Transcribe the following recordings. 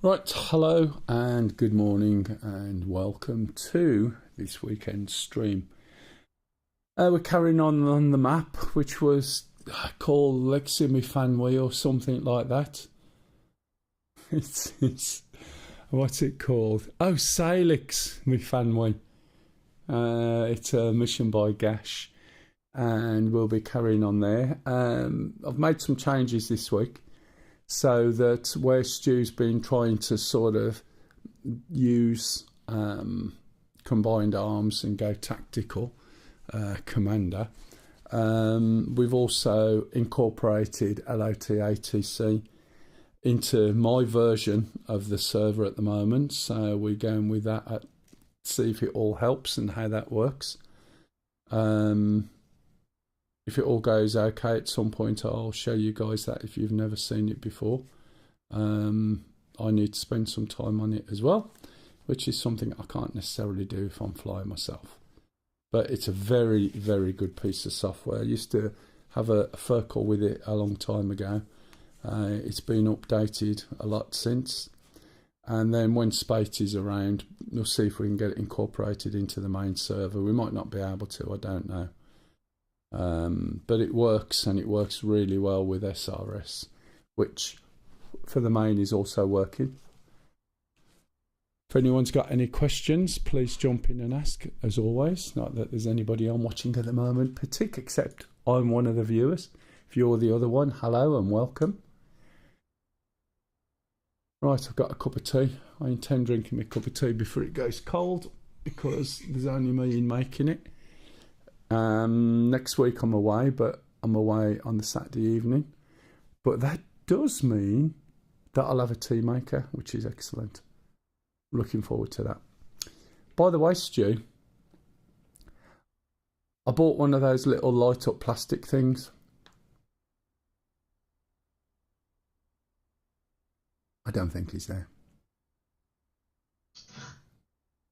Right, hello and good morning and welcome to this weekend stream. We're carrying on the map, which was called Leximi Fanwy or something like that. It's what's it called? Oh, Salix Mi Fanwy. It's a mission by Gash, and we'll be carrying on there. I've made some changes this week, so that where Stu's been trying to sort of use combined arms and go tactical commander, we've also incorporated LOT-ATC into my version of the server at the moment, so we're going with that, see if it all helps and how that works. If it all goes okay, at some point I'll show you guys that if you've never seen it before. I need to spend some time on it as well, which is something I can't necessarily do if I'm flying myself. But it's a very, very good piece of software. I used to have a Furcal with it a long time ago. It's been updated a lot since. And then when Spate is around, we'll see if we can get it incorporated into the main server. We might not be able to, I don't know. But it works, and it works really well with SRS, which for the main is also working. If anyone's got any questions, please jump in and ask, as always. Not that there's anybody on watching at the moment, except I'm one of the viewers. If you're the other one, hello and welcome. Right, I've got a cup of tea. I intend drinking my cup of tea before it goes cold, because there's only me in making it. Next week I'm away, but I'm away on the Saturday evening. But that does mean that I'll have a tea maker, which is excellent. Looking forward to that. By the way, Stu, I bought one of those little light up plastic things. I don't think he's there.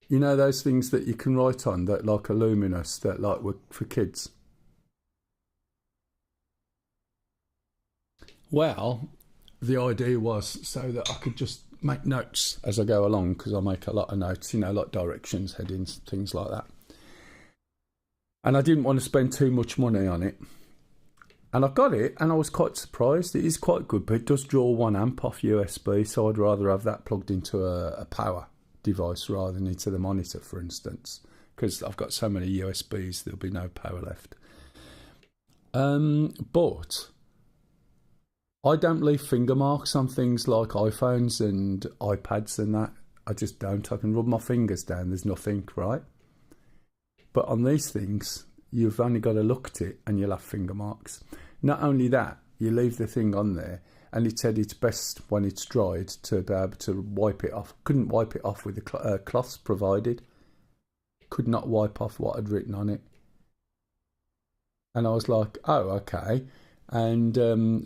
You know those things that you can write on, that like are luminous, that like were for kids? Well, the idea was so that I could just make notes as I go along, because I make a lot of notes, you know, like directions, headings, things like that. And I didn't want to spend too much money on it. And I got it, and I was quite surprised. It is quite good, but it does draw 1 amp off USB, so I'd rather have that plugged into a power device rather than into the monitor, for instance, because I've got so many USBs there'll be no power left. But I don't leave finger marks on things like iPhones and iPads and that. I just don't. I can rub my fingers down, there's nothing, right? But on these things, you've only got to look at it and you'll have finger marks. Not only that, you leave the thing on there, and it said it's best when it's dried to be able to wipe it off. Couldn't wipe it off with the cloths provided. Could not wipe off what I'd written on it. And I was like, oh, okay. And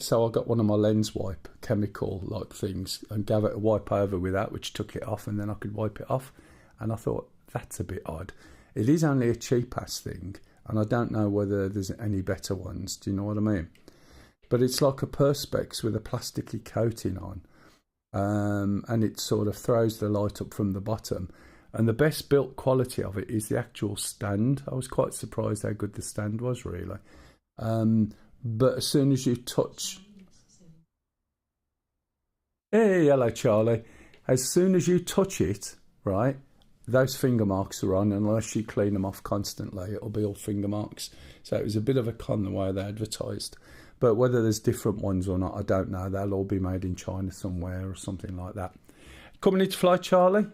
so I got one of my lens wipe chemical like things and gave it a wipe over with that, which took it off, and then I could wipe it off. And I thought, that's a bit odd. It is only a cheap ass thing, and I don't know whether there's any better ones. Do you know what I mean? But it's like a Perspex with a plasticky coating on, and it sort of throws the light up from the bottom. And the best built quality of it is the actual stand. I was quite surprised how good the stand was, really. But as soon as you touch... Hey, hello, Charlie. As soon as you touch it, right, those finger marks are on, and unless you clean them off constantly, it'll be all finger marks. So it was a bit of a con the way they advertised. But whether there's different ones or not, I don't know. They'll all be made in China somewhere or something like that. Coming in to fly, Charlie?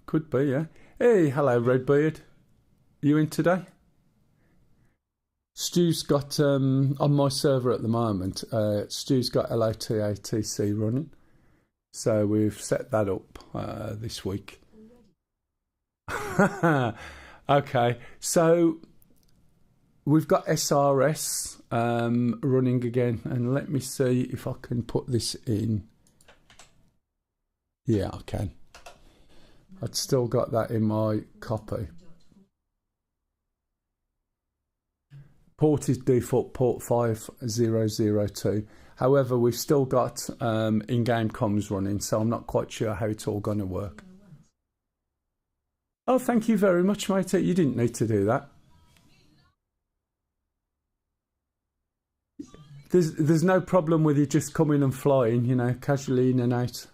Could be, yeah. Hey, hello, Redbeard. You in today? Stu's got, on my server at the moment, Stu's got LOT-ATC running. So we've set that up this week. Okay, so we've got SRS running again, and let me see if I can put this in. Yeah, I can. I'd still got that in my copy. Port is default port 5002. However, we've still got in-game comms running, so I'm not quite sure how it's all going to work. Oh, thank you very much, mate. You didn't need to do that. There's no problem with you just coming and flying, you know, casually in and out.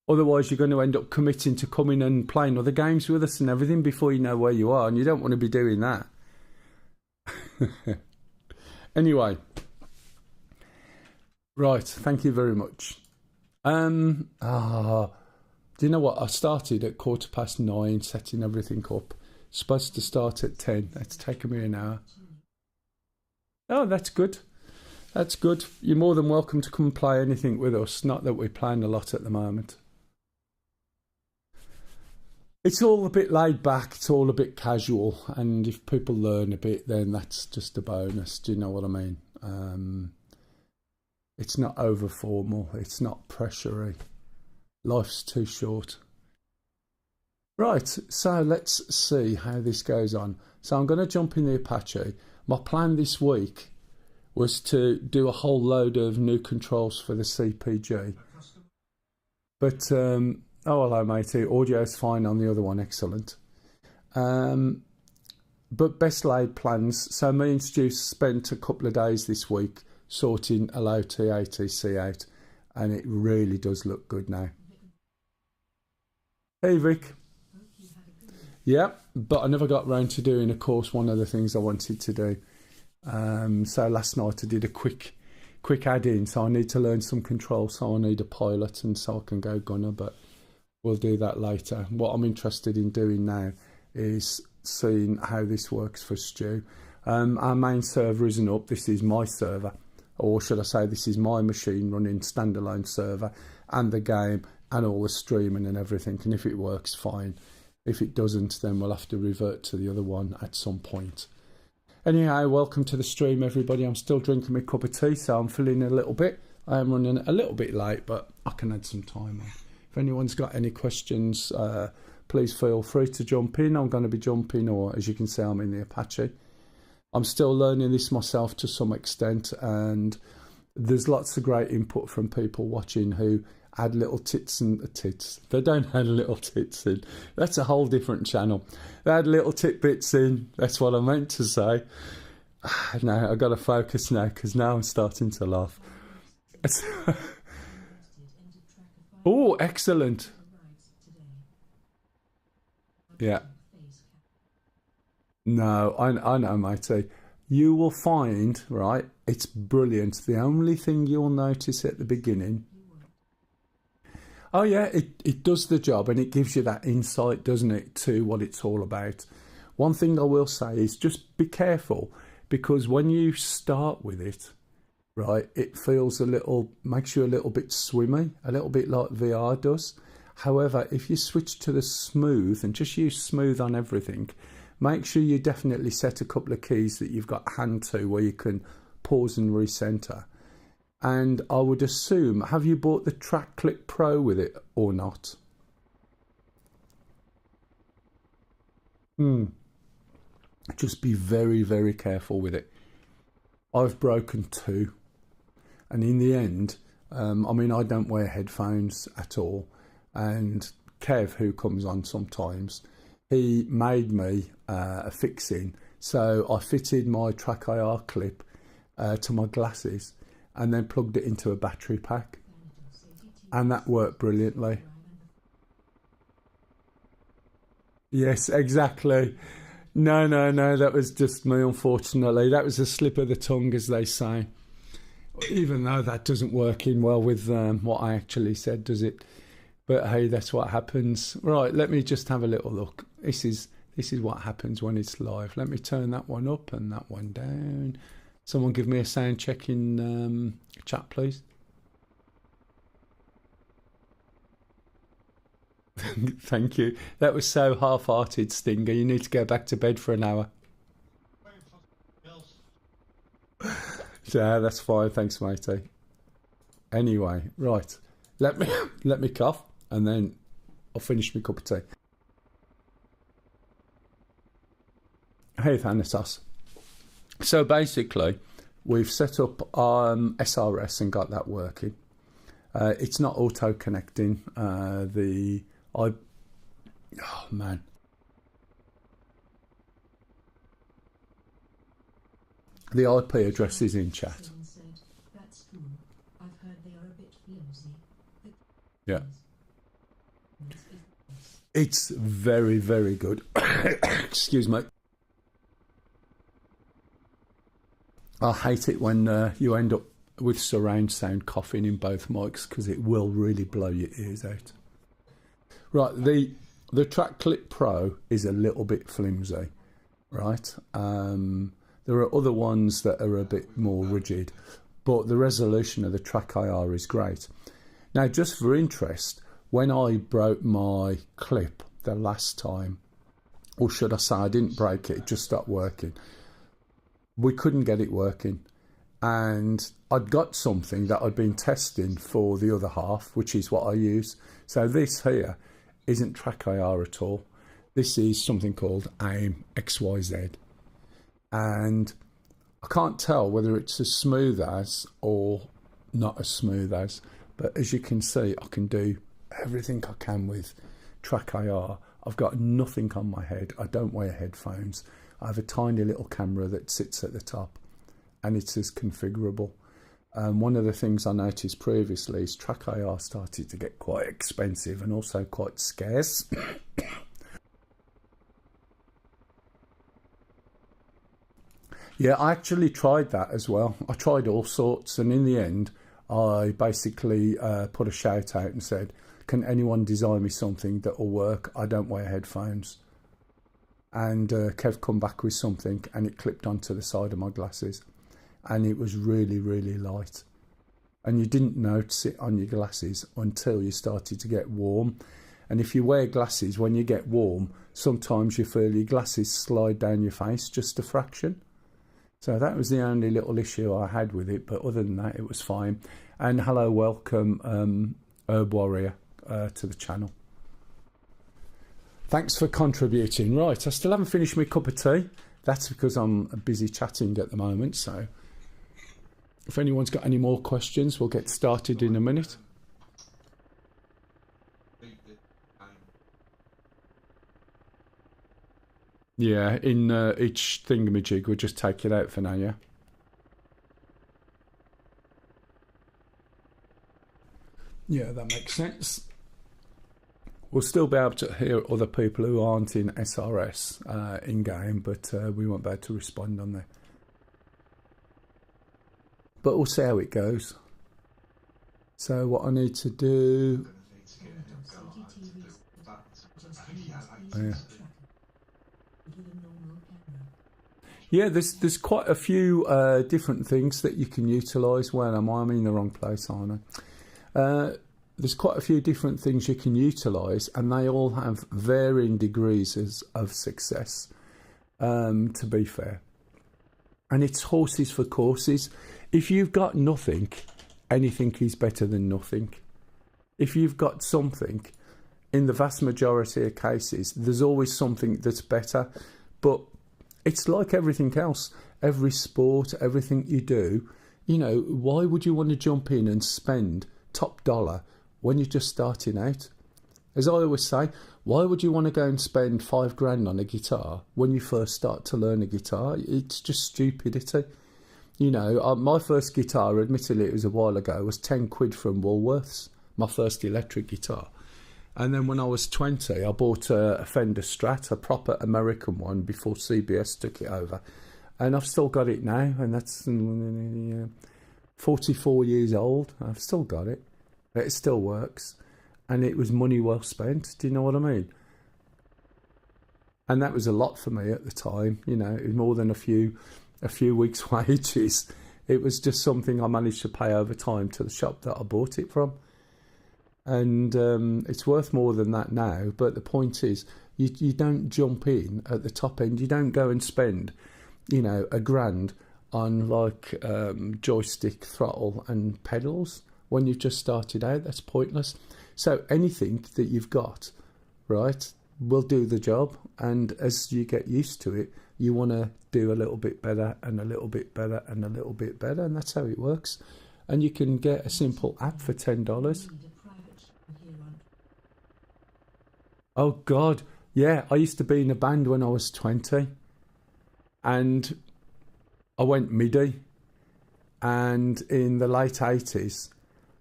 Otherwise, you're going to end up committing to coming and playing other games with us and everything before you know where you are, and you don't want to be doing that. Anyway, right, thank you very much. Do you know what? I started at 9:15, setting everything up. Supposed to start at 10. It's taken me an hour. Oh, that's good. That's good. You're more than welcome to come and play anything with us. Not that we're playing a lot at the moment. It's all a bit laid back, it's all a bit casual, and if people learn a bit, then that's just a bonus. Do you know what I mean? It's not over formal, it's not pressury. Life's too short. Right, so let's see how this goes on. So I'm going to jump in the Apache. My plan this week was to do a whole load of new controls for the CPG. But oh, hello, matey. Audio's fine on the other one. Excellent. But best laid plans. So me and Stu spent a couple of days this week sorting LOT ATC out, and it really does look good now. Hey, Vic. Yeah, but I never got round to doing, of course, one of the things I wanted to do. So last night I did a quick add-in. So I need to learn some control. So I need a pilot, and so I can go gunner, but we'll do that later. What I'm interested in doing now is seeing how this works for Stu. Our main server isn't up. This is my server, or should I say this is my machine running standalone server and the game and all the streaming and everything. And if it works, fine. If it doesn't, then we'll have to revert to the other one at some point. Anyhow, welcome to the stream, everybody. I'm still drinking my cup of tea, so I'm feeling a little bit. I am running a little bit late, but I can add some time on. If anyone's got any questions, please feel free to jump in. I'm going to be jumping, or as you can see, I'm in the Apache. I'm still learning this myself to some extent, and there's lots of great input from people watching who add little tits and tits. They don't add little tits in. That's a whole different channel. They add little tidbits in. That's what I meant to say. No, I've got to focus now, because now I'm starting to laugh. Oh, excellent. Yeah. No, I know, matey. You will find, right, it's brilliant. The only thing you'll notice at the beginning, oh yeah, it does the job, and it gives you that insight, doesn't it, to what it's all about. One thing I will say is just be careful, because when you start with it, right, it feels makes you a little bit swimmy, a little bit like VR does. However, if you switch to the smooth and just use smooth on everything, make sure you definitely set a couple of keys that you've got hand to where you can pause and recenter. And I would assume, have you bought the Track Clip Pro with it or not? Just be very, very careful with it. I've broken 2. And in the end, I mean, I don't wear headphones at all. And Kev, who comes on sometimes, he made me a fixing. So I fitted my Track IR clip to my glasses and then plugged it into a battery pack. And that worked brilliantly. Yes, exactly. No, that was just me, unfortunately. That was a slip of the tongue, as they say. Even though that doesn't work in well with what I actually said, does it? But hey, that's what happens. Right, let me just have a little look. This is what happens when it's live. Let me turn that one up and that one down. Someone give me a sound check in chat, please. Thank you. That was so half-hearted, Stinger. You need to go back to bed for an hour. Yeah, that's fine. Thanks, matey. Anyway, right. Let me cough, and then I'll finish my cup of tea. Hey, Thanatos. So basically, we've set up SRS and got that working. It's not auto connecting. Oh man. The IP address is in chat. That's true. I've heard they are a bit flimsy. Yeah. It's very, very good. Excuse me. I hate it when you end up with surround sound coughing in both mics, because it will really blow your ears out. Right, the Track Clip Pro is a little bit flimsy, right? There are other ones that are a bit more rigid, but the resolution of the Track IR is great. Now, just for interest, when I broke my clip the last time, or should I say I didn't break it, it just stopped working. We couldn't get it working. And I'd got something that I'd been testing for the other half, which is what I use. So this here isn't Track IR at all. This is something called AIM XYZ. And I can't tell whether it's as smooth as or not as smooth as, but as you can see, I can do everything I can with Track IR. I've got nothing on my head. I don't wear headphones. I have a tiny little camera that sits at the top, and it's as configurable. One of the things I noticed previously is Track IR started to get quite expensive and also quite scarce. Yeah, I actually tried that as well. I tried all sorts, and in the end, I basically put a shout out and said, can anyone design me something that will work? I don't wear headphones. And Kev come back with something, and it clipped onto the side of my glasses. And it was really, really light. And you didn't notice it on your glasses until you started to get warm. And if you wear glasses, when you get warm, sometimes you feel your glasses slide down your face just a fraction. So that was the only little issue I had with it, but other than that, it was fine. And hello, welcome, Herb Warrior, to the channel. Thanks for contributing. Right, I still haven't finished my cup of tea. That's because I'm busy chatting at the moment. So if anyone's got any more questions, we'll get started in a minute. Yeah, in each thingamajig, we'll just take it out for now, yeah? Yeah, that makes sense. We'll still be able to hear other people who aren't in SRS in-game, but we won't be able to respond on there. But we'll see how it goes. So what I need to do... Yeah. Yeah, there's quite a few different things that you can utilise. Well, I'm in the wrong place, aren't I? There's quite a few different things you can utilise, and they all have varying degrees of success, to be fair. And it's horses for courses. If you've got nothing, anything is better than nothing. If you've got something, in the vast majority of cases, there's always something that's better. But it's like everything else. Every sport, everything you do, you know, why would you want to jump in and spend top dollar when you're just starting out? As I always say, why would you want to go and spend $5,000 on a guitar when you first start to learn a guitar? It's just stupidity. You know, my first guitar, admittedly it was a while ago, was 10 quid from Woolworths, my first electric guitar. And then when I was 20, I bought a Fender Strat, a proper American one, before CBS took it over. And I've still got it now, and that's 44 years old. I've still got it. It still works. And it was money well spent. Do you know what I mean? And that was a lot for me at the time. You know, it was more than a few weeks' wages. It was just something I managed to pay over time to the shop that I bought it from. And it's worth more than that now. But the point is, you don't jump in at the top end. You don't go and spend, you know, $1,000 on like joystick, throttle and pedals when you've just started out. That's pointless. So anything that you've got, right, will do the job. And as you get used to it, you want to do a little bit better and a little bit better and a little bit better, and that's how it works. And you can get a simple app for $10. Oh God, yeah, I used to be in a band when I was 20, and I went MIDI, and in the late 80s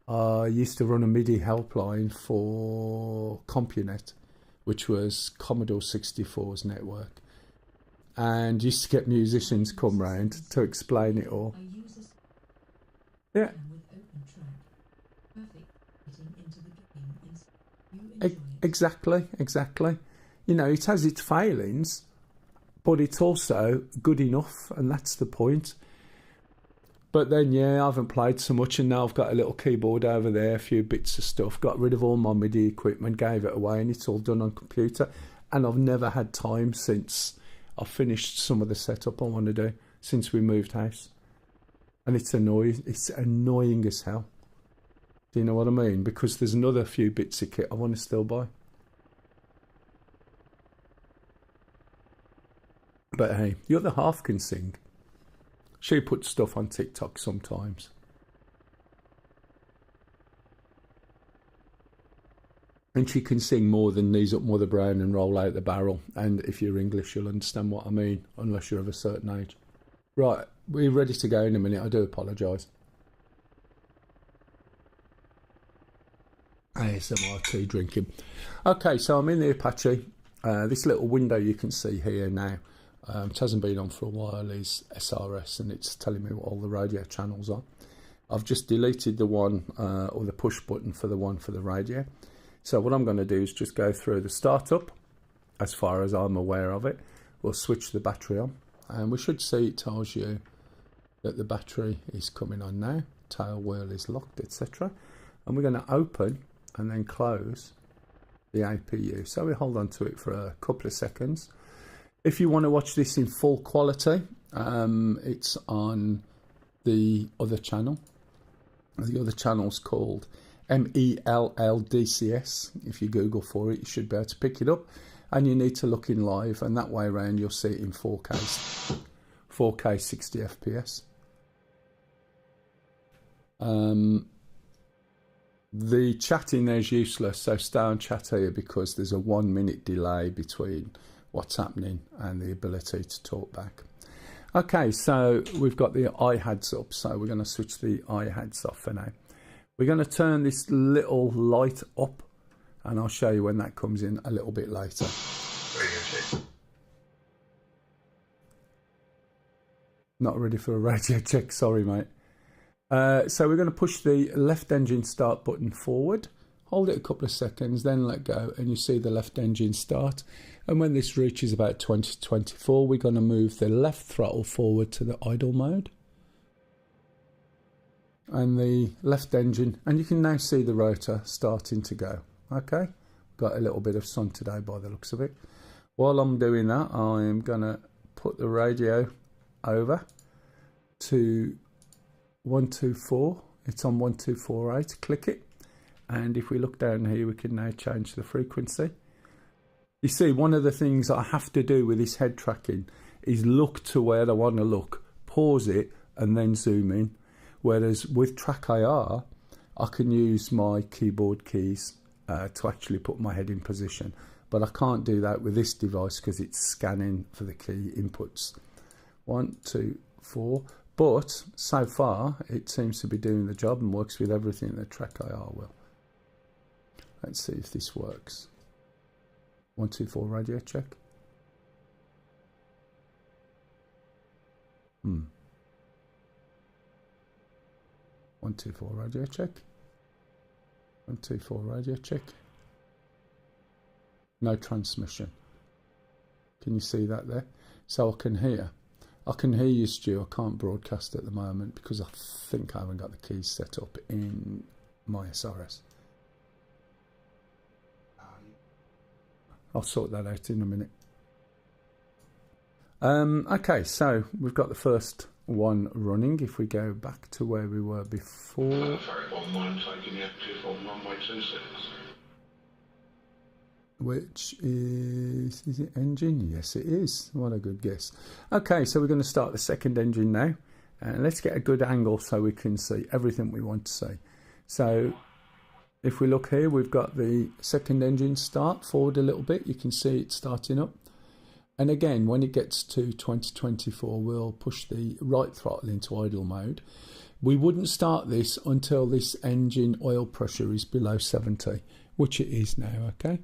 I used to run a MIDI helpline for CompuNet, which was Commodore 64's network, and used to get musicians come round to explain it all. Yeah. Exactly. You know, it has its failings, but it's also good enough, and that's the point. But then, yeah, I haven't played so much, and now I've got a little keyboard over there, a few bits of stuff, got rid of all my MIDI equipment, gave it away, and it's all done on computer. And I've never had time since I've finished some of the setup I want to do, since we moved house. And it's annoying as hell. Do you know what I mean? Because there's another few bits of kit I want to still buy. But hey, the other half can sing. She puts stuff on TikTok sometimes. And she can sing more than Knees Up Mother Brown and Roll Out the Barrel. And if you're English, you'll understand what I mean, unless you're of a certain age. Right, we're ready to go in a minute. I do apologise. ASMR tea drinking. Okay, so I'm in the Apache. This little window you can see here now, it hasn't been on for a while, is SRS, and it's telling me what all the radio channels are. I've just deleted the one, or the push button for the one for the radio. So what I'm going to do is just go through the startup, as far as I'm aware of it. We'll switch the battery on, and we should see it tells you that the battery is coming on now, tail wheel is locked, etc. And we're going to open and then close the APU. So we hold on to it for a couple of seconds. If you want to watch this in full quality, it's on the other channel. The other channel's called MELL DCS. If you Google for it, you should be able to pick it up. And you need to look in live, and that way around you'll see it in 4K 60 FPS. The chatting there is useless, so stay on chat here because there's a 1 minute delay between what's happening and the ability to talk back. Okay, so we've got the iHads up, so we're going to switch the iHads off for now. We're going to turn this little light up, and I'll show you when that comes in a little bit later. Not ready for a radio check, sorry mate. So we're going to push the left engine start button forward, hold it a couple of seconds, then let go, and you see the left engine start. And when this reaches about 20 to 24, we're going to move the left throttle forward to the idle mode. And the left engine, and you can now see the rotor starting to go. Okay, got a little bit of sun today by the looks of it. While I'm doing that, I'm going to put the radio over to 124. It's on 1248. Click it, and if we look down here, we can now change the frequency. You see, one of the things I have to do with this head tracking is look to where I want to look, pause it, and then zoom in. Whereas with Track IR, I can use my keyboard keys to actually put my head in position. But I can't do that with this device because it's scanning for the key inputs. 1, 2, 4. But so far, it seems to be doing the job and works with everything that Track IR will. Let's see if this works. 1, 2, 4 radio check. 1, 2, 4 radio check. 1, 2, 4 radio check. No transmission. Can you see that there? So I can hear you, Stu. I can't broadcast at the moment because I think I haven't got the keys set up in my SRS. I'll sort that out in a minute. Okay, so we've got the first one running. If we go back to where we were before. which is it engine? Yes, it is. What a good guess. Okay, so we're going to start the second engine now. And let's get a good angle so we can see everything we want to see. So if we look here, we've got the second engine start forward a little bit. You can see it starting up. And again, when it gets to 2024, we'll push the right throttle into idle mode. We wouldn't start this until this engine oil pressure is below 70, which it is now, okay?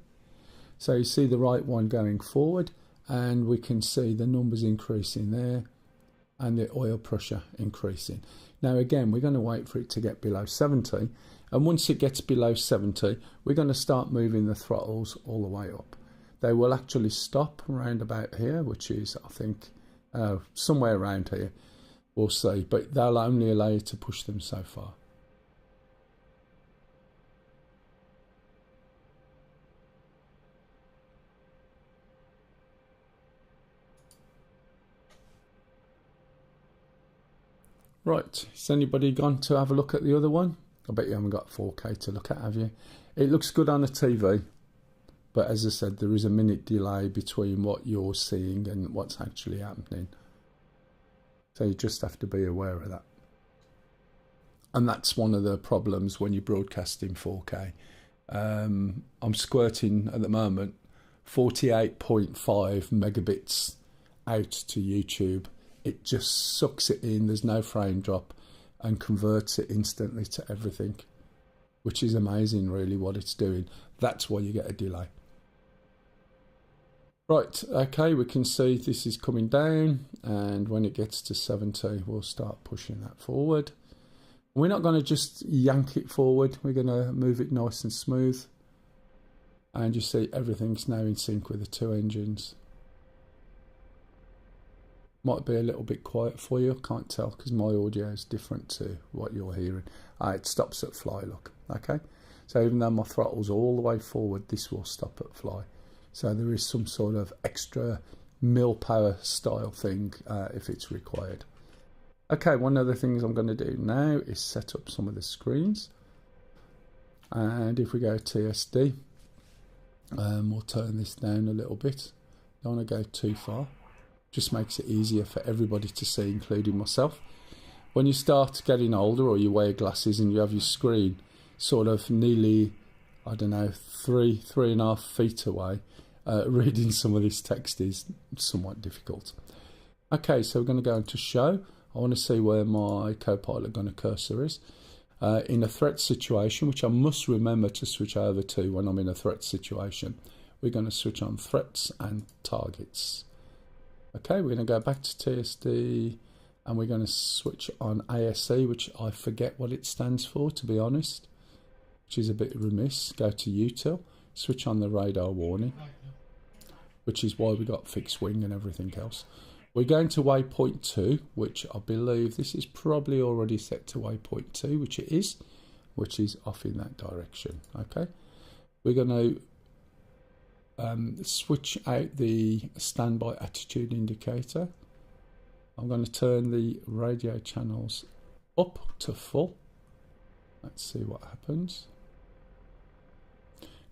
So you see the right one going forward, and we can see the numbers increasing there and the oil pressure increasing. Now again, we're going to wait for it to get below 70, and once it gets below 70, we're going to start moving the throttles all the way up. They will actually stop around about here, which is, I think, somewhere around here. We'll see, but they'll only allow you to push them so far. Right, has anybody gone to have a look at the other one? I bet you haven't got 4K to look at, have you? It looks good on the TV, but as I said, there is a minute delay between what you're seeing and what's actually happening. So you just have to be aware of that. And that's one of the problems when you broadcast in 4K. I'm squirting at the moment 48.5 megabits out to YouTube. It just sucks it in, there's no frame drop, and converts it instantly to everything, which is amazing really what it's doing. That's why you get a delay. Right, okay, we can see this is coming down, and when it gets to 70, we'll start pushing that forward. We're not going to just yank it forward, we're going to move it nice and smooth. And you see everything's now in sync with the two engines. Might be a little bit quiet for you, I can't tell because my audio is different to what you're hearing. It stops at fly, look, okay? So even though my throttle's all the way forward, this will stop at fly. So there is some sort of extra mill power style thing if it's required. Okay, one of the things I'm going to do now is set up some of the screens. And if we go TSD, we'll turn this down a little bit. Don't want to go too far. Just makes it easier for everybody to see, including myself. When you start getting older or you wear glasses and you have your screen sort of nearly, I don't know, 3.5 feet away, reading some of this text is somewhat difficult. Okay, so we're going to go into show. I want to see where my Copilot Gunner cursor is. In a threat situation, which I must remember to switch over to when I'm in a threat situation, we're going to switch on threats and targets. Okay, we're going to go back to TSD and we're going to switch on ASE, which I forget what it stands for, to be honest, which is a bit remiss. Go to util, switch on the radar warning, which is why we got fixed wing and everything else. We're going to waypoint 2, which I believe this is probably already set to waypoint 2, which it is, which is off in that direction. Okay, we're going to switch out the standby attitude indicator. I'm going to turn the radio channels up to full. Let's see what happens.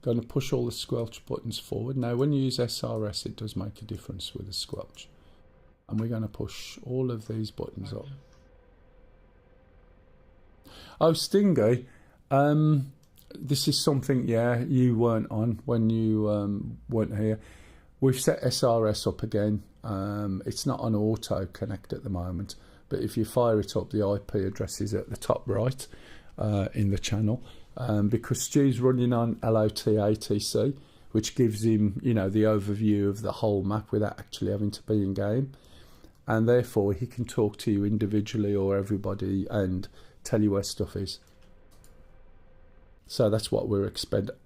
Going to push all the squelch buttons forward. Now when you use SRS it does make a difference with the squelch. And we're going to push all of these buttons up. Oh, Stingy, this is something, yeah, you weren't on when you weren't here. We've set SRS up again. It's not on auto connect at the moment, but if you fire it up, the IP address is at the top right in the channel. Because Stu's running on LOT-ATC, which gives him, you know, the overview of the whole map without actually having to be in game. And therefore he can talk to you individually or everybody and tell you where stuff is. So that's what we're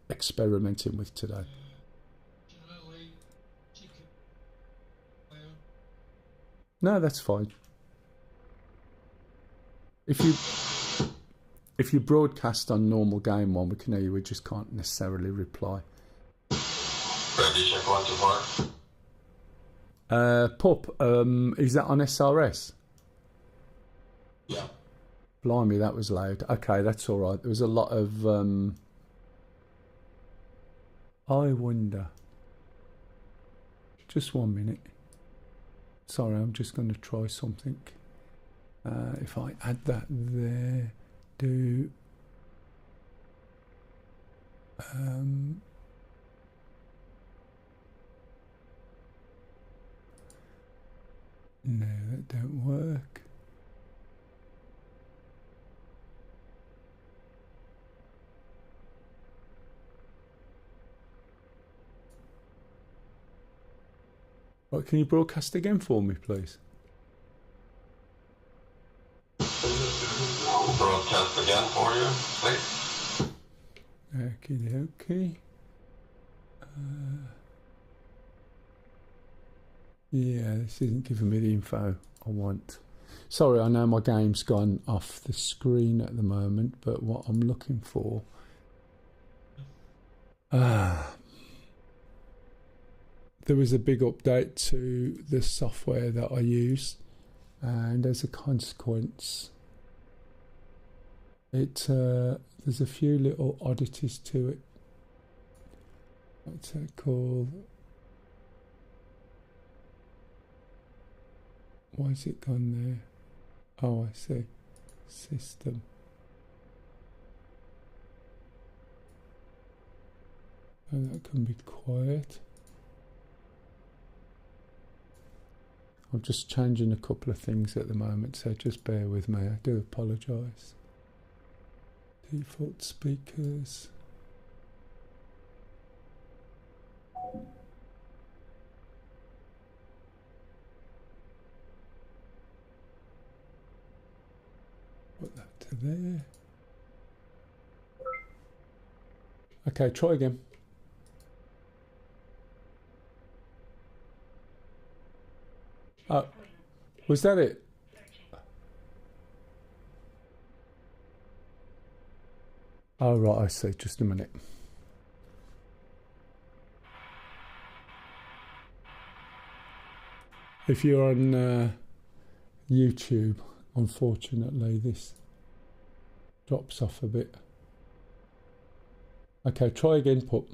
experimenting with today. No, that's fine. If you broadcast on normal game one, we can hear you, we just can't necessarily reply. Ready, check 1 to 4. Pup, is that on SRS? Yeah. Blimey, that was loud. Okay, that's all right. There was a lot of I wonder. Just 1 minute. Sorry, I'm just going to try something. If I add that there, do no, that don't work. Right, can you broadcast again for me, please? Broadcast again for you, please. Okie dokie. Yeah, this isn't giving me the info I want. Sorry, I know my game's gone off the screen at the moment, but what I'm looking for... there was a big update to the software that I use, and as a consequence, there's a few little oddities to it. What's that called? Why is it gone there? Oh, I see. System. And that can be quiet. I'm just changing a couple of things at the moment, so just bear with me. I do apologise. Default speakers. Put that to there. Okay, try again. Oh, was that it? Oh, right, I see. Just a minute. If you're on YouTube, unfortunately, this drops off a bit. Okay, try again, Pup.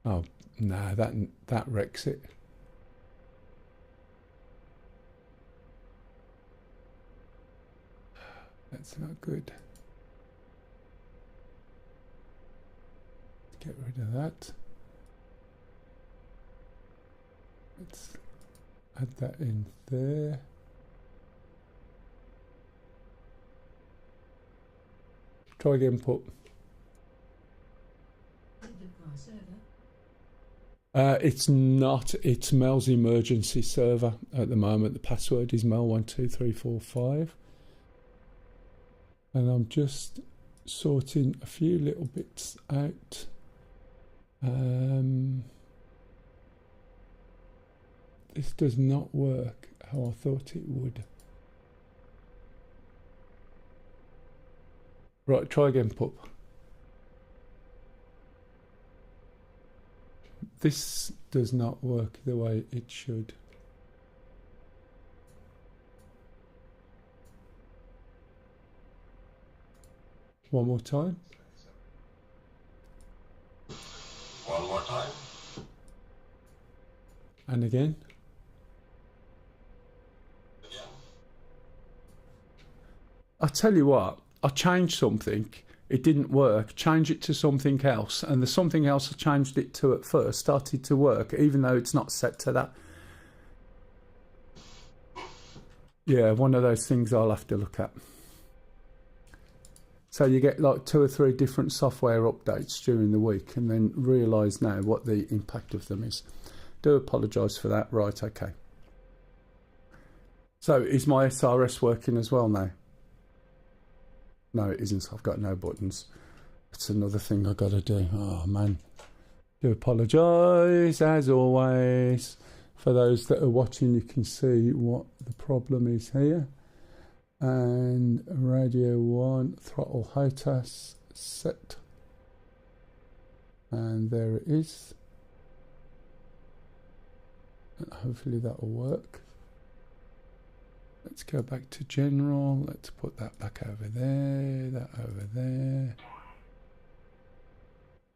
Oh, no, that wrecks it. That's not good. Get rid of that. Let's add that in there. Try again, Pup. It's not. It's Mel's emergency server at the moment. The password is Mel12345. And I'm just sorting a few little bits out. This does not work how I thought it would. Right, try again, Pup. This does not work the way it should. One more time. One more time. And again. Again. I tell you what, I changed something. It didn't work. Change it to something else, and the something else I changed it to at first started to work, even though it's not set to that. Yeah, one of those things I'll have to look at. So you get like 2 or 3 different software updates during the week, and then realise now what the impact of them is. Do apologise for that. Right, okay. So is my SRS working as well now? No, it isn't. I've got no buttons. That's another thing I've got to do. Oh, man. Do apologise, as always. For those that are watching, you can see what the problem is here. And radio 1, throttle HOTAS set. And there it is. And hopefully that will work. Let's go back to general. Let's put that back over there, that over there.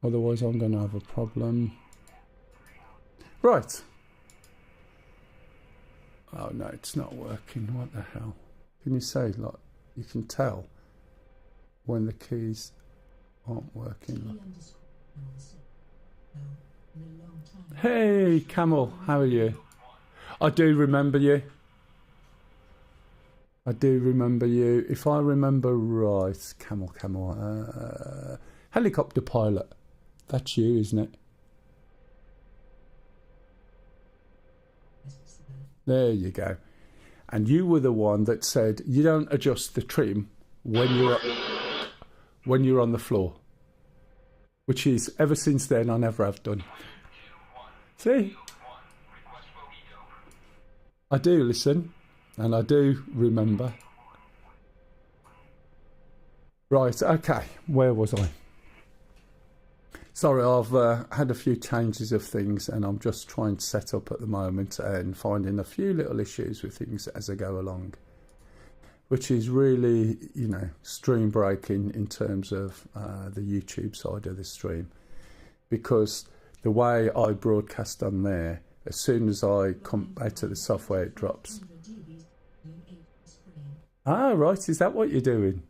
Otherwise I'm going to have a problem. Right. Oh no, it's not working. What the hell? Can you say, like, you can tell when the keys aren't working? Hey, Camel, how are you? I do remember you. I do remember you. If I remember right, Camel, helicopter pilot. That's you, isn't it? There you go. And you were the one that said you don't adjust the trim when you're on the floor, which is ever since then I never have done. See, I do listen and I do remember. Right, okay, where was I? Sorry, I've had a few changes of things and I'm just trying to set up at the moment and finding a few little issues with things as I go along, which is really, you know, stream breaking in terms of the YouTube side of the stream, because the way I broadcast on there, as soon as I come out of the software, it drops. Ah, right, is that what you're doing?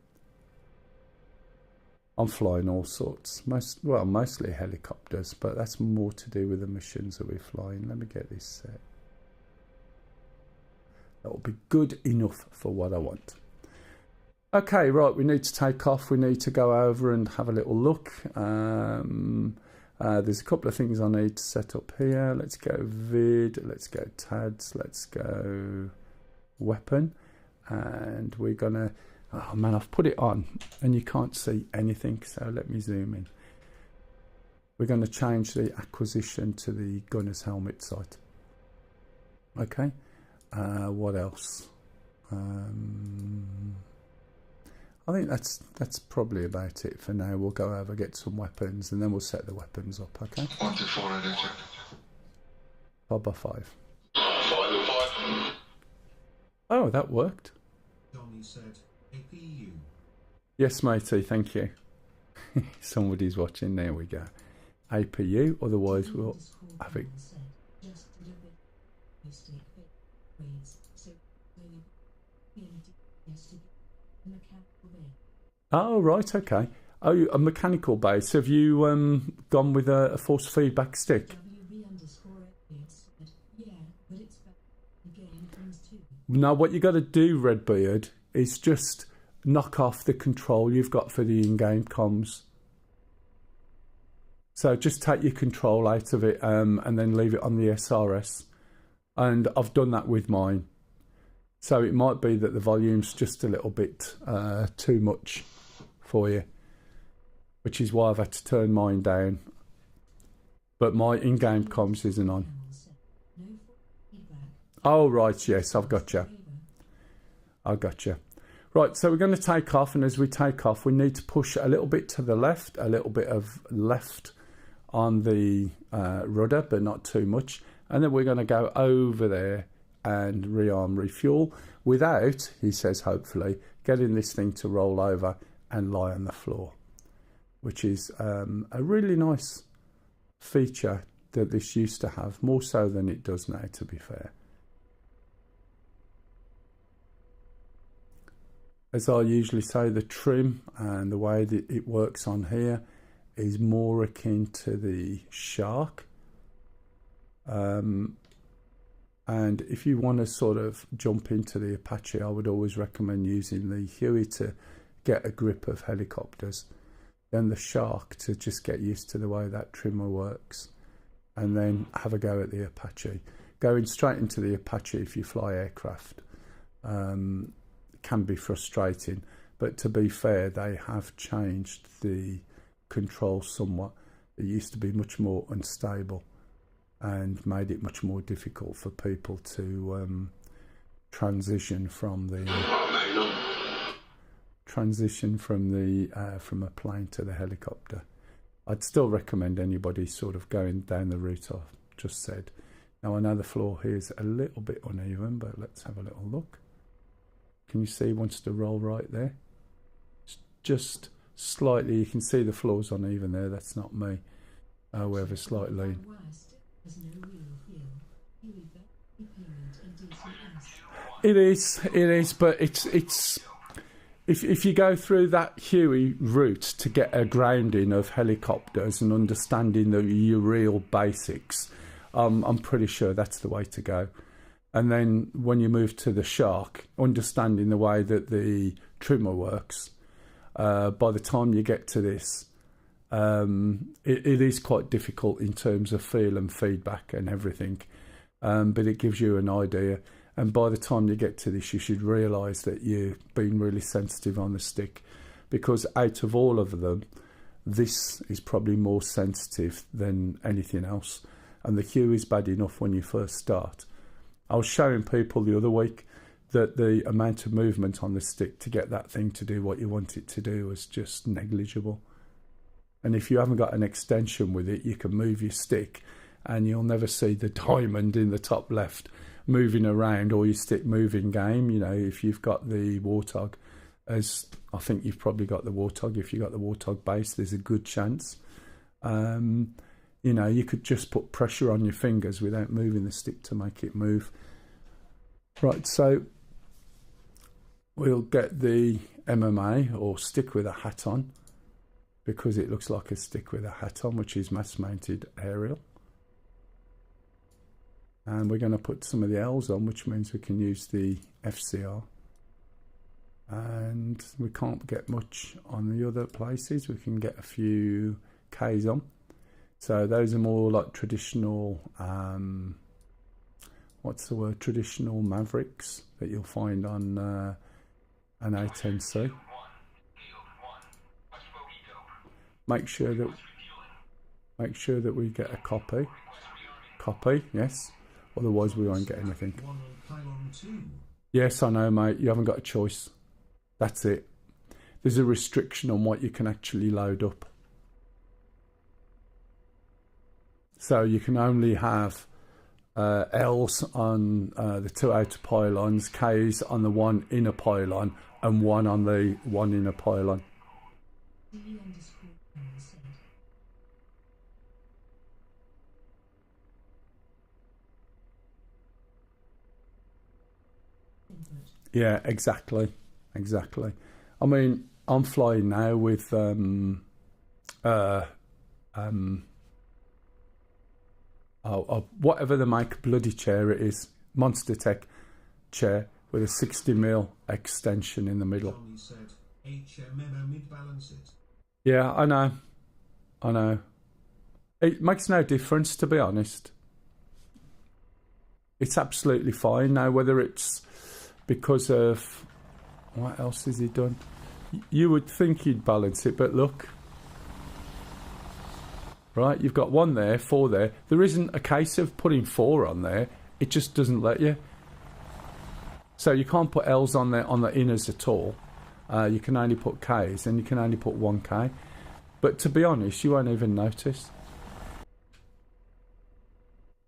I'm flying all sorts, mostly helicopters, but that's more to do with the missions that we're flying. Let me get this set. That will be good enough for what I want. Okay, right, we need to take off. We need to go over and have a little look. There's a couple of things I need to set up here. Let's go vid, let's go TADS, let's go weapon, and we're gonna, oh man, I've put it on and you can't see anything, so let me zoom in. We're going to change the acquisition to the gunner's helmet sight. Okay, what else? I think that's probably about it for now. We'll go over, get some weapons, and then we'll set the weapons up, okay? 1 to 4 ready, check. 5x5. 5 to 5. Oh, that worked. Johnny said, APU. Yes, matey, thank you. Somebody's watching, there we go. APU, otherwise we'll have it. Oh, right, okay. Oh, a mechanical base. Have you gone with a force feedback stick? Now, what you got to do, Redbeard, is just knock off the control you've got for the in-game comms. So just take your control out of it and then leave it on the SRS. And I've done that with mine. So it might be that the volume's just a little bit too much for you, which is why I've had to turn mine down. But my in-game comms isn't on. Oh, right, yes, I've got you. I got you. Right, so we're going to take off, and as we take off, we need to push a little bit to the left, a little bit of left on the rudder, but not too much. And then we're going to go over there and rearm, refuel, without, he says, hopefully, getting this thing to roll over and lie on the floor, which is a really nice feature that this used to have, more so than it does now, to be fair. As I usually say, the trim and the way that it works on here is more akin to the Shark. And if you want to sort of jump into the Apache, I would always recommend using the Huey to get a grip of helicopters, then the Shark to just get used to the way that trimmer works, and then have a go at the Apache. Going straight into the Apache if you fly aircraft can be frustrating, but to be fair, they have changed the control somewhat. It used to be much more unstable and made it much more difficult for people to transition from a plane to the helicopter. I'd still recommend anybody sort of going down the route I've just said. Now I know the floor here is a little bit uneven, but let's have a little look. Can you see it wants to roll right there? It's just slightly, you can see the floor's uneven there, that's not me. we have a slight lean. Worst has no real feel. Huey parent and DCS. It is, but it's if you go through that Huey route to get a grounding of helicopters and understanding your real basics, I'm pretty sure that's the way to go. And then when you move to the Shark, understanding the way that the trimmer works, by the time you get to this, it is quite difficult in terms of feel and feedback and everything, but it gives you an idea. And by the time you get to this, you should realise that you've been really sensitive on the stick, because out of all of them, this is probably more sensitive than anything else. And the hue is bad enough when you first start. I was showing people the other week that the amount of movement on the stick to get that thing to do what you want it to do was just negligible. And if you haven't got an extension with it, you can move your stick and you'll never see the diamond in the top left moving around, or your stick moving game. You know, if you've got the Warthog, as I think you've probably got the Warthog, if you've got the Warthog base, there's a good chance. You know, you could just put pressure on your fingers without moving the stick to make it move. Right, so we'll get the MMA, or stick with a hat on, because it looks like a stick with a hat on, which is mass mounted aerial. And we're going to put some of the L's on, which means we can use the FCR. And we can't get much on the other places. We can get a few K's on. So those are more like traditional, traditional Mavericks that you'll find on an A10C. Make sure that we get a copy. Copy, yes. Otherwise we won't get anything. Yes, I know, mate. You haven't got a choice. That's it. There's a restriction on what you can actually load up. So you can only have L's on the two outer pylons, K's on the one inner pylon, and one on the one inner pylon. Yeah, exactly. I mean, I'm flying now with whatever the make, bloody chair it is, Monster Tech chair with a 60mm extension in the middle. Yeah, I know. It makes no difference, to be honest. It's absolutely fine now, whether it's because of what else has he done. You would think he'd balance it, but look, right, you've got one there, four there. There isn't a case of putting four on there, it just doesn't let you. So you can't put L's on there on the inners at all. You can only put K's, and you can only put 1K. But to be honest, you won't even notice.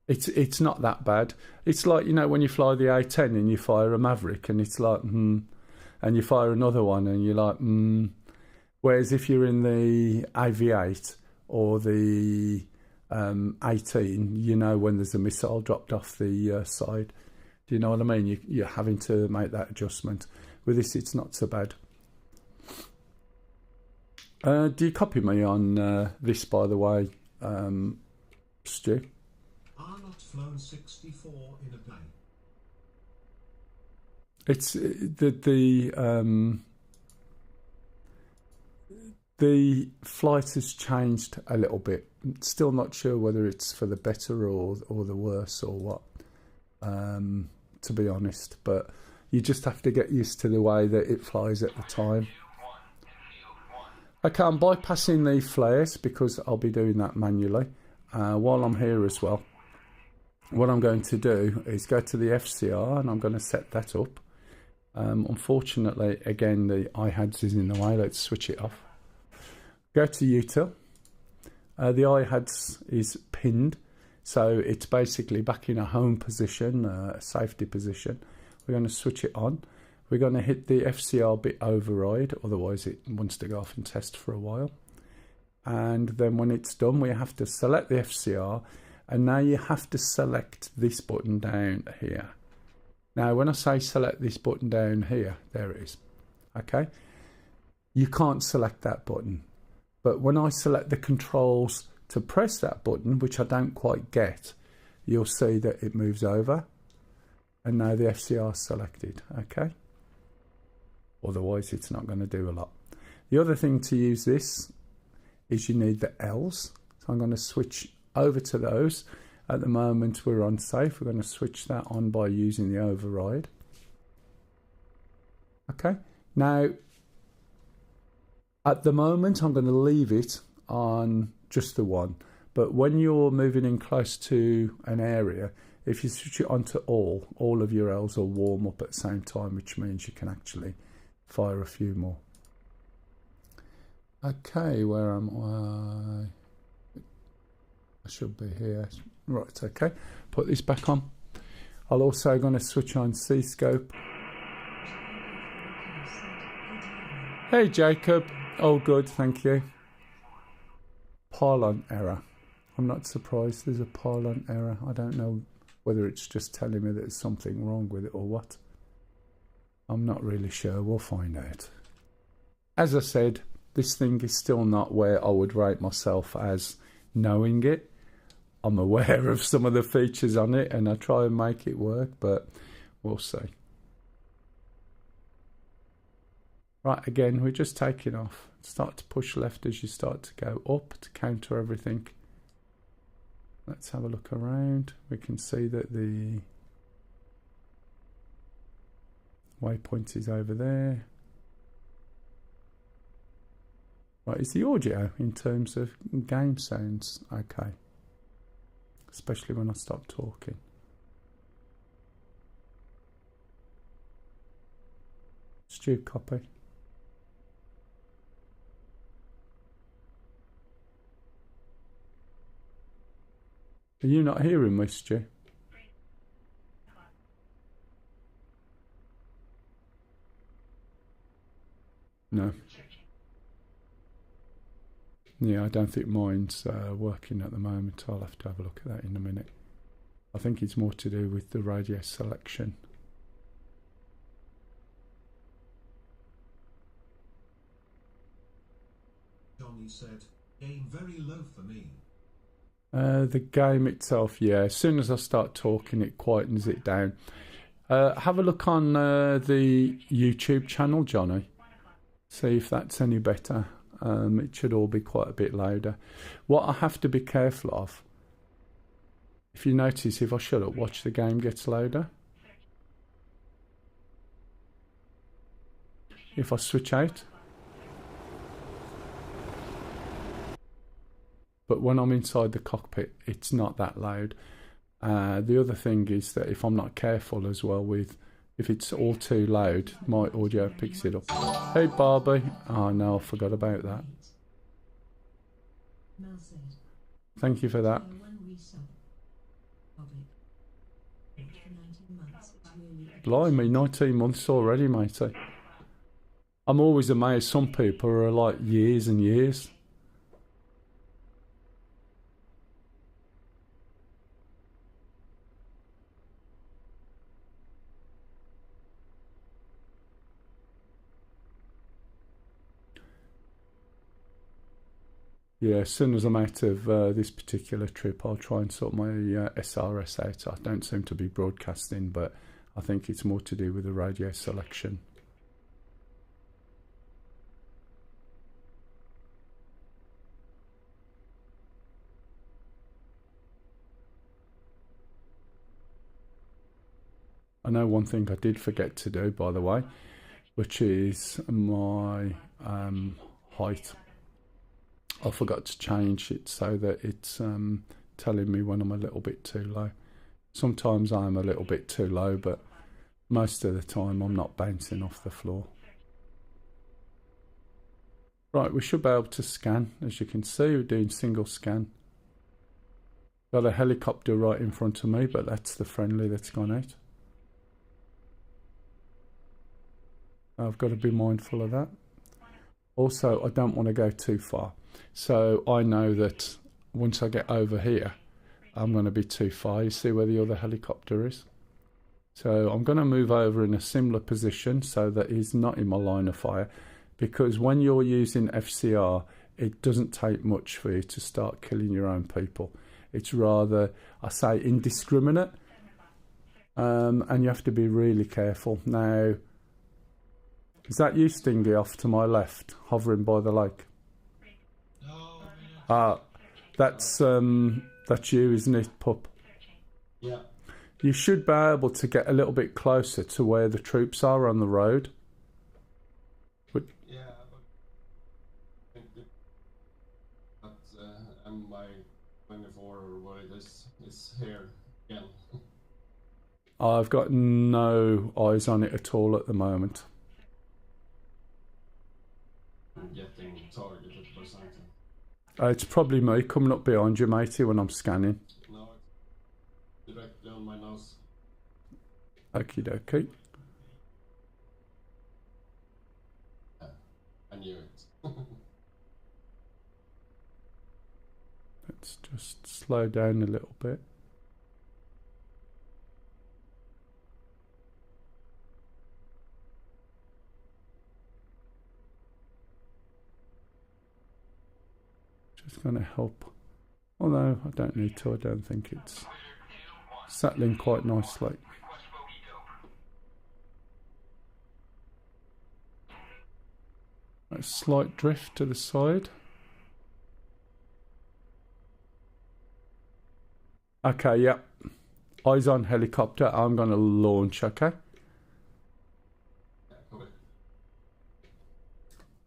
It's not that bad. It's like, you know, when you fly the A10 and you fire a Maverick and it's like, and you fire another one and you're like, Whereas if you're in the AV8 or the 18, you know when there's a missile dropped off the side. Do you know what I mean? You're having to make that adjustment. With this, it's not so bad. Do you copy me on this, by the way, Stu? Are not flown 64 in a day. It's the flight has changed a little bit. Still not sure whether it's for the better or the worse or what, to be honest. But you just have to get used to the way that it flies at the time. Okay, I'm bypassing the flares because I'll be doing that manually while I'm here as well. What I'm going to do is go to the FCR and I'm going to set that up. Unfortunately, again, the iHads is in the way. Let's switch it off. Go to util. The iHads is pinned, so it's basically back in a home position, a safety position. We're going to switch it on. We're going to hit the FCR bit override, otherwise it wants to go off and test for a while. And then when it's done, we have to select the FCR, and now you have to select this button down here. Now, when I say select this button down here, there it is. Okay, you can't select that button, but when I select the controls to press that button, which I don't quite get, you'll see that it moves over, and now the FCR is selected. Okay, otherwise it's not going to do a lot. The other thing to use this is you need the L's, so I'm going to switch over to those. At the moment we're on safe. We're going to switch that on by using the override. Okay, now at the moment I'm going to leave it on just the one, but when you're moving in close to an area, if you switch it on to all of your L's will warm up at the same time, which means you can actually fire a few more. Okay, where am I? I should be here. Right, okay. Put this back on. I'm also going to switch on C-scope. Hey Jacob. Oh good, thank you. Pylon error. I'm not surprised there's a pylon error. I don't know whether it's just telling me that there's something wrong with it or what. I'm not really sure. We'll find out. As I said, this thing is still not where I would rate myself as knowing it. I'm aware of some of the features on it and I try and make it work, but we'll see. Right, again, we're just taking off. Start to push left as you start to go up to counter everything. Let's have a look around. We can see that the waypoint is over there. Right, is the audio in terms of game sounds okay? Especially when I stop talking. Stu, copy. Are you not hearing me, Stu? No. Yeah, I don't think mine's working at the moment. I'll have to have a look at that in a minute. I think it's more to do with the radio selection. Johnny said, game very low for me. The game itself, yeah, as soon as I start talking it quietens it down. Have a look on the YouTube channel, Johnny. See if that's any better. It should all be quite a bit louder. What I have to be careful of, if you notice, if I shut up, watch the game gets louder. If I switch out. But when I'm inside the cockpit, it's not that loud. The other thing is that if I'm not careful as well with, if it's all too loud, my audio picks it up. Hey Barbie. Oh no, I forgot about that. Thank you for that. Blimey, 19 months already, matey. I'm always amazed some people are like years and years. Yeah, as soon as I'm out of this particular trip, I'll try and sort my SRS out. I don't seem to be broadcasting, but I think it's more to do with the radio selection. I know one thing I did forget to do, by the way, which is my height. I forgot to change it so that it's telling me when I'm a little bit too low. Sometimes I'm a little bit too low, but most of the time I'm not bouncing off the floor. Right, we should be able to scan. As you can see, we're doing single scan. Got a helicopter right in front of me, but that's the friendly that's gone out. I've got to be mindful of that. Also, I don't want to go too far. So I know that once I get over here, I'm going to be too far. You see where the other helicopter is? So I'm going to move over in a similar position so that he's not in my line of fire, because when you're using FCR, it doesn't take much for you to start killing your own people. It's rather, I say, indiscriminate, and you have to be really careful. Now, is that you, Stingy, off to my left, hovering by the lake? Ah, that's you, isn't it, pup? Yeah. You should be able to get a little bit closer to where the troops are on the road. Yeah, but MI-24 or what it is here again. I've got no eyes on it at all at the moment. Getting targeted for something. It's probably me coming up behind you, matey, when I'm scanning. No, it's directly on my nose. Okie dokie. I knew it. Let's just slow down a little bit. Just going to help. Although I don't need to, I don't think it's settling quite nicely. A slight drift to the side. Okay, yeah. Eyes on helicopter. I'm going to launch, okay?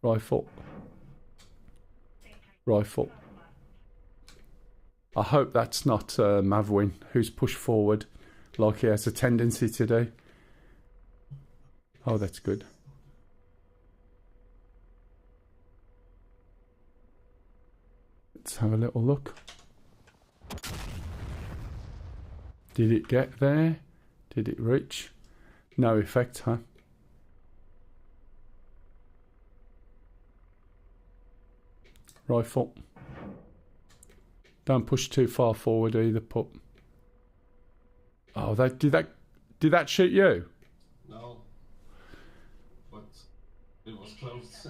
Rifle. Rifle. I hope that's not Mavwin, who's pushed forward like he has a tendency to do. Oh, that's good. Let's have a little look. Did it get there? Did it reach? No effect, huh? Rifle. Don't push too far forward either, pup. Oh, did that shoot you? No, but it was close.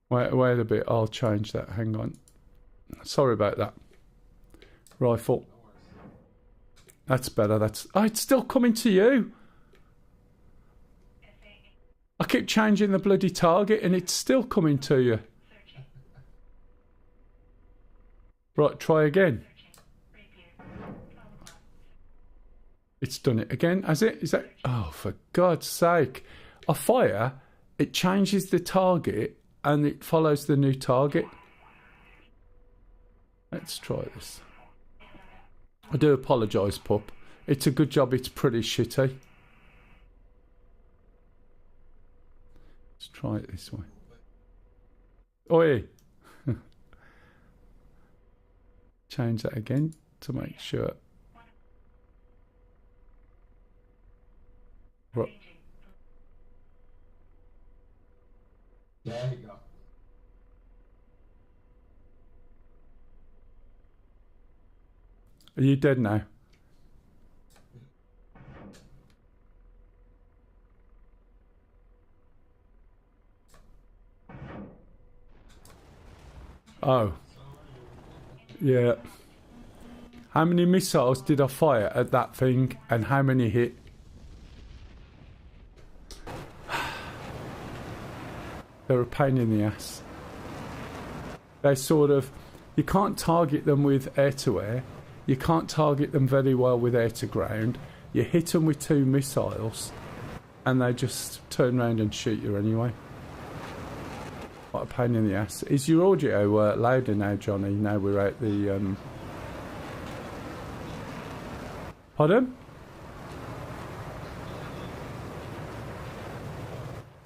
Wait a bit, I'll change that, hang on. Sorry about that. Rifle. That's better, oh, it's still coming to you. I keep changing the bloody target and it's still coming to you. Right, try again. It's done it again, has it? Is that... Oh, for God's sake. I fire, it changes the target and it follows the new target. Let's try this. I do apologise, pup. It's a good job it's pretty shitty. Let's try it this way. Oi! Change that again to make sure. Right. There you go. Are you dead now? Oh. Yeah. How many missiles did I fire at that thing and how many hit? They're a pain in the ass. They sort of... You can't target them with air-to-air. You can't target them very well with air-to-ground. You hit them with 2 missiles and they just turn around and shoot you anyway. What a pain in the ass. Is your audio louder now, Johnny? Now we're out the... Pardon?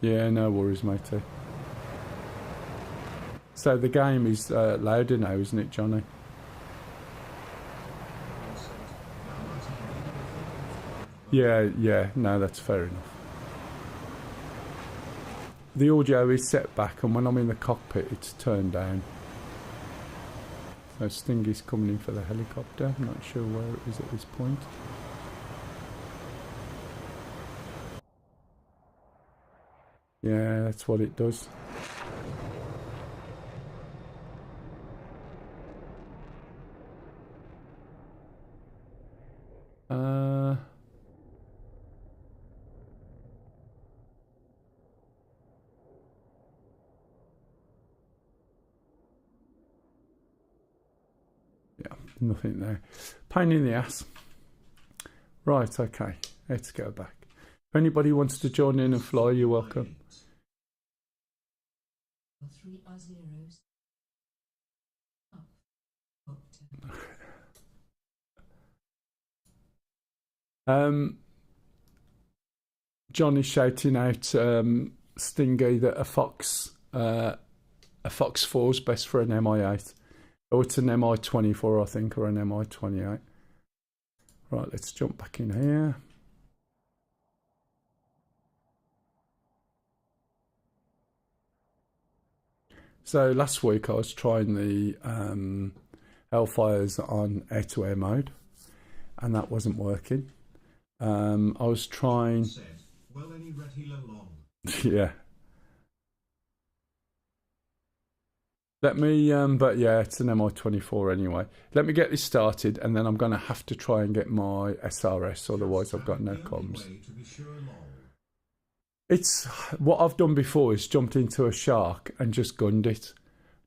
Yeah, no worries, matey. So the game is louder now, isn't it, Johnny? Yeah, no, that's fair enough. the audio is set back, and when I'm in the cockpit, it's turned down. So Stingy's coming in for the helicopter. I'm not sure where it is at this point. Yeah, that's what it does. Yeah, nothing there. Pain in the ass. Right, okay. Let's go back. If anybody wants to join in and fly, you're welcome. 3 are zeros. Up. John is shouting out Stingy that a Fox 4 is best for an MI8. Oh, it's an MI24, I think, or an MI28. Right, let's jump back in here. So last week I was trying the Hellfires on air-to-air mode, and that wasn't working. I was trying... Said, well, any red healer long. Yeah. Let me, but yeah, it's an MI24 anyway. Let me get this started, and then I'm going to have to try and get my SRS, otherwise I've got no comms. It's what I've done before is jumped into a shark and just gunned it.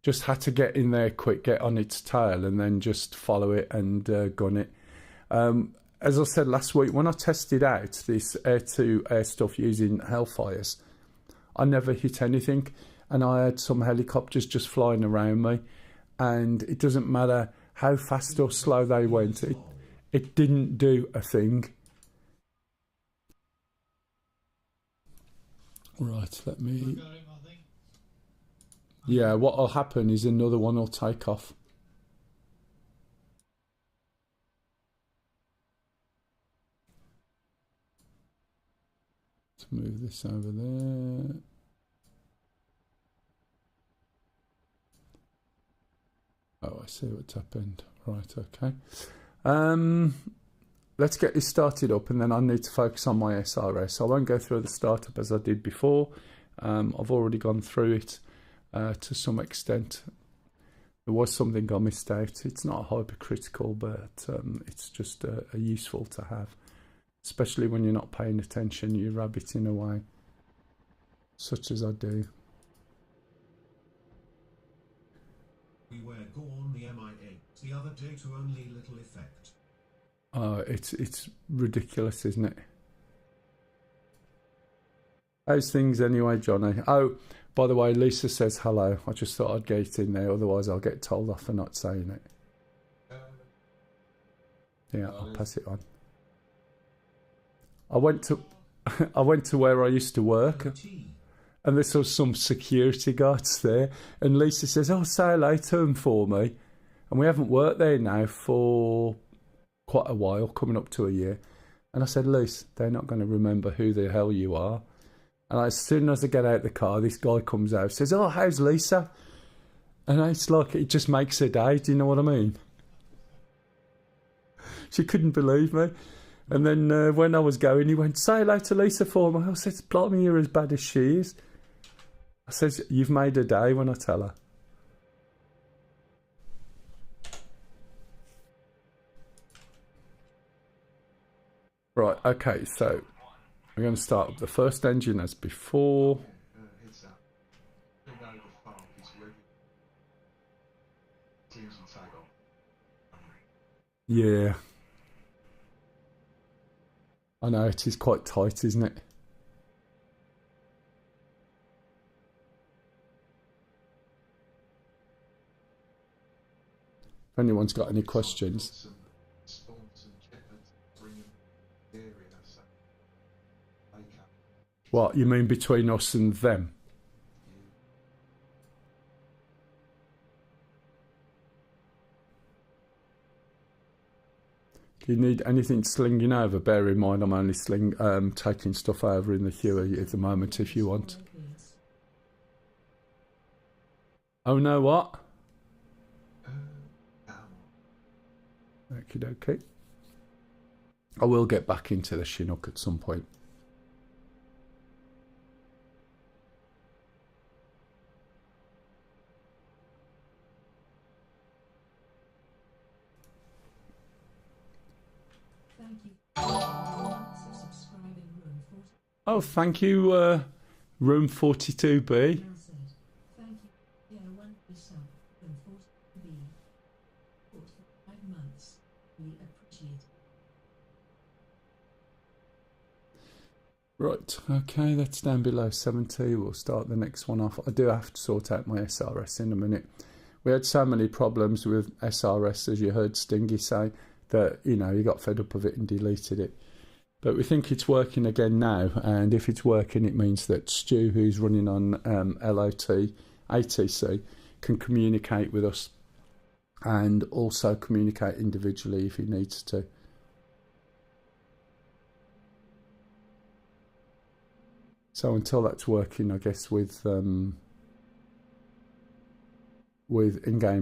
Just had to get in there quick, get on its tail, and then just follow it and gun it. As I said last week, when I tested out this air-to-air stuff using Hellfires, I never hit anything. And I had some helicopters just flying around me, and it doesn't matter how fast or slow they went, it didn't do a thing. Right, let me... Yeah, what will happen is another one will take off. Let's move this over there. Oh, I see what's happened. Right, okay. Let's get this started up, and then I need to focus on my SRS. I won't go through the startup as I did before. I've already gone through it to some extent. There was something I missed out. It's not hypercritical, but it's just useful to have, especially when you're not paying attention. You're rabbiting away, such as I do. We were gone the MI8 the other day to only little effect. It's ridiculous, isn't it? How's things anyway, Johnny? Oh, by the way, Lisa says hello. I just thought I'd get it in there, otherwise I'll get told off for not saying it. Yeah, I'll pass it on. I went to where I used to work, and there was some security guards there, and Lisa says, "Oh, say hello to them for me." And we haven't worked there now for quite a while, coming up to a year. And I said, "Lisa, they're not going to remember who the hell you are." And as soon as I get out the car, this guy comes out, says, "Oh, how's Lisa?" And it's like, it just makes her day. Do you know what I mean? She couldn't believe me. And then when I was going, he went, "Say hello to Lisa for me." I said, "Blimey, you're as bad as she is." I said, "You've made her day when I tell her." Right, okay, so I'm going to start up the first engine as before. Yeah. I know, it is quite tight, isn't it? If anyone's got any questions. What, you mean between us and them? Do you need anything slinging over? Bear in mind I'm only taking stuff over in the Huey at the moment if you want. Oh no, what? Ow. Okie dokie. I will get back into the Chinook at some point. Thank you for subscribing room 40. Oh, thank you, Room 42B. Now said, thank you. Yeah, one sub room 40B. For 5 months. We appreciate it. Right, okay, that's down below 70. We'll start the next one off. I do have to sort out my SRS in a minute. We had so many problems with SRS, as you heard Stingy say, that, you know, he got fed up of it and deleted it. But we think it's working again now, and if it's working, it means that Stu, who's running on LOT ATC, can communicate with us and also communicate individually if he needs to. So until that's working, I guess, with in-game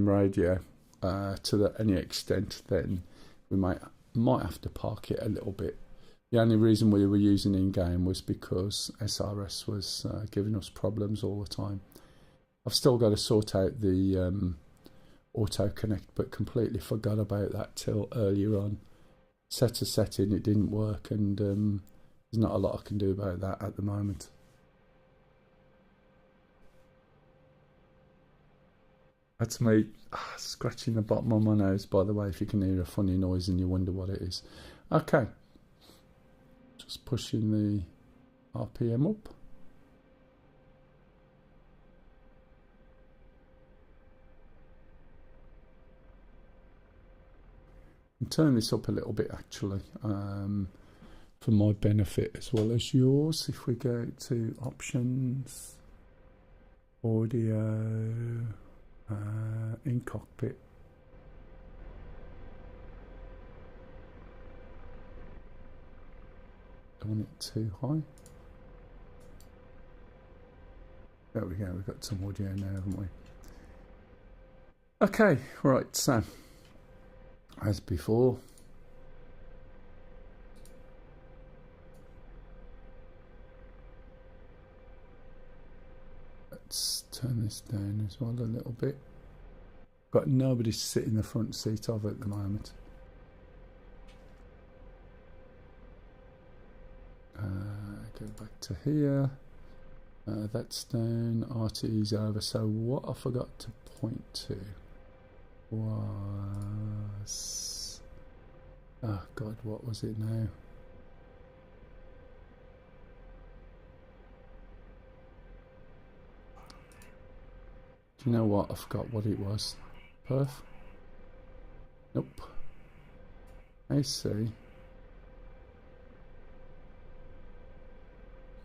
radio to any extent, then we might have to park it a little bit. The only reason we were using in-game was because SRS was giving us problems all the time. I've still got to sort out the auto connect, but completely forgot about that till earlier on. Set a setting, it didn't work, and there's not a lot I can do about that at the moment. That's me scratching the bottom of my nose, by the way, if you can hear a funny noise and you wonder what it is. Okay. Just pushing the RPM up. And turn this up a little bit, actually, for my benefit as well as yours. If we go to options, audio, in cockpit. Don't want it too high. There we go, we've got some audio now, haven't we? Okay, right, so as before, let's turn this down as well a little bit. Got nobody to sit in the front seat of at the moment. Go back to here. That's down. RTE's over. So what I forgot to point to was, oh God, what was it now? Do you know what? I forgot what it was. Perf? Nope. AC.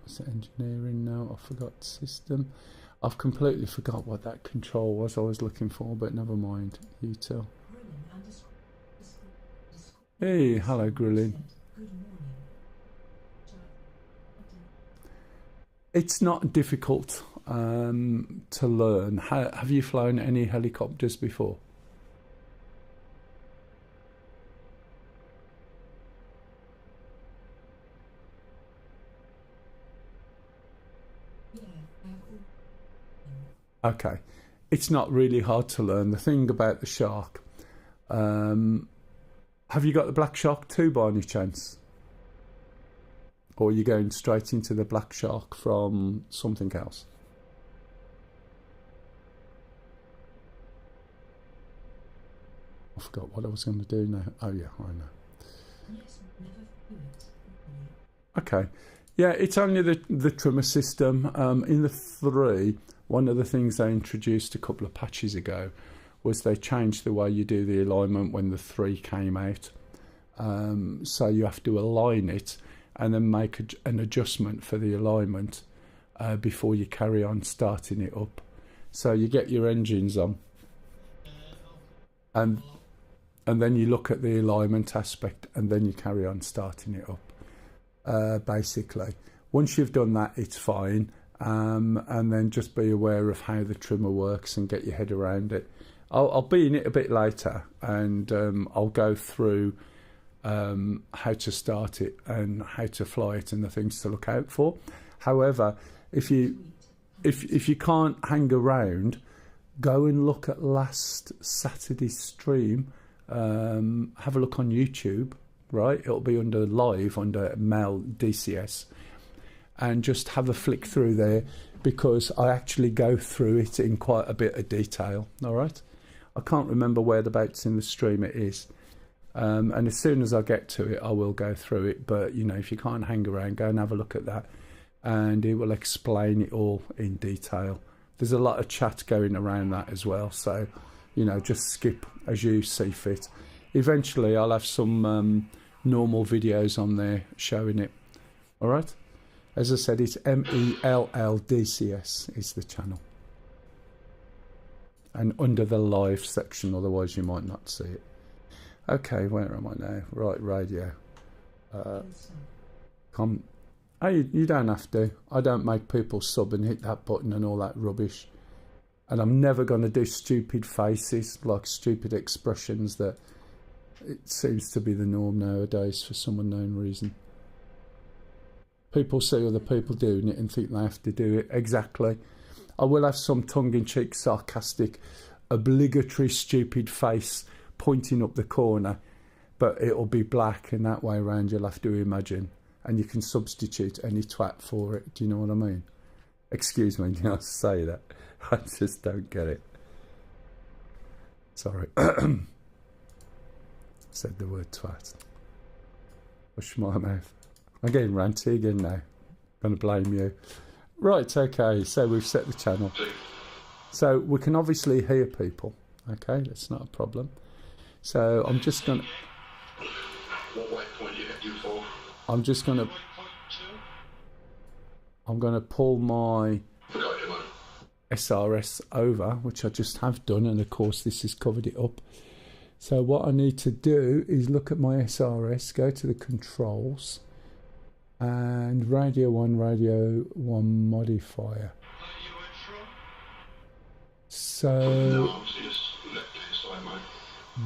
Was it engineering now? I forgot system. I've completely forgot what that control was I was looking for, but never mind. You tell. Hey, hello, Grilling. It's not difficult to learn. Have you flown any helicopters before? Okay, it's not really hard to learn. The thing about the Shark, have you got the Black Shark 2 by any chance? Or are you going straight into the Black Shark from something else? I forgot what I was going to do now. Oh yeah, I know. Okay, yeah, it's only the trimmer system. In the 3, one of the things they introduced a couple of patches ago was they changed the way you do the alignment when the 3 came out. So you have to align it and then make an adjustment for the alignment before you carry on starting it up. So you get your engines on and then you look at the alignment aspect and then you carry on starting it up. Basically, once you've done that, it's fine. and then just be aware of how the trimmer works and get your head around it. I'll be in it a bit later, and I'll go through how to start it and how to fly it and the things to look out for. However, if you can't hang around, go and look at last Saturday's stream. Have a look on YouTube, right? It'll be under live under Mel DCS, and just have a flick through there, because I actually go through it in quite a bit of detail. All right, I can't remember whereabouts in the stream it is, and as soon as I get to it, I will go through it. But you know, if you can't hang around, go and have a look at that, and it will explain it all in detail. There's a lot of chat going around that as well, so you know, just skip as you see fit. Eventually I'll have some normal videos on there showing it. All right, as I said, it's MELLDCS is the channel, and under the live section, otherwise you might not see it. Okay, where am I now? Right, radio. Come. Hey, you don't have to. I don't make people sub and hit that button and all that rubbish. And I'm never going to do stupid faces, like stupid expressions that it seems to be the norm nowadays for some unknown reason. People see other people doing it and think they have to do it. Exactly. I will have some tongue-in-cheek, sarcastic, obligatory stupid face pointing up the corner, but it'll be black, and that way around you'll have to imagine. And you can substitute any twat for it. Do you know what I mean? Excuse me, I say that. I just don't get it. Sorry. Said the word twat. Push my mouth. I'm getting ranty again now. Gonna blame you. Right, okay, so we've set the channel. So we can obviously hear people. Okay, that's not a problem. So I'm just gonna... What waypoint you hit you for? I'm gonna pull my Forgot you, man. SRS over, which I just have done, and of course this has covered it up. So what I need to do is look at my SRS, go to the controls, and radio 1 modifier. So No, obviously just left side, mate.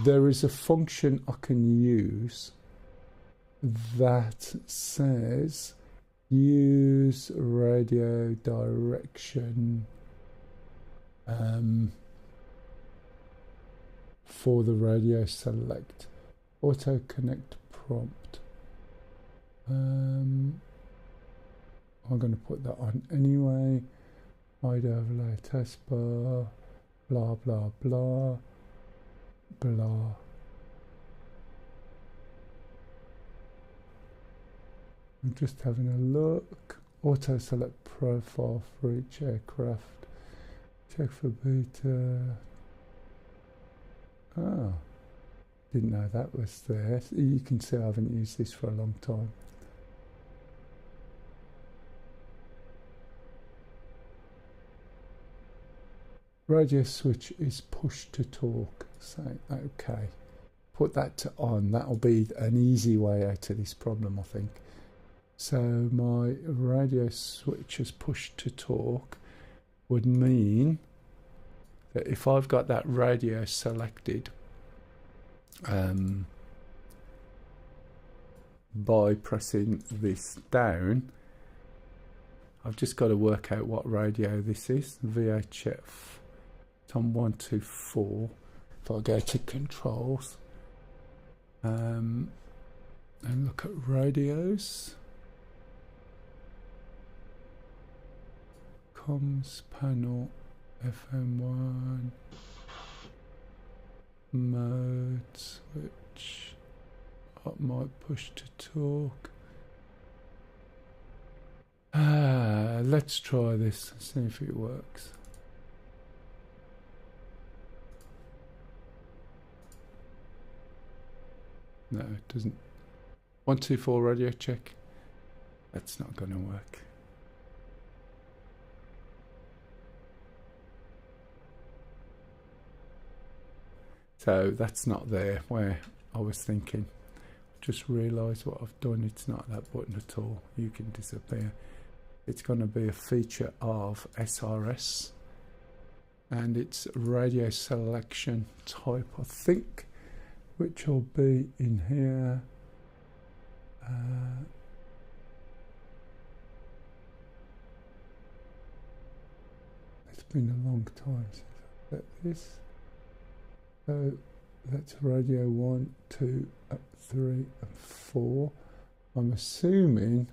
there is a function I can use that says use radio direction for the radio select auto connect prompt. I'm going to put that on anyway. Hide overlay test bar, blah blah blah blah. I'm just having a look. Auto select profile for each aircraft. Check for beta. Ah, didn't know that was there. You can see I haven't used this for a long time. Radio switch is push to talk. So, okay. Put that to on. That'll be an easy way out of this problem, I think. So my radio switch is push to talk would mean that if I've got that radio selected by pressing this down, I've just got to work out what radio this is. VHF. It's on 124. If I go to controls and look at radios, comms panel, FM1, mode switch, up might push to talk. Let's try this, see if it works. No, it doesn't. 124 radio check. That's not going to work. So that's not there where I was thinking. Just realised what I've done. It's not that button at all. You can disappear. it's going to be a feature of SRS, and it's radio selection type, I think, which will be in here. It's been a long time since I've set this. So that's radio 1, 2, 3 and 4. I'm assuming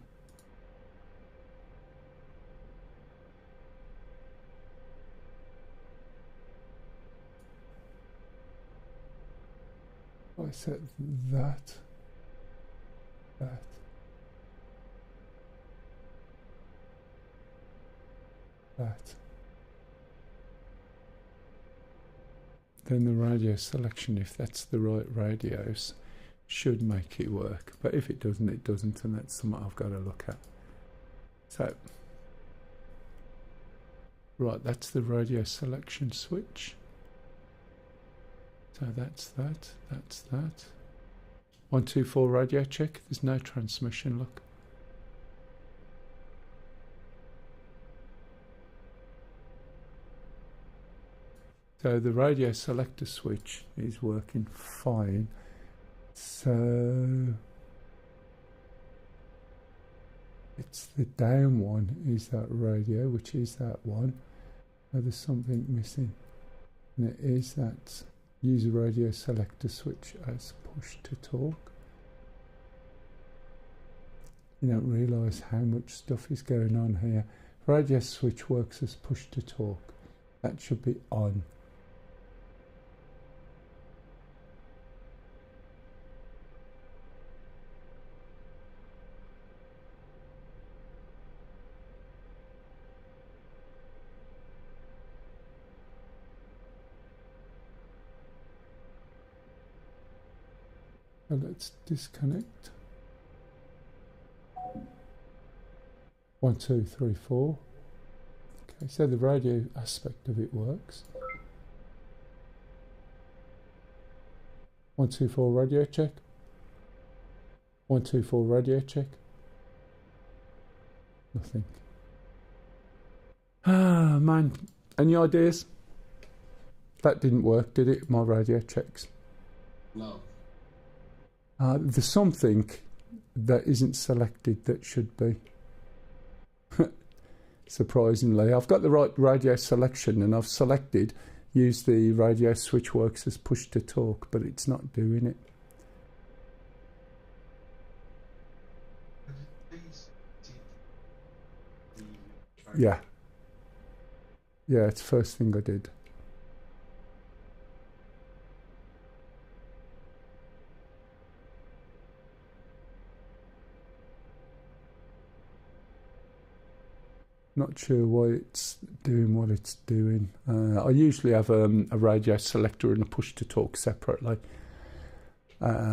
I set that. Then the radio selection, if that's the right radios, should make it work. But if it doesn't, it doesn't, and that's something I've got to look at. So, right, that's the radio selection switch. So that's that, that's that. 1, 2, 4 radio check. There's no transmission, look. So the radio selector switch is working fine. So it's the down one is that radio, which is that one. Now there's something missing, and it is that use radio selector switch as push to talk. You don't realise how much stuff is going on here. Radio switch works as push to talk. That should be on. So let's disconnect. 1, 2, 3, 4. Okay, so the radio aspect of it works. 1, 2, 4 radio check. 1, 2, 4 radio check. Nothing. Ah, man. Any ideas? That didn't work, did it? My radio checks. No. There's something that isn't selected that should be. Surprisingly, I've got the right radio selection and I've selected use the radio switch works as push to talk, but it's not doing it. Yeah, it's the first thing I did. Not sure why it's doing what it's doing. I usually have a radio selector and a push to talk separately. Yeah,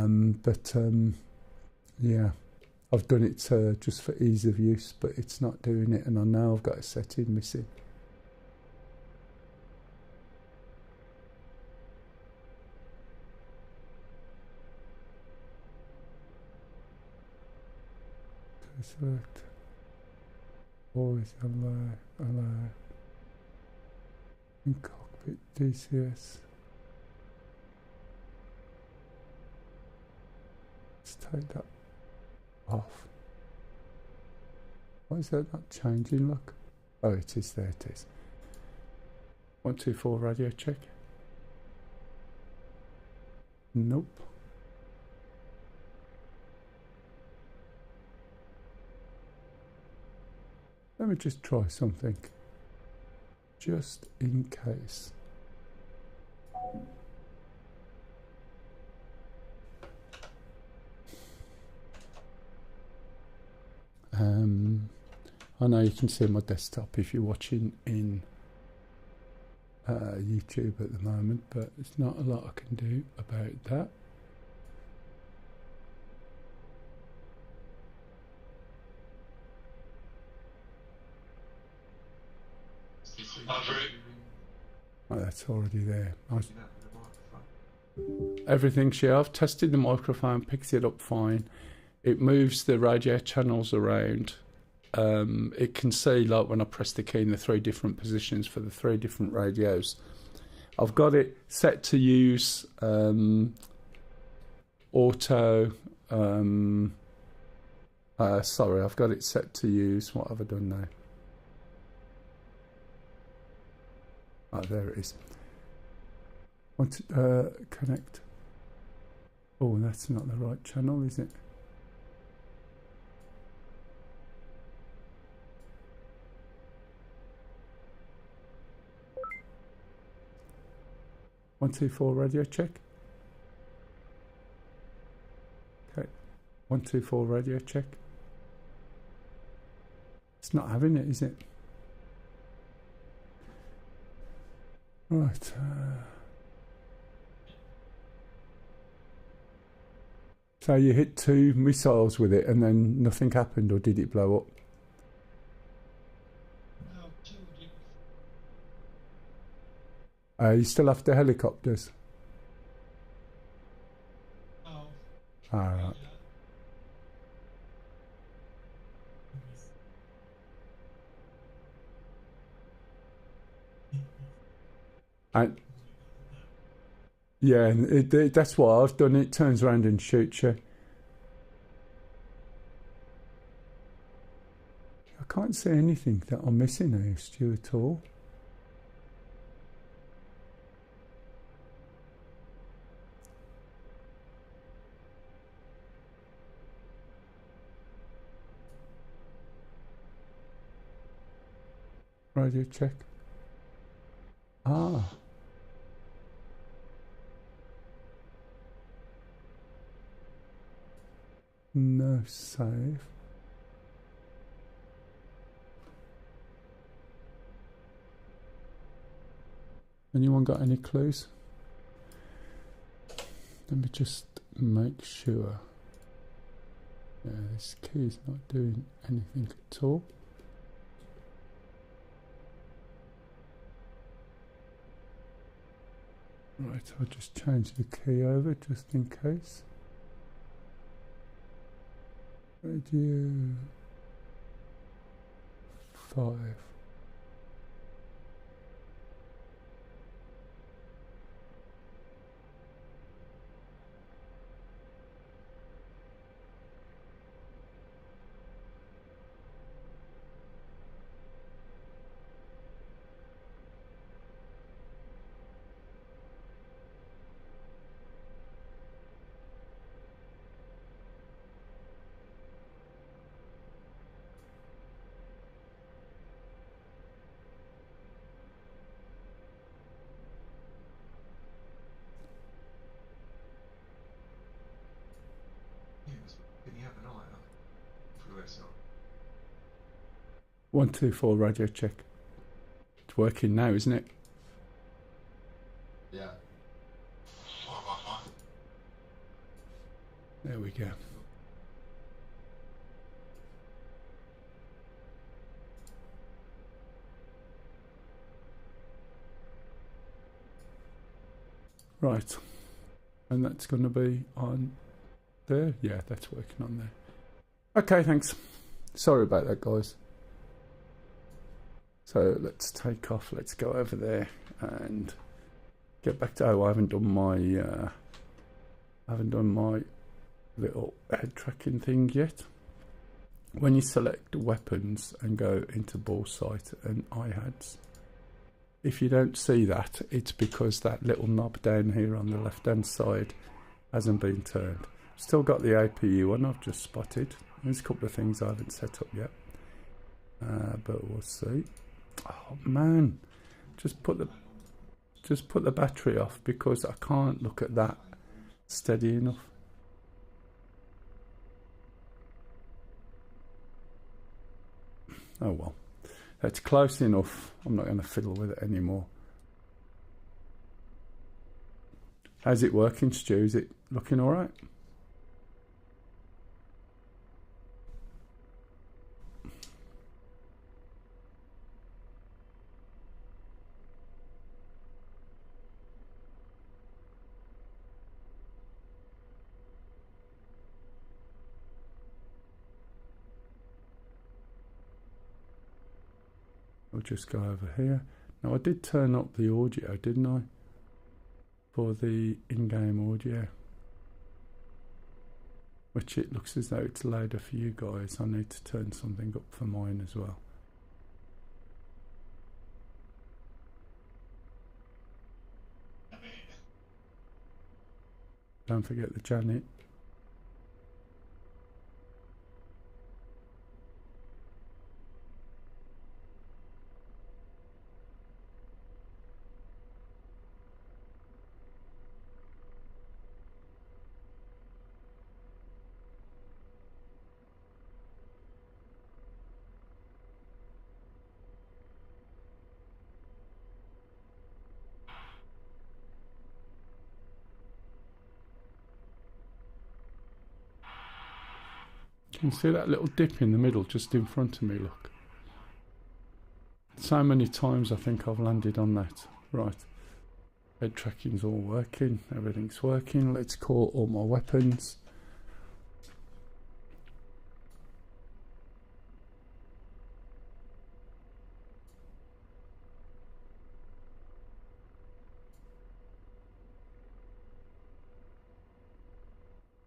I've done it just for ease of use, but it's not doing it, and I know I've got a setting missing. Select. Always allow. In cockpit DCS. Let's take that off. Why is that not changing? Look. Oh, it is there. It is. 1, 2, 4 radio check. Nope. Let me just try something, just in case. I know you can see my desktop if you're watching in YouTube at the moment, but there's not a lot I can do about that. Oh, that's already there. Everything's here. I've tested the microphone, picks it up fine. It moves the radio channels around it can see, like when I press the key in the 3 different positions for the 3 different radios. I've got it set to use auto. Sorry, I've got it set to use. What have I done now? Oh, there it is. Want to connect. Oh, that's not the right channel, is it? One, two, four, radio check. Okay. 1, 2, 4, radio check. It's not having it, is it? Right. So you hit 2 missiles with it and then nothing happened, or did it blow up? You still have the helicopters? Oh. Alright. And yeah, that's why I've done it. It turns around and shoots you. I can't see anything that I'm missing here, Stu, at all. Radio check. Ah. No save. Anyone got any clues? Let me just make sure. Yeah, this key's not doing anything at all. Right, I'll just change the key over just in case. Radio 5. Can you have an eye on through SR? 1, 2, 4, radio check. It's working now, isn't it? Yeah. 5 by 5. There we go. Right. And that's going to be on there. Yeah, that's working on there. Okay, thanks. Sorry about that, guys. So let's take off. Let's go over there and get back to. Oh, I haven't done my little head tracking thing yet. When you select weapons and go into ball sight and IHADS, if you don't see that, it's because that little knob down here on the left hand side hasn't been turned. Still got the APU on, I've just spotted. There's a couple of things I haven't set up yet, but we'll see. Oh man, just put the battery off because I can't look at that steady enough. Oh well, that's close enough. I'm not going to fiddle with it anymore. How's it working, Stu? Is it looking all right? we'll just go over here. Now I did turn up the audio, didn't I? For the in-game audio. Which it looks as though it's louder for you guys. I need to turn something up for mine as well. Don't forget the Janet. You can see that little dip in the middle just in front of me, look. So many times I think I've landed on that. Right. Head tracking's all working, everything's working. Let's call all my weapons.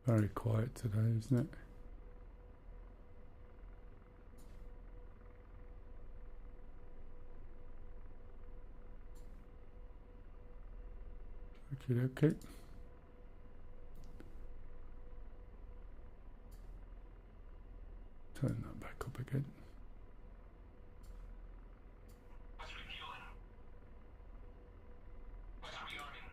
Very quiet today, isn't it? Okay. Turn that back up again. What's refueling? What's rearming?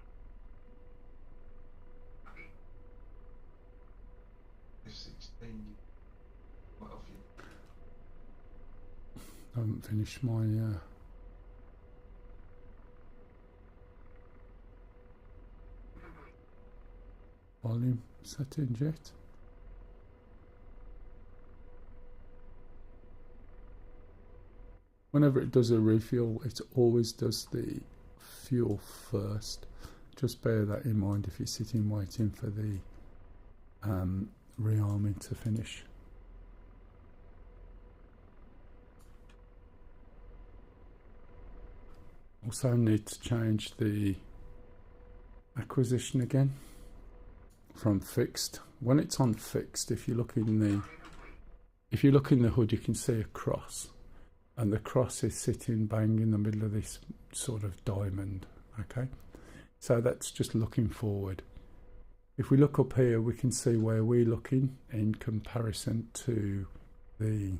F-16. What of you? I haven't finished my volume settings yet. Whenever it does a refuel, it always does the fuel first. Just bear that in mind if you're sitting waiting for the rearming to finish. Also need to change the acquisition again from fixed. When it's on fixed, if you look in the hood, you can see a cross, and the cross is sitting bang in the middle of this sort of diamond. Okay, so that's just looking forward. If we look up here, we can see where we're looking in comparison to the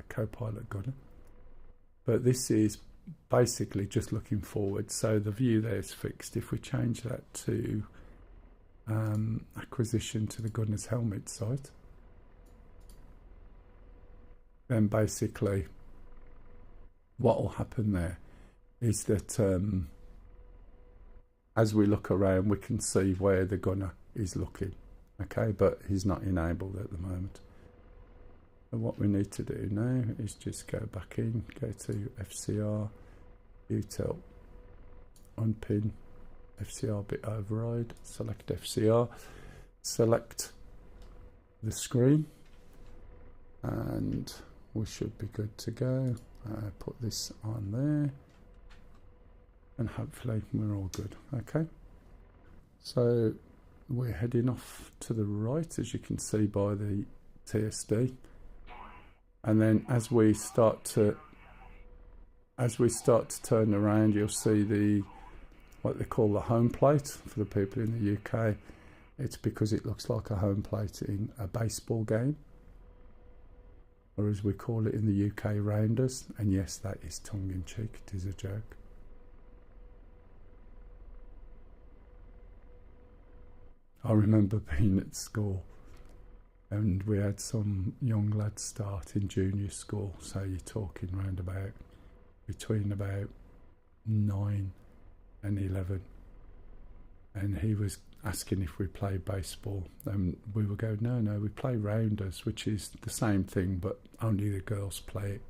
co-pilot gunner, but this is basically just looking forward, so the view there is fixed. If we change that to acquisition to the gunner's helmet sight, then basically what will happen there is that as we look around, we can see where the gunner is looking. Okay, but he's not enabled at the moment. And what we need to do now is just go back in, go to FCR, util, unpin, FCR bit override, select FCR, select the screen, and we should be good to go. Put this on there, and hopefully we're all good. Okay, so we're heading off to the right, as you can see by the TSD, and then as we start to turn around, you'll see the what they call the home plate for the people in the UK. It's because it looks like a home plate in a baseball game, or as we call it in the UK, rounders. And yes, that is tongue-in-cheek, it is a joke. I remember being at school and we had some young lads start in junior school, so you're talking round about between about 9 and 11, and he was asking if we play baseball, and we were going, no, we play rounders, which is the same thing, but only the girls play it.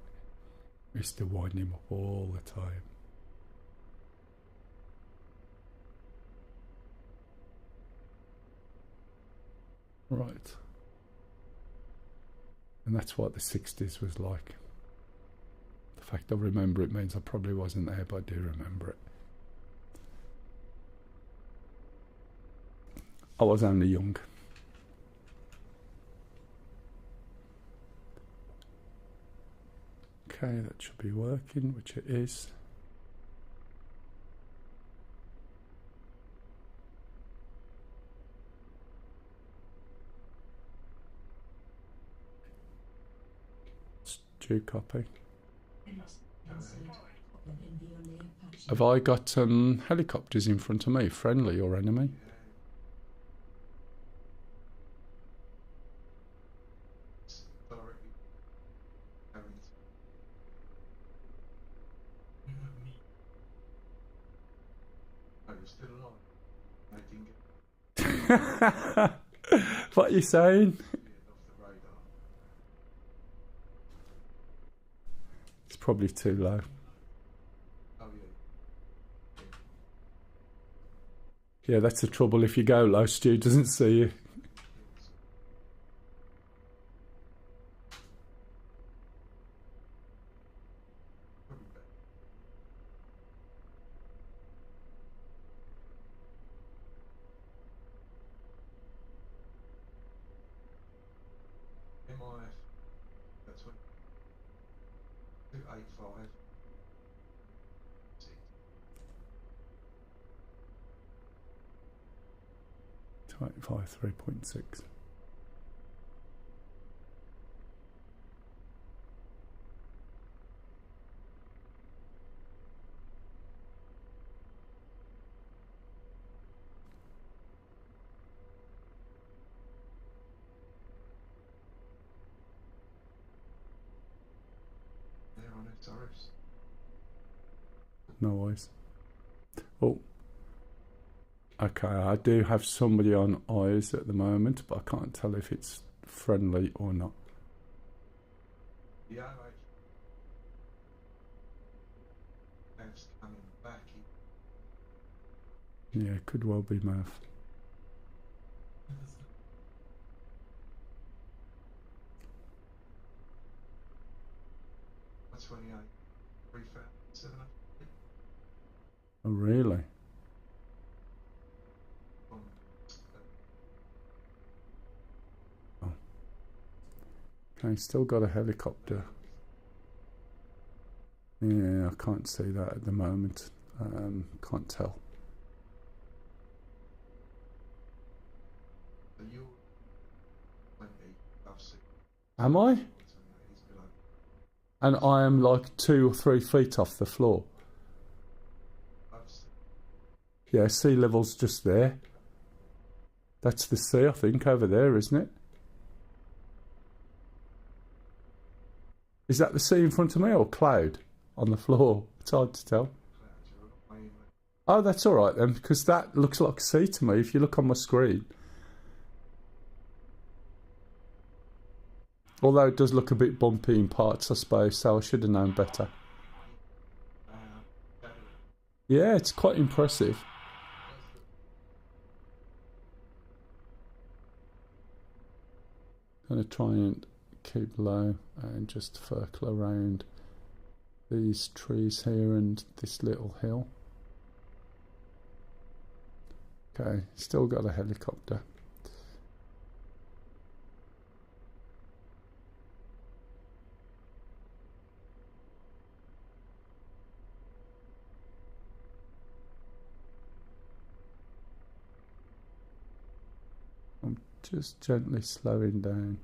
We used to wind him up all the time. Right, and that's what the 60s was like. The The fact I remember it means I probably wasn't there, but I do remember it. I was only young. Okay, that should be working, which it is. Due copy. Have I got helicopters in front of me, friendly or enemy? It's directly going to. Oh, you're still alive. I didn't get What are you saying? off the radar. It's probably too low. Oh, yeah. Yeah, that's the trouble. If you go low, Stu doesn't see you. Probably better. MIF, that's what 285. 285, 3.6. They're on SRS. No worries. Oh. Okay, I do have somebody on eyes at the moment, but I can't tell if it's friendly or not. The OH Mav's coming back. Yeah, could well be Mav. That's 28. 3,700. Oh, really? Okay, still got a helicopter. Yeah, I can't see that at the moment. Can't tell. So you're 20 above 6. Am I? He's below. And I am like 2 or 3 feet off the floor. Above 6. Yeah, sea level's just there. That's the sea, I think, over there, isn't it? Is that the sea in front of me or cloud on the floor? It's hard to tell. Clouds are a lot way in there. Oh, that's all right then, because that looks like sea to me if you look on my screen. Although it does look a bit bumpy in parts, I suppose, so I should have known better. Better. Yeah, it's quite impressive. Going to try and keep low and just circle around these trees here and this little hill. Okay, still got a helicopter. I'm just gently slowing down.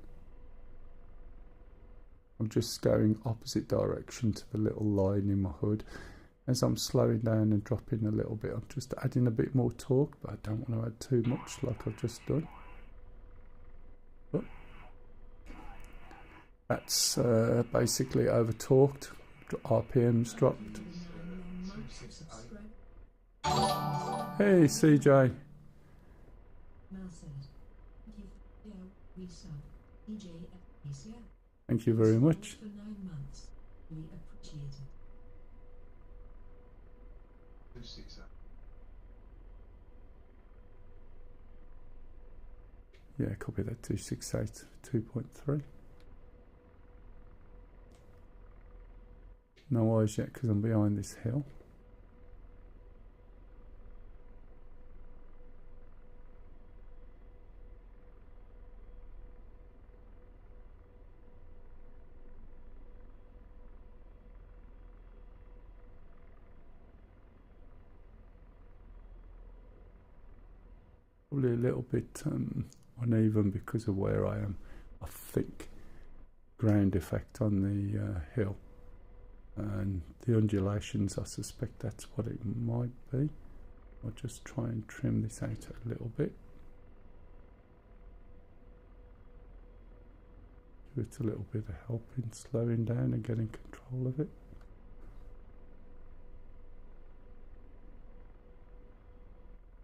I'm just going opposite direction to the little line in my hood. As I'm slowing down and dropping a little bit, I'm just adding a bit more torque, but I don't want to add too much like I've just done. But that's basically over torqued, RPMs dropped. Hey CJ. Thank you very much. For 9 months. We appreciate it. 268. Yeah, copy that. 268 2.3. No eyes yet because I'm behind this hill. Probably a little bit uneven because of where I am. I think ground effect on the hill and the undulations, I suspect that's what it might be. I'll just try and trim this out a little bit. Give it a little bit of help in slowing down and getting control of it.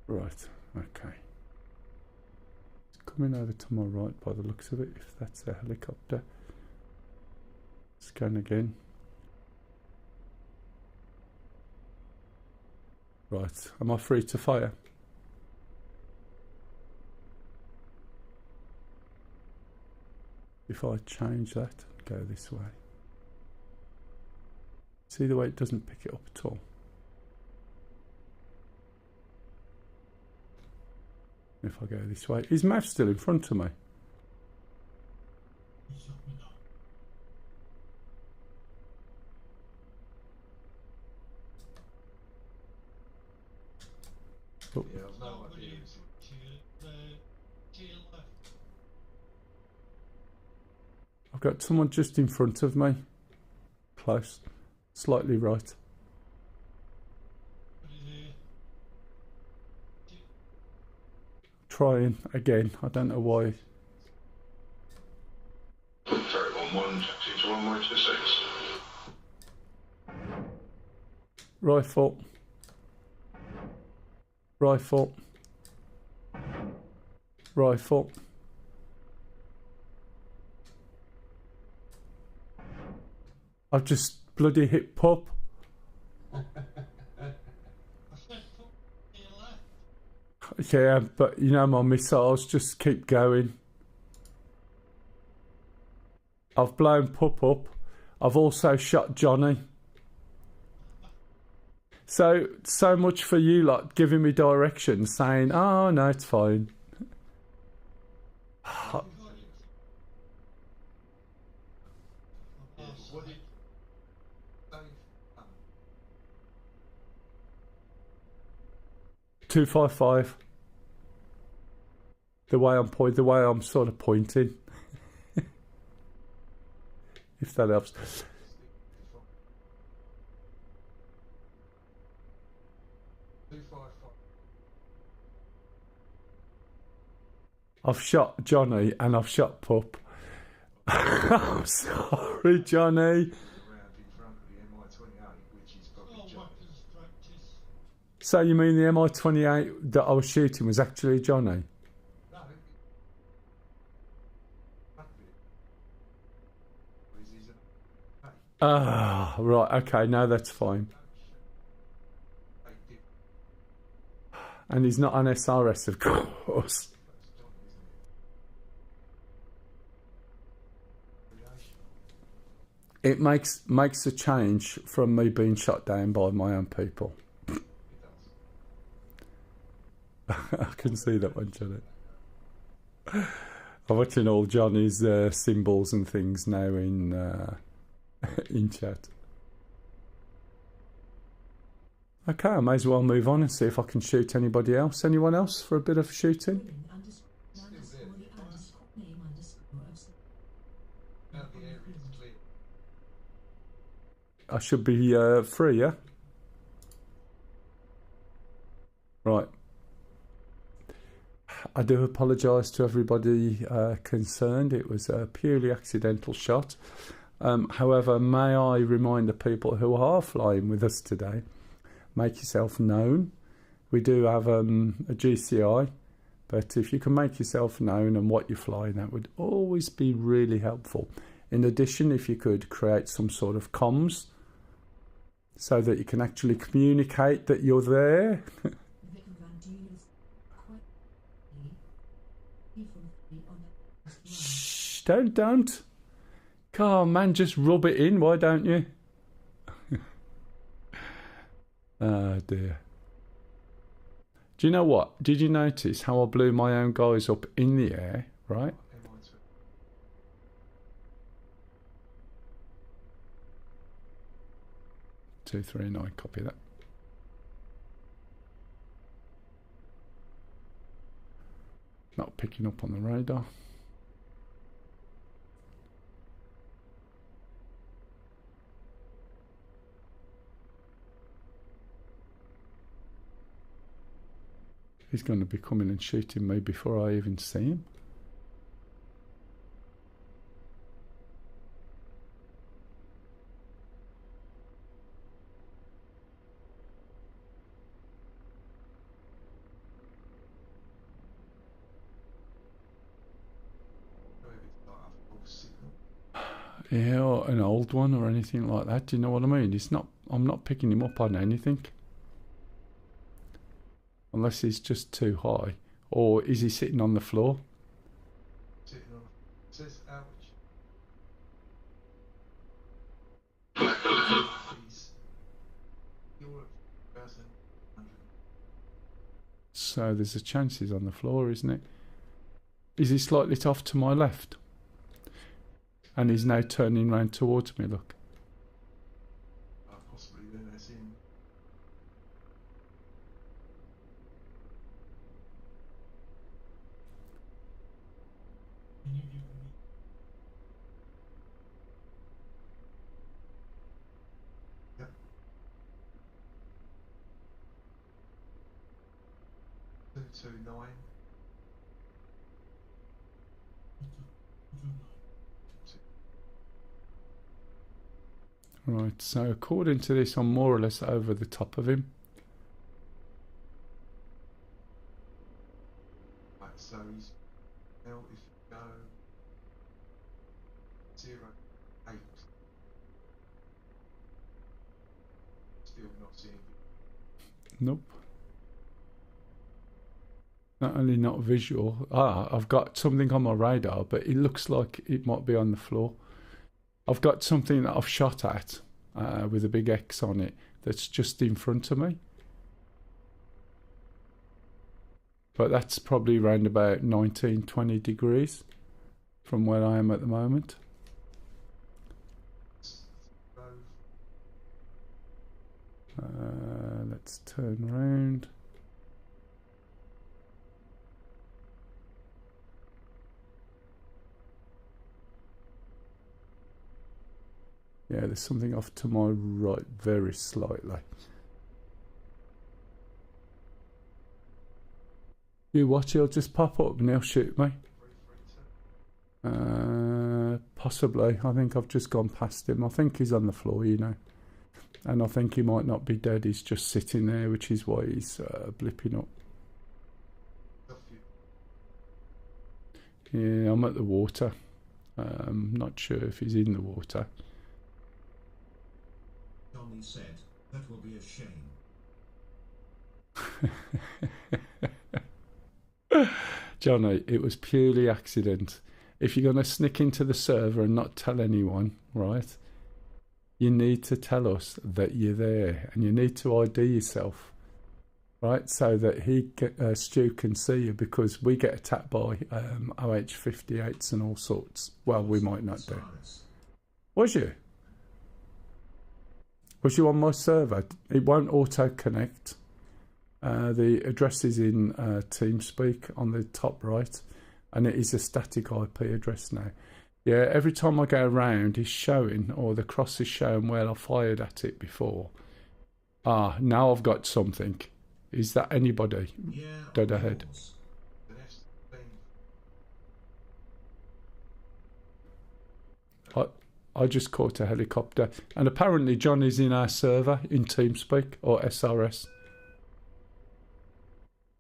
Right, okay. Coming over to my right by the looks of it, if that's a helicopter. Scan again. Right, am I free to fire? If I change that and go this way. See the way it doesn't pick it up at all? If I go this way, is Mav still in front of me? Oh. Yeah, I've no idea. I've got someone just in front of me. Close. Slightly right. Trying again. I don't know why. 311, taxi to runway 26. Rifle. Rifle. Rifle. I've just bloody hit pop. Yeah, but you know my missiles just keep going. I've blown pup up. I've also shot Johnny. So much for you like giving me directions, saying, "Oh no, it's fine." What did 255. The way I'm sort of pointing. If that helps. I've shot Johnny and I've shot Pup. I'm sorry, Johnny. around in front of the MI-28, which is probably Johnny. So you mean the MI-28 that I was shooting was actually Johnny? No, Ah, right, okay, no, that's fine. And he's not on SRS, of course. It makes a change from me being shot down by my own people. I can see that one, Johnny. I'm watching all Johnny's symbols and things now in chat. Okay, I may as well move on and see if I can shoot anybody else. Anyone else for a bit of shooting? I should be free, yeah? Right. I do apologise to everybody concerned. It was a purely accidental shot. However, may I remind the people who are flying with us today, make yourself known. We do have a GCI, but if you can make yourself known and what you're flying, that would always be really helpful. In addition, if you could create some sort of comms so that you can actually communicate that you're there. Shh, don't. Come on, man, just rub it in, why don't you? Oh dear. Do you know what? Did you notice how I blew my own guys up in the air, right? MI20. 239, copy that. Not picking up on the radar. He's going to be coming and shooting me before I even see him. Know if it's like a full signal. Yeah, or an old one or anything like that. Do you know what I mean? It's not. I'm not picking him up on anything. Unless he's just too high. Or is he sitting on the floor? Sitting on. It says ouch. You're at 1,100. So there's a chance he's on the floor, isn't it? Is he slightly off to my left? And he's now turning round towards me, look. Possibly then that's in. Yep. 229. Right, so according to this, I'm more or less over the top of him. Right, so he's now if you go 0.8, still not seeing it. Nope. Not only not visual. I've got something on my radar, but it looks like it might be on the floor. I've got something that I've shot at with a big X on it that's just in front of me. But that's probably around about 19, 20 degrees from where I am at the moment. So Let's turn around. Yeah, there's something off to my right very slightly. You watch, he'll just pop up and he'll shoot me. 332. Possibly. I think I've just gone past him. I think he's on the floor, you know. And I think he might not be dead. He's just sitting there, which is why he's blipping up. Yeah, I'm at the water. Not sure if he's in the water. Johnny said, that will be a shame. Johnny, it was purely accident. If you're going to sneak into the server and not tell anyone, right, you need to tell us that you're there, and you need to ID yourself, right, so that Stu can see you, because we get attacked by OH58s and all sorts. Well, we might not do. Was you? Was you on my server? It won't auto-connect. The address is in TeamSpeak on the top right, and it is a static IP address now. Yeah, every time I go around, it's showing, or the cross is showing where I fired at it before. Now I've got something. Is that anybody? Yeah, Dead ahead. I just caught a helicopter, and apparently John is in our server in TeamSpeak or SRS.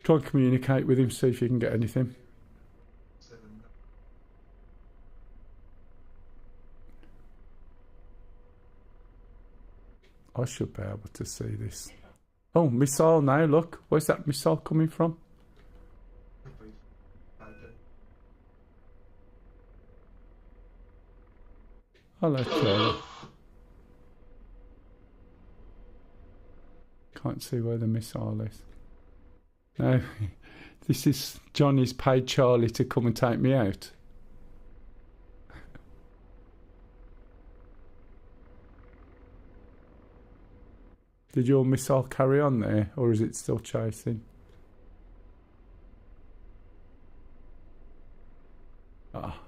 Try and communicate with him, see if you can get anything. I should be able to see this. Oh, missile now, look. Where's that missile coming from? Hello, Charlie. Can't see where the missile is. No, this is Johnny's paid Charlie to come and take me out. Did your missile carry on there, or is it still chasing? Ah.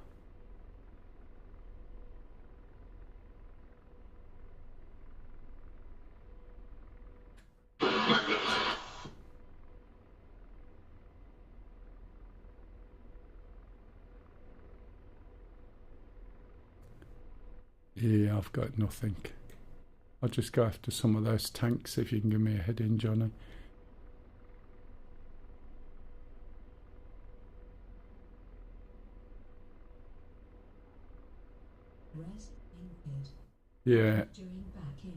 Yeah, I've got nothing. I'll just go after some of those tanks if you can give me a head in, Johnny. Res in good. Yeah, Doing back in.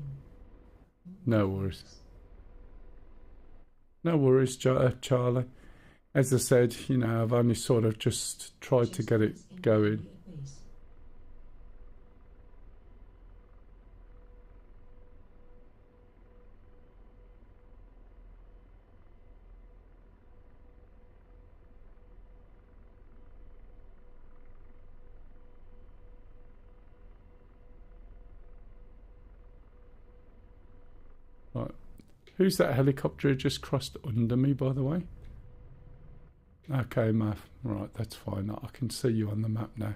no worries. No worries, Charlie. As I said, you know, I've only sort of just tried to get it going. Right. Who's that helicopter who just crossed under me, by the way? Okay, Mav. Right, that's fine. I can see you on the map now.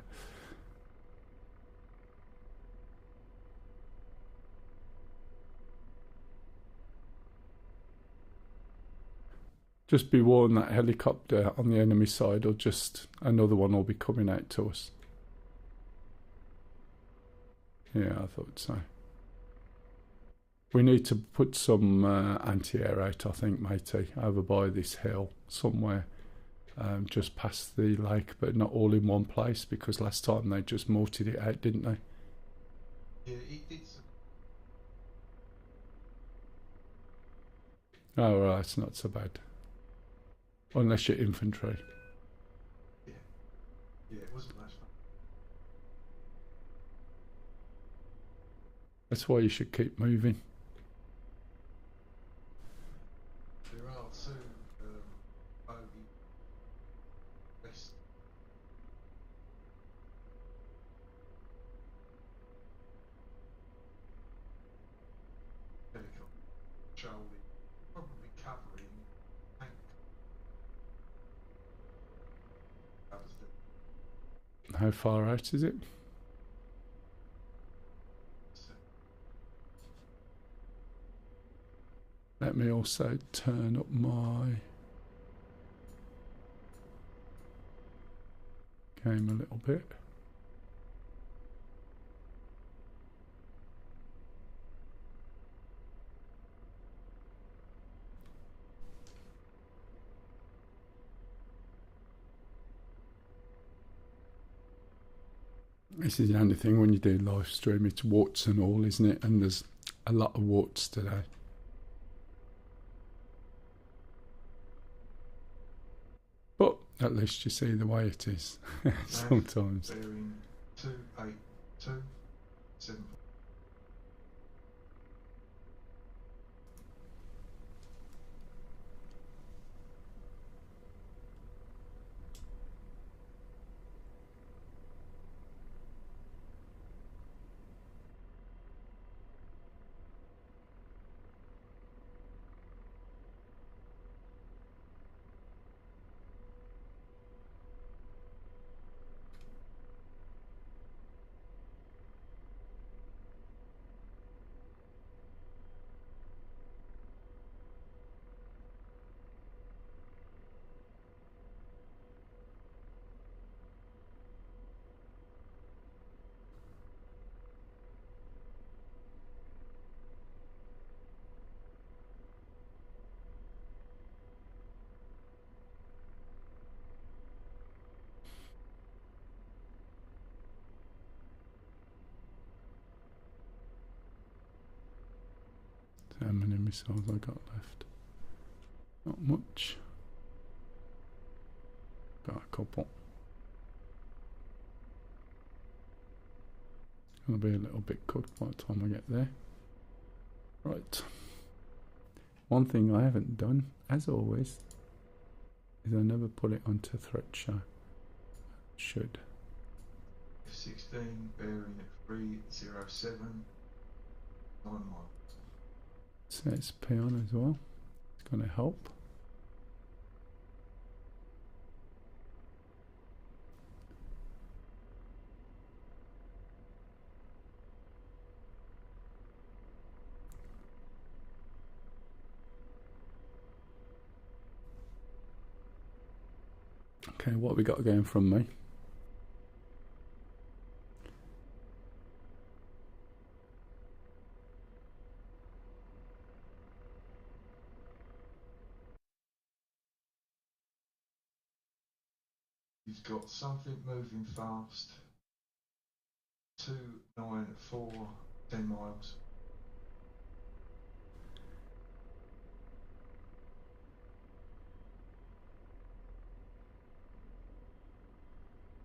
Just be warned that helicopter on the enemy side, or just another one will be coming out to us. Yeah, I thought so. We need to put some anti-air out, I think, matey, over by this hill somewhere, just past the lake, but not all in one place, because last time they just mortared it out, didn't they? Yeah, it did some. Oh, right, it's not so bad. Unless you're infantry. Yeah, it wasn't much fun. That's why you should keep moving. There are two bogey west. Helicopter patrolling, probably covering tank covers the How far out is it? Let me also turn up my game a little bit. This is the only thing when you do live stream, it's warts and all, isn't it? And there's a lot of warts today. But at least you see the way it is sometimes. bearing 282.7. How many missiles I got left? Not much. Got a couple. It'll be a little bit cooked by the time I get there. Right. One thing I haven't done, as always, is I never put it onto threat show. Should. F16 bearing at 307, 9 miles. Sets P on as well. It's going to help. Okay, what have we got going from me? He's got something moving fast. 294, 10 miles.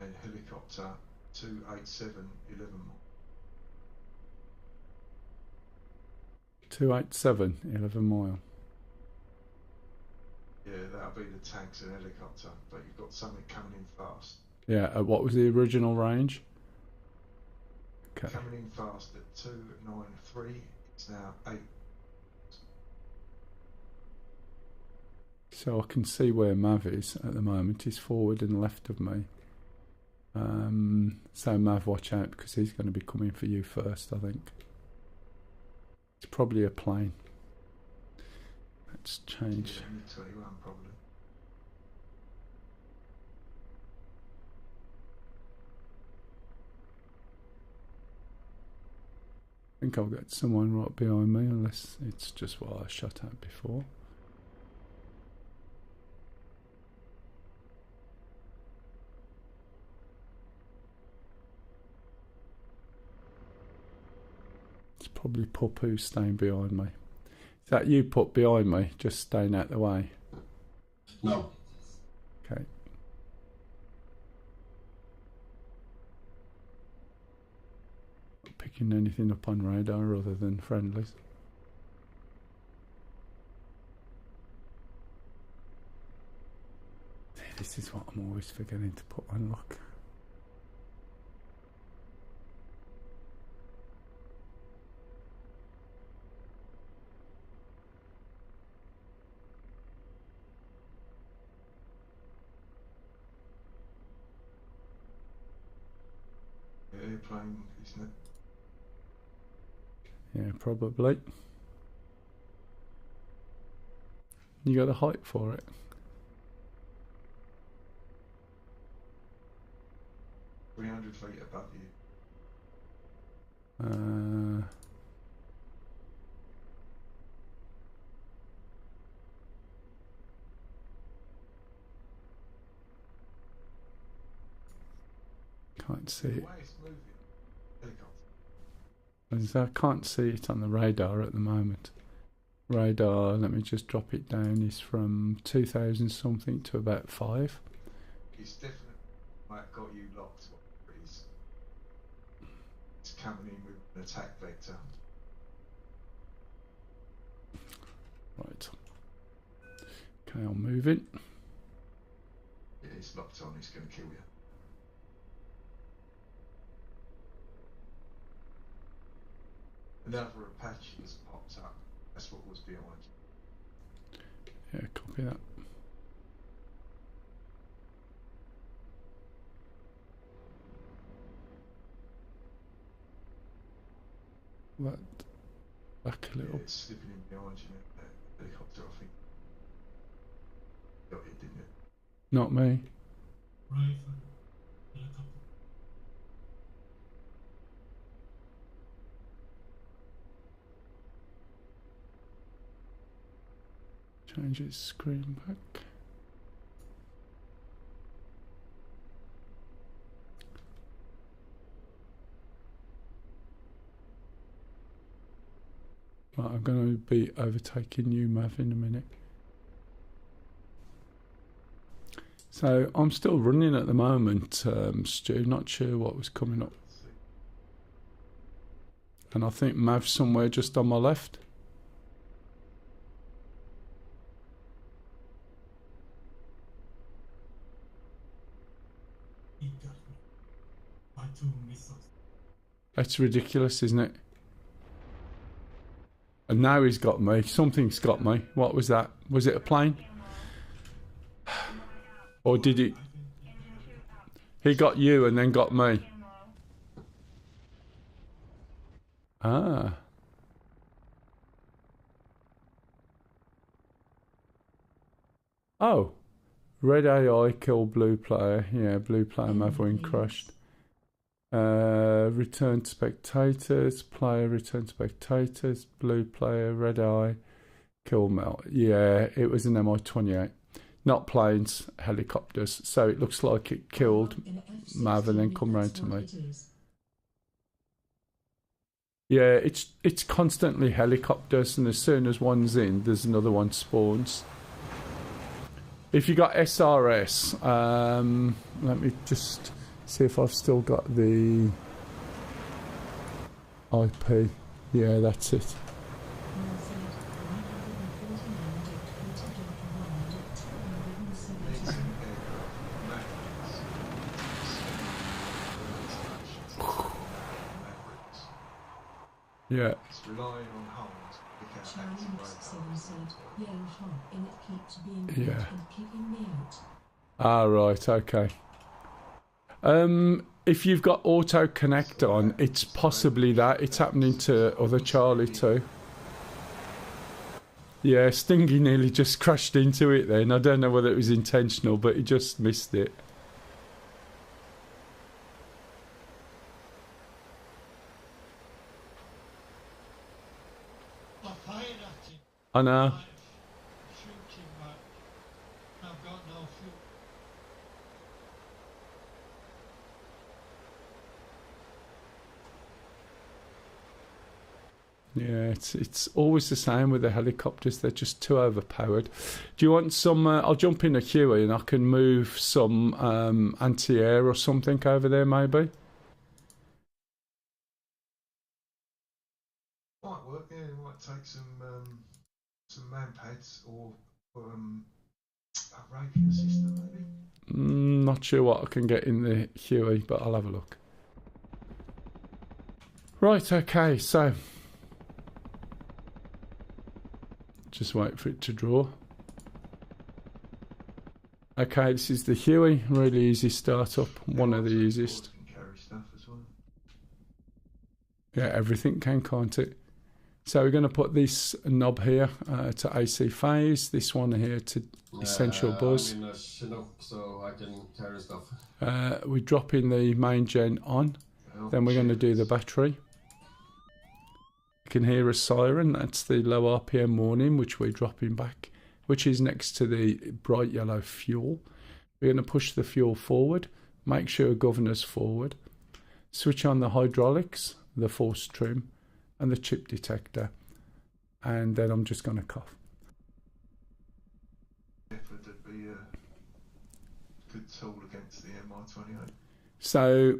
And helicopter 287, 11 miles. 287, 11 mile. Yeah, that'll be the tanks and helicopter, but you've got something coming in fast. Yeah, what was the original range? Okay. Coming in fast at 293, it's now 8. So I can see where Mav is at the moment. He's forward and left of me. So Mav, watch out because he's going to be coming for you first, I think. It's probably a plane. Let's change. Yeah, 21 probably. I think I'll get someone right behind me unless it's just what I shot at before. It's probably Pupu staying behind me. Is that you put behind me, just staying out the way? No. Okay. Not picking anything up on radar other than friendlies. See, this is what I'm always forgetting to put on lock. Airplane, isn't it? Yeah, probably. You got a height for it? 300 feet above you. Can't see it. The way it's moving, helicopter. As I can't see it on the radar at the moment. Radar, let me just drop it down, is from 2000 something to about 5. It's definitely like got you locked. Whatever it is. It's coming in with an attack vector. Right. Okay, I'll move it. Yeah, it's locked on. It's going to kill you. Another Apache has popped up. That's what was behind you. Yeah, copy that. That back a Yeah, little. it's slipping in behind you. That helicopter, I think. Got it, didn't it? Not me. Raven, helicopter. Change its screen back. Right, I'm going to be overtaking you, Mav, in a minute. So I'm still running at the moment, Stu. Not sure what was coming up. And I think Mav's somewhere just on my left. to miss us. That's ridiculous, isn't it? And now he's got me. Something's got me. What was that? Was it a plane? Or did it? He got you and then got me. Ah. Oh. Red AI kill blue player. Yeah, blue player Mavwing crushed. Return spectators. Player return spectators. Blue player red eye kill melt. Yeah, it was an MI-28. Not planes, helicopters. So it looks like it killed Mav and then come round to me. Yeah, it's constantly helicopters, and as soon as one's in, there's another one spawns. If you got SRS, let me just see if I've still got the IP. Yeah, that's it. Yeah. It's relying on hulls to pick out active radar. Yeah. Ah, right, okay. If you've got auto connect on, it's possibly that. It's happening to other Charlie too. Yeah, Stingy nearly just crashed into it then. I don't know whether it was intentional, but he just missed it. I fired at him. I know. I shoot him back. I've got no fuel. Yeah, it's always the same with the helicopters. They're just too overpowered. Do you want some? I'll jump in a Huey and I can move some anti-air or something over there, maybe. Might work. Yeah, it might take some man pads or a radio system maybe. Not sure what I can get in the Huey, but I'll have a look. Right. Okay. So. Just wait for it to draw. Okay, this is the Huey. Really easy startup. One of the easiest. Can carry stuff as well. Yeah, everything can, can't it? So we're going to put this knob here to AC phase. This one here to essential buzz. I'm in a Chinook, so I can carry stuff. We drop in the main gen on. Then we're going to do the battery. You can hear a siren. That's the low RPM warning, which we're dropping back, which is next to the bright yellow fuel. We're going to push the fuel forward, make sure governor's forward, switch on the hydraulics, the force trim, and the chip detector, and then I'm just going to cough. Would be a good tool against the MI-28. So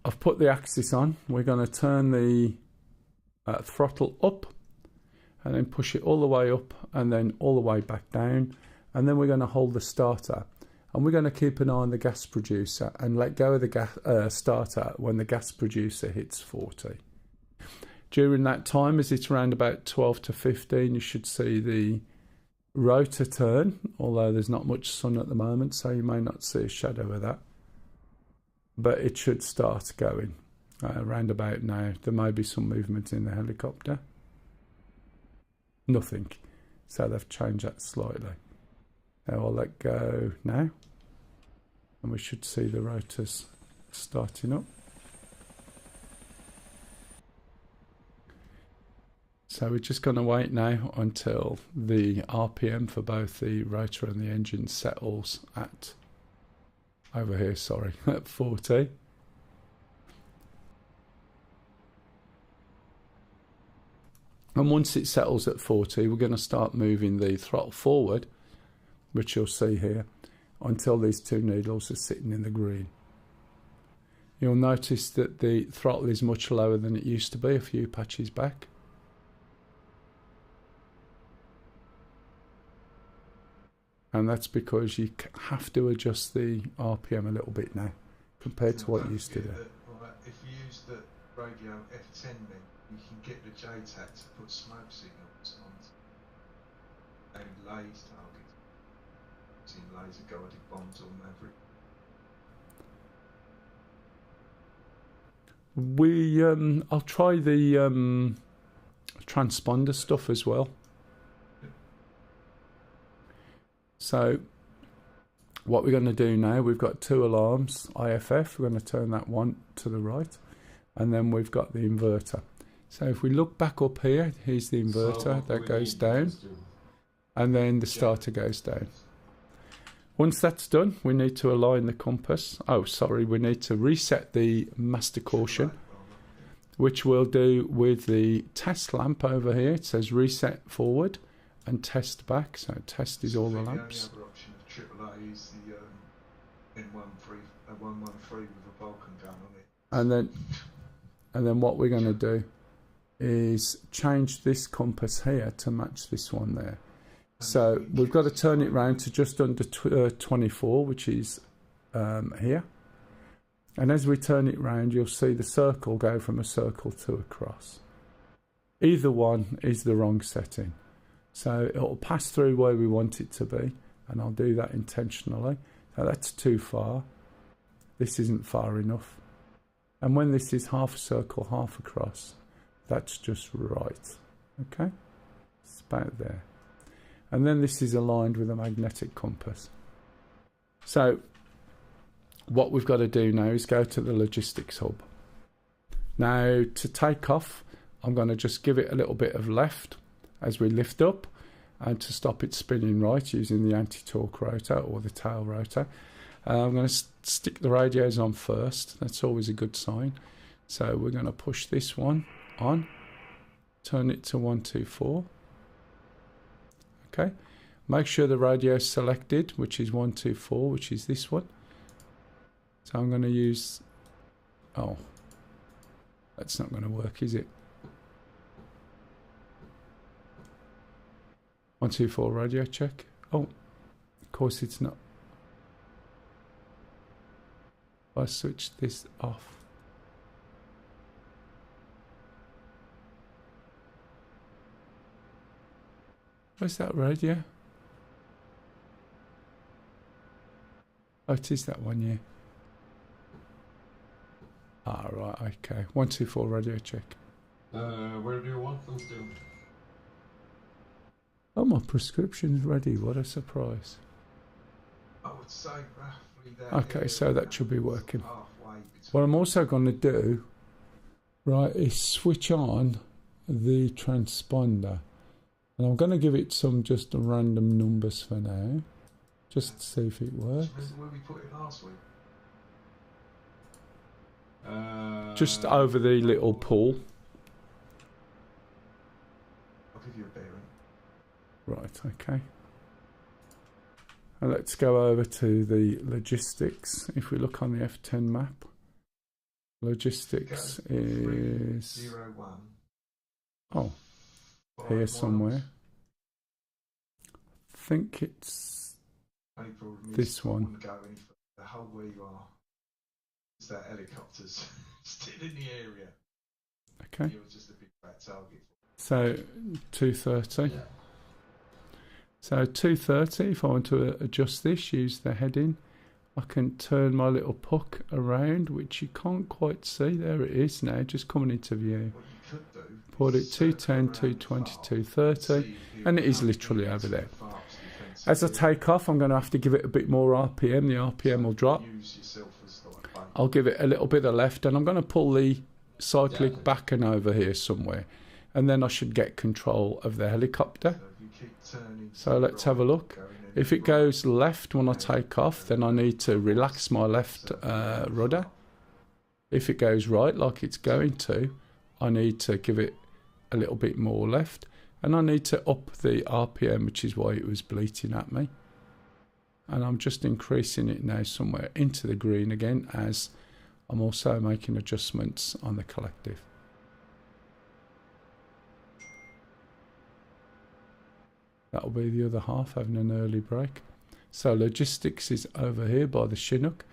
I've put the axis on. We're going to turn the throttle up and then push it all the way up and then all the way back down, and then we're going to hold the starter and we're going to keep an eye on the gas producer and let go of the gas starter when the gas producer hits 40. During that time, as it's around about 12 to 15, you should see the rotor turn, although there's not much sun at the moment, so you may not see a shadow of that, but it should start going. Around about now. There may be some movement in the helicopter. Nothing. So they've changed that slightly. Now I'll let go now. And we should see the rotors starting up. So we're just going to wait now until the RPM for both the rotor and the engine settles at, over here, sorry, at 40. And once it settles at 40, we're going to start moving the throttle forward, which you'll see here, until these two needles are sitting in the green. You'll notice that the throttle is much lower than it used to be a few patches back. And that's because you have to adjust the RPM a little bit now, compared to what you used to do. use the radio F10 then, you can get the JTAC to put smoke signals on and laser targets, using laser guided bombs or Maverick. I'll try the transponder stuff as well. So what we're going to do now, we've got 2 alarms, IFF, we're going to turn that one to the right, and then we've got the inverter. So if we look back up here, here's the inverter that goes down, and then the starter goes down. Once that's done, we need to align the compass. Oh, sorry, we need to reset the master caution, which we'll do with the test lamp over here. It says reset forward and test back. So test is all the lamps. The only other option of AAA is the N113 with a Vulcan gun on it. And then what we're going to do is change this compass here to match this one there. So we've got to turn it round to just under 24, which is here. And as we turn it round, you'll see the circle go from a circle to a cross. Either one is the wrong setting. So it'll pass through where we want it to be, and I'll do that intentionally. Now that's too far. This isn't far enough. And when this is half a circle, half a cross, that's just right. Okay? It's about there. And then this is aligned with a magnetic compass. So what we've got to do now is go to the logistics hub. Now to take off, I'm going to just give it a little bit of left as we lift up, and to stop it spinning right using the anti-torque rotor or the tail rotor. I'm going to stick the radios on first. That's always a good sign. So we're going to push this one on, turn it to 124. Okay, make sure the radio is selected, which is 124, which is this one. So I'm going to use, oh, that's not going to work, is it? 124 radio check. Oh, of course it's not. I switched this off. Where's that radio? Oh, it is that one, yeah. Ah, right, okay. 124 radio check. Where do you want them to? Oh, my prescription's ready. What a surprise. I would say roughly that. Okay, so that should be working. Halfway between. What I'm also going to do, right, is switch on the transponder. And I'm going to give it some just random numbers for now, just to see if it works. Where we put it last week? Just over the little pool. I'll give you a bearing. Right, okay. And let's go over to the logistics. If we look on the F10 map, logistics is 301. oh, here somewhere. I think it's this one. Go any further. The whole where you are is that helicopters still in the area. Okay. You're just a big fat target. So 230. Yeah. So 230, if I want to adjust this, use the heading, I can turn my little puck around, which you can't quite see. There it is now, just coming into view. What you could do, Put it 210, 220, 230, and it is literally over there. As I take off, I'm going to have to give it a bit more RPM. The RPM will drop. I'll give it a little bit of left, and I'm going to pull the cyclic back and over here somewhere. And then I should get control of the helicopter. So let's have a look. If it goes left when I take off, then I need to relax my left rudder. If it goes right, like it's going to, I need to give it a little bit more left. And I need to up the RPM, which is why it was bleating at me. And I'm just increasing it now somewhere into the green again, as I'm also making adjustments on the collective. That'll be the other half, having an early break. So logistics is over here by the Chinook.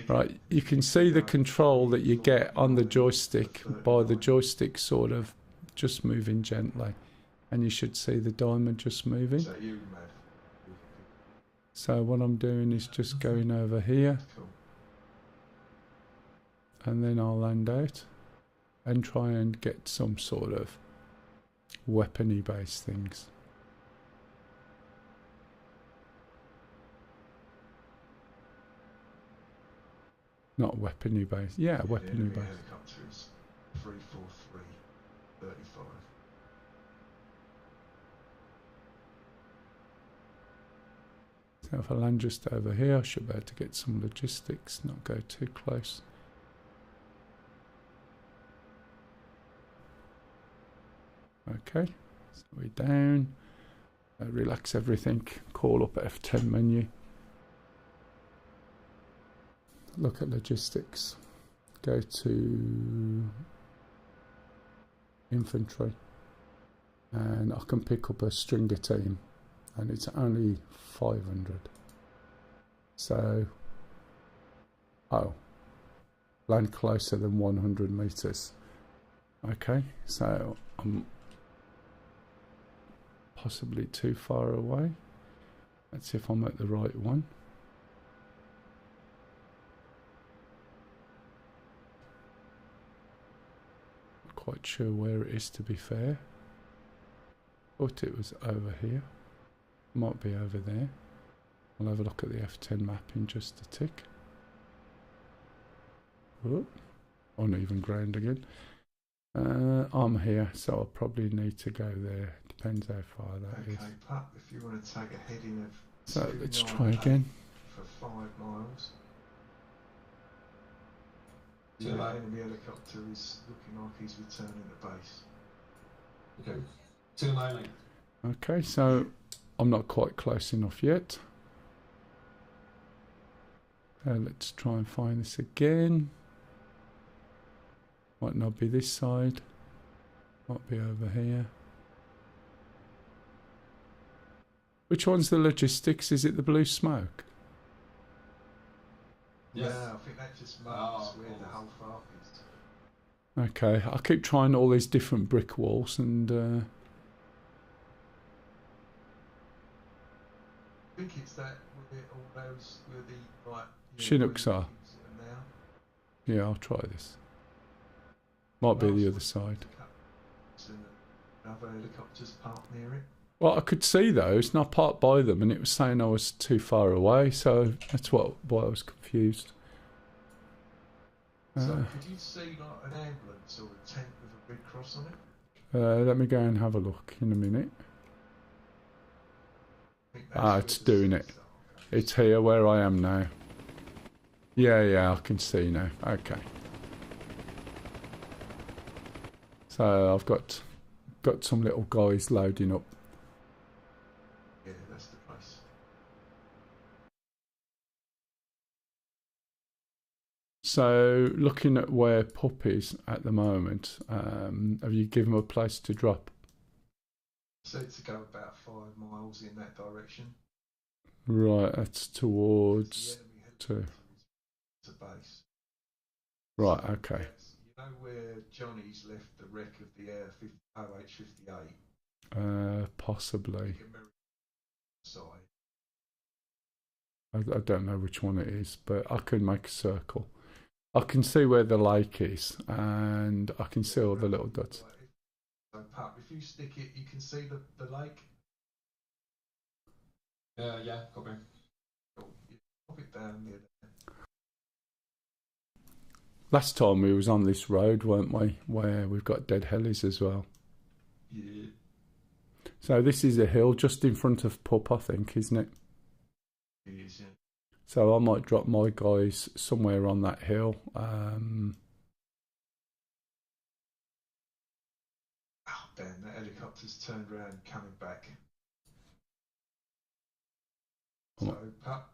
Right, you can see the control that you get on the joystick by the joystick sort of just moving gently. And you should see the diamond just moving. So you, Mav. So what I'm doing is just going over here, Cool. and then I'll land out and try and get some sort of weapony based things. Not weapony based, yeah, weapony The based. helicopter is 343, 35. So if I land just over here, I should be able to get some logistics, not go too close. Okay, so we're down. Relax everything, call up F10 menu. Look at logistics. Go to infantry. And I can pick up a stringer team. And it's only 500. So, oh, land closer than 100 meters. Okay, so I'm possibly too far away. Let's see if I'm at the right one. Not quite sure where it is, to be fair. Thought it was over here. Might be over there. I'll have a look at the F10 map in just a tick. Whoop. Uneven ground again. I'm here, so I'll probably need to go there. Depends how far that is. Okay, Pup, if you want to take a heading of So let's 298 try again. for 5 miles. The 298. enemy helicopter is looking like he's returning to base. Okay. 298. Okay, so I'm not quite close enough yet. Let's try and find this again. Might not be this side. Might be over here. Which one's the logistics? Is it the blue smoke? Yes. Yeah, I think that just marks Oh, where the cool. whole farm is. Okay, I keep trying all these different brick walls and I think it's that where all those where the like Chinooks are. now. yeah, I'll try this. Might be the other side. And another helicopters parked near it. Well, I could see those, and I parked by them, and it was saying I was too far away, so that's why I was confused. So could you see like an ambulance or a tent with a red cross on it? Let me go and have a look in a minute. I think that's Ah, where it's the doing seats it. are. It's here where I am now. Yeah, I can see now. Okay. So I've got some little guys loading up. Yeah, that's the place. So looking at where Pup is at the moment, have you given him a place to drop? So to go about 5 miles in that direction. Right, that's The towards enemy to. helicopter is to base. Right, So okay. that's- you know where Johnny's left the wreck of the Air OH-58? Possibly. The American side. I don't know which one it is, but I can make a circle. I can see where the lake is, and I can see all the little dots. So, Pup, if you stick it, you can see the lake. Yeah, copy. Cool. You pop it down near there. Last time we was on this road, weren't we? Where we've got dead helis as well. Yeah. So this is a hill just in front of Pup, I think, isn't it? It is, yeah. So I might drop my guys somewhere on that hill. Oh, damn, that helicopter's turned around coming back. I So, Pup,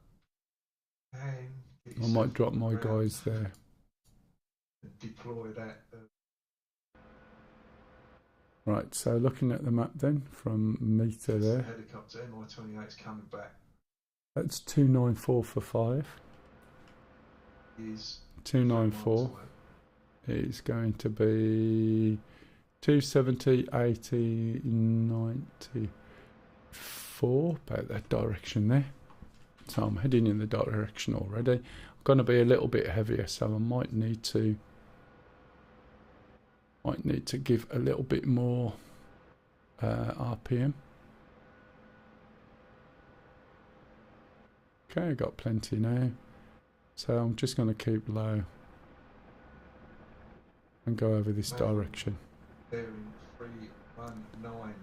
and get I yourself might drop on the my ground guys there. and deploy that. Right, so looking at the map then, from meter The there, helicopter MI-28's coming back. that's 294 for 5. is 294 is going to be 270, 80, 94, about that direction there. So I'm heading in the direction already. I'm going to be a little bit heavier, so I might need to give a little bit more RPM. Okay, I got plenty now, so I'm just going to keep low and go over this direction. Bearing 319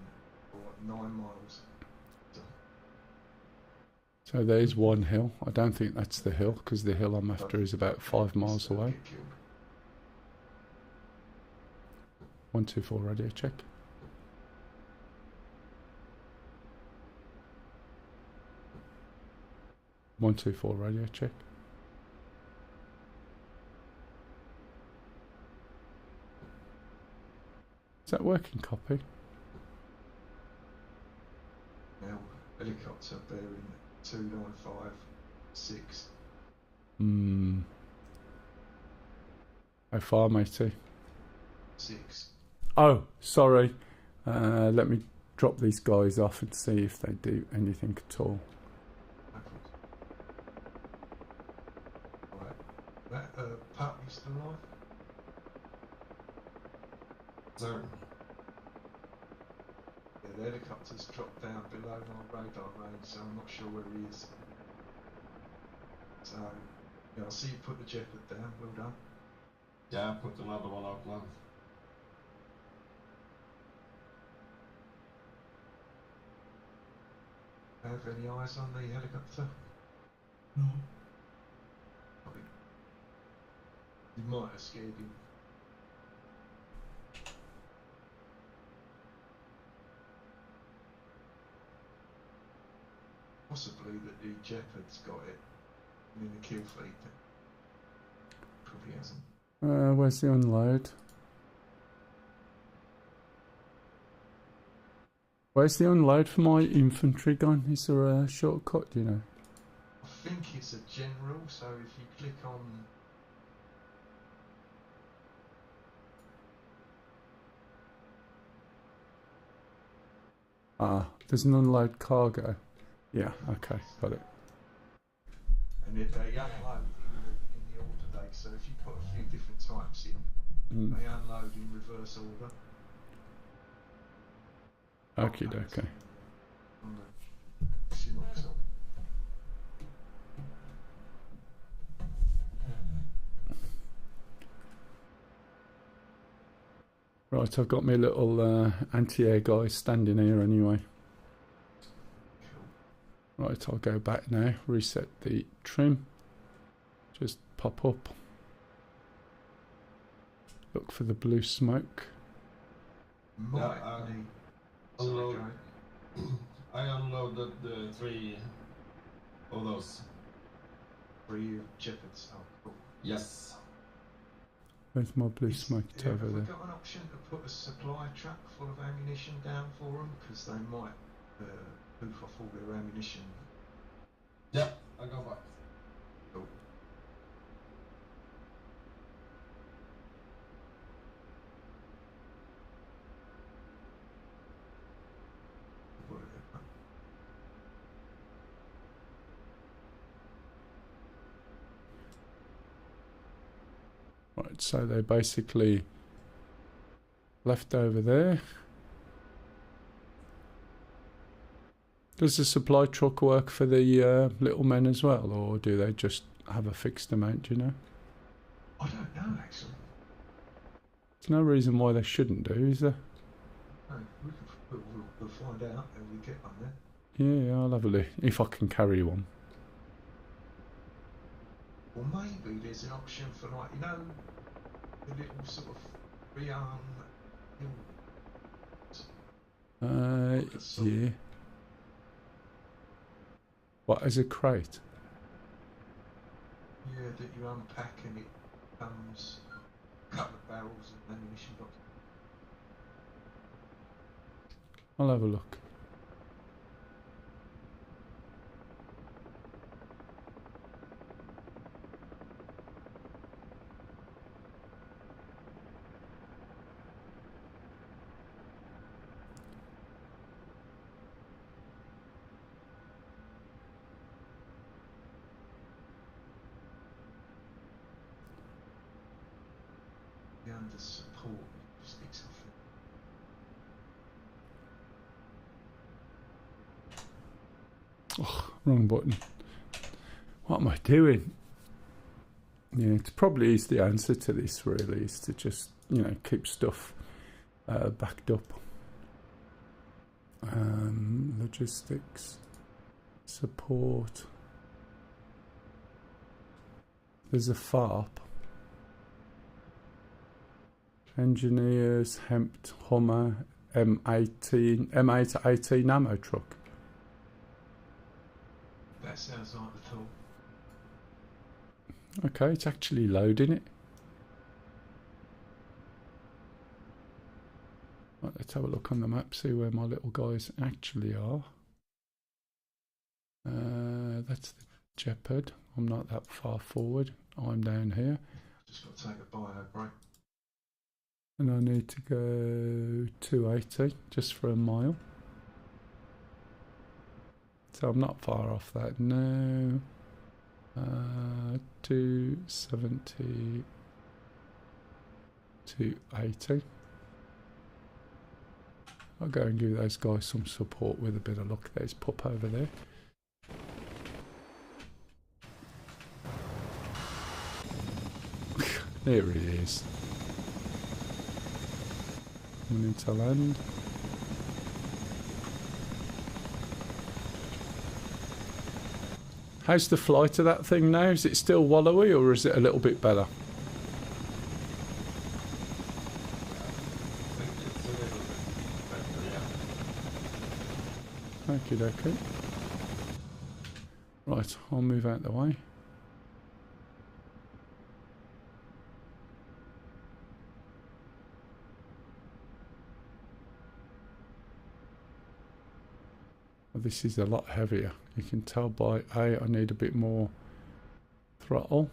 or 9 miles. So there's one hill. I don't think that's the hill, because the hill I'm after is about 5 miles away. 124 radio check. One, 2, 4 radio check. Is that working? Copy. Now helicopter bearing 295.6. How far, matey? 6. Oh, sorry. Let me drop these guys off and see if they do anything at all. Right. That pup is still alive? Sir. Yeah, the helicopter's dropped down below my radar range, so I'm not sure where he is. So, yeah, I'll see you put the Jeopard down. Well done. Yeah, I put another one up now. Have any eyes on the helicopter? No. You might have scared him. Possibly that the Jeopard's got it. I mean, the kill fleet probably hasn't. Where's the unload? Where's the unload for my infantry gun? Is there a shortcut, do you know? I think it's a general, so if you click on... Ah, there's an unload cargo. Yeah, okay, got it. And they unload in the order date, so if you put a few different types in, they unload in reverse order. Okie dokie. On the Chinook side. Right, I've got my little anti-air guy standing here anyway. Right, I'll go back now, reset the trim, just pop up, look for the blue smoke. Might need... Unload. I unloaded the 3 of those. 3 Jeopards. Oh, cool. Yes. Where's my blue smoke over Have we there? got an option to put a supply truck full of ammunition down for them? Because they might hoof off all their ammunition. Yeah, I go back. Cool. Right, so they basically left over there. Does the supply truck work for the little men as well, or do they just have a fixed amount, do you know? I don't know, actually. There's no reason why they shouldn't do, is there? No, we'll find out when we get on there. Yeah, I'll have a look, if I can carry one. Or maybe there's an option for, like, you know, the little sort of rearm. Yeah. What, as a crate? Yeah, that you unpack and it comes a couple of barrels of ammunition box. I'll have a look. the support sticks off it. Oh, wrong button. What am I doing? Yeah, it probably is the answer to this, really, is to just, you know, keep stuff backed up. Logistics, support. There's a FARP. Engineers, Hempt, Hummer, M818 ammo truck. That sounds like the tool. Okay, it's actually loading it. Right, let's have a look on the map, see where my little guys actually are. That's the Jeopard. I'm not that far forward. I'm down here. Just got to take a bio break. And I need to go 280 just for a mile. So I'm not far off that now. 270, 280. I'll go and give those guys some support with a bit of luck. There's Pup over there. There he is. Coming into land. How's the flight of that thing now? Is it still wallowy or is it a little bit better? I think it's a little bit better, yeah. Okie dokie. Right, I'll move out the way. This is a lot heavier. You can tell by I need a bit more throttle.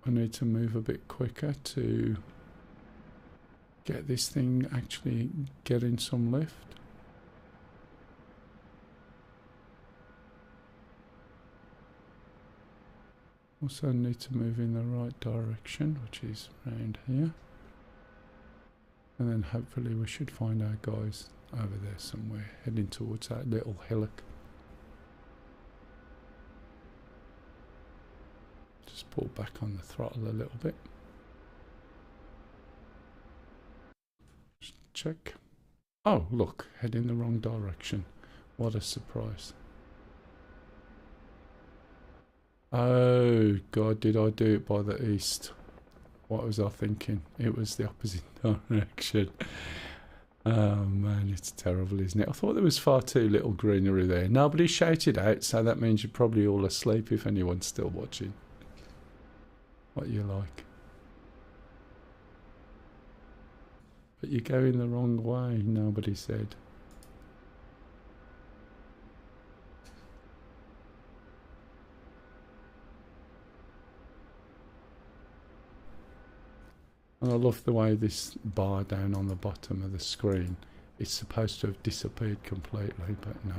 I need to move a bit quicker to get this thing actually getting some lift. Also need to move in the right direction, which is around here. And then hopefully we should find our guys over there somewhere, heading towards that little hillock. Just pull back on the throttle a little bit. Just check. Oh, look, heading the wrong direction. What a surprise. Oh, God, did I do it by the east? What was I thinking? It was the opposite direction. Oh man, it's terrible, isn't it? I thought there was far too little greenery there. Nobody shouted out, so that means you're probably all asleep if anyone's still watching. What you like. But you're going the wrong way, nobody said. And I love the way this bar down on the bottom of the screen, it's supposed to have disappeared completely, but no.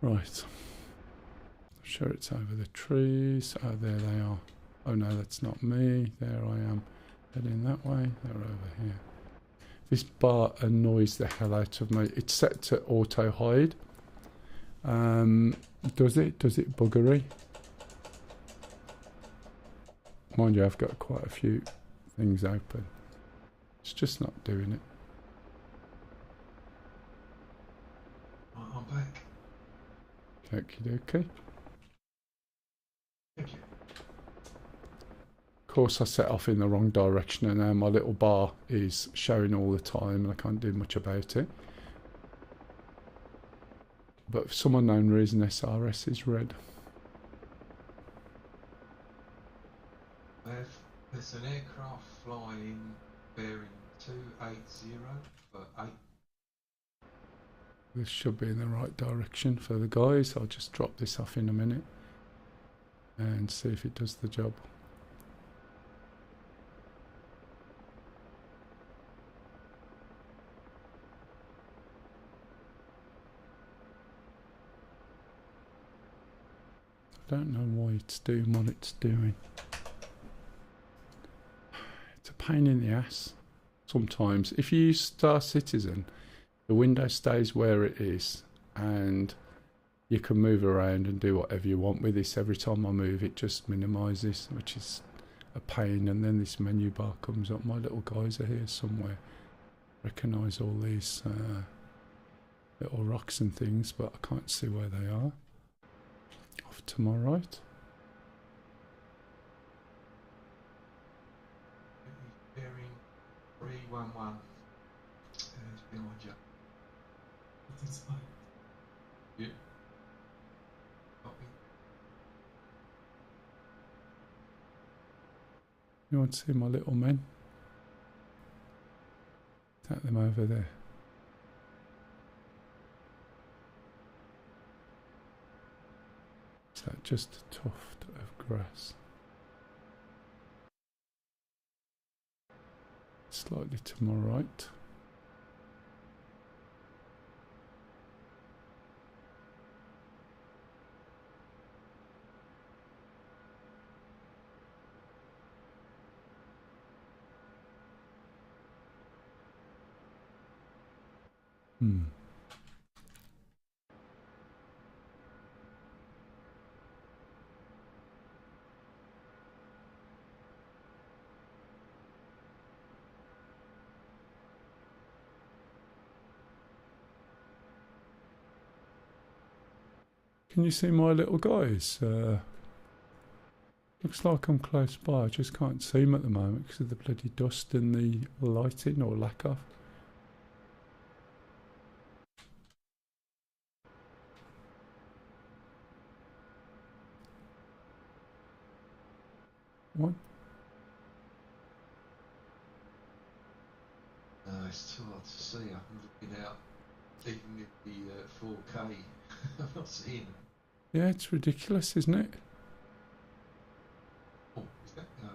Right. I'm sure it's over the trees. Oh, there they are. Oh no, that's not me. There I am. Heading that way. They're over here. This bar annoys the hell out of me. It's set to auto hide. Does it buggery? Mind you, I've got quite a few things open. It's just not doing it. Right, I'm back. Okie dokie. Thank you. Of course, I set off in the wrong direction and now my little bar is showing all the time and I can't do much about it. But for some unknown reason, SRS is red. There's an aircraft flying bearing 280 for 8. This should be in the right direction for the guys. I'll just drop this off in a minute and see if it does the job. I don't know why it's doing what it's doing. It's a pain in the ass sometimes. If you use Star Citizen, the window stays where it is and you can move around and do whatever you want with this. Every time I move it just minimises, which is a pain. And then this menu bar comes up. My little guys are here somewhere. Recognise all these little rocks and things, but I can't see where they are. Off to my right. Bearing 311. It's behind you. It's fine. Yeah. Copy. You want to see my little men? Take them over there. Is that just a tuft of grass? Slightly to my right. Can you see my little guys? Looks like I'm close by. I just can't see them at the moment because of the bloody dust and the lighting or lack of. What? No, it's too hard to see. I'm looking out, even with the 4K. I'm not seeing them. Yeah, it's ridiculous, isn't it? Oh, is that? No.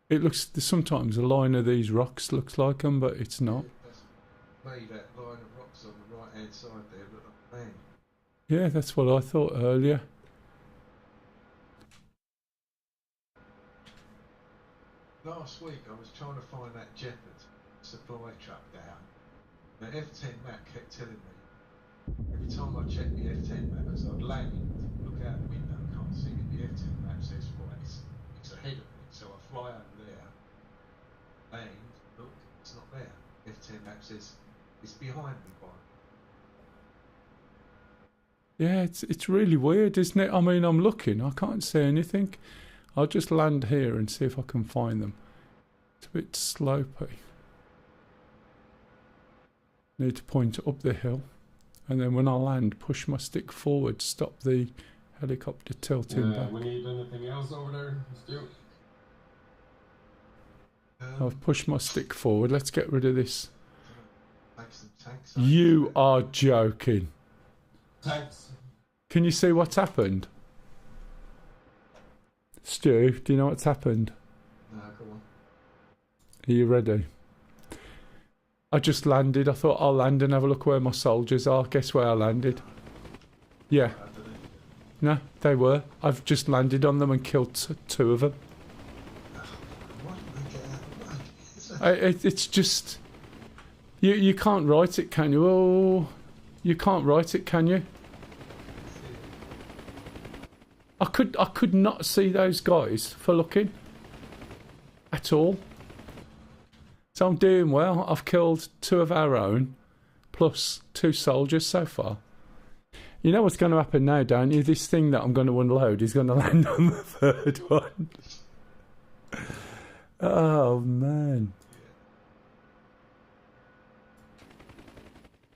It looks, sometimes a line of these rocks looks like them, but it's not. That's made that line of rocks on the right hand side there look like land. Yeah, that's what I thought earlier. Last week I was trying to find that Jeopard supply truck down. The F10 map kept telling me, every time I checked the F10 map, because I'd land, look out the window, can't see it, the F10 map says, right, it's ahead of me, so I fly over there, land, look, it's not there. F10 map says, it's behind me, by. Yeah, it's really weird, isn't it? I mean, I'm looking, I can't see anything. I'll just land here and see if I can find them. It's a bit slopey. Need to point up the hill. And then when I land, push my stick forward, stop the helicopter tilting back. We need anything else over there, Stu? I've pushed my stick forward. Let's get rid of this. Make some tanks. You are joking. Thanks. Can you see what's happened? Stu, do you know what's happened? No, go on. Are you ready? I just landed. I thought I'll land and have a look where my soldiers are. Guess where I landed? Yeah. No, they were. I've just landed on them and killed two of them. Why did they get out of the way? It's just... You can't write it, can you? Oh, you can't write it, can you? I could not see those guys for looking at all. So I'm doing well. I've killed two of our own, plus two soldiers so far. You know what's going to happen now, don't you? This thing that I'm going to unload is going to land on the third one. Oh, man.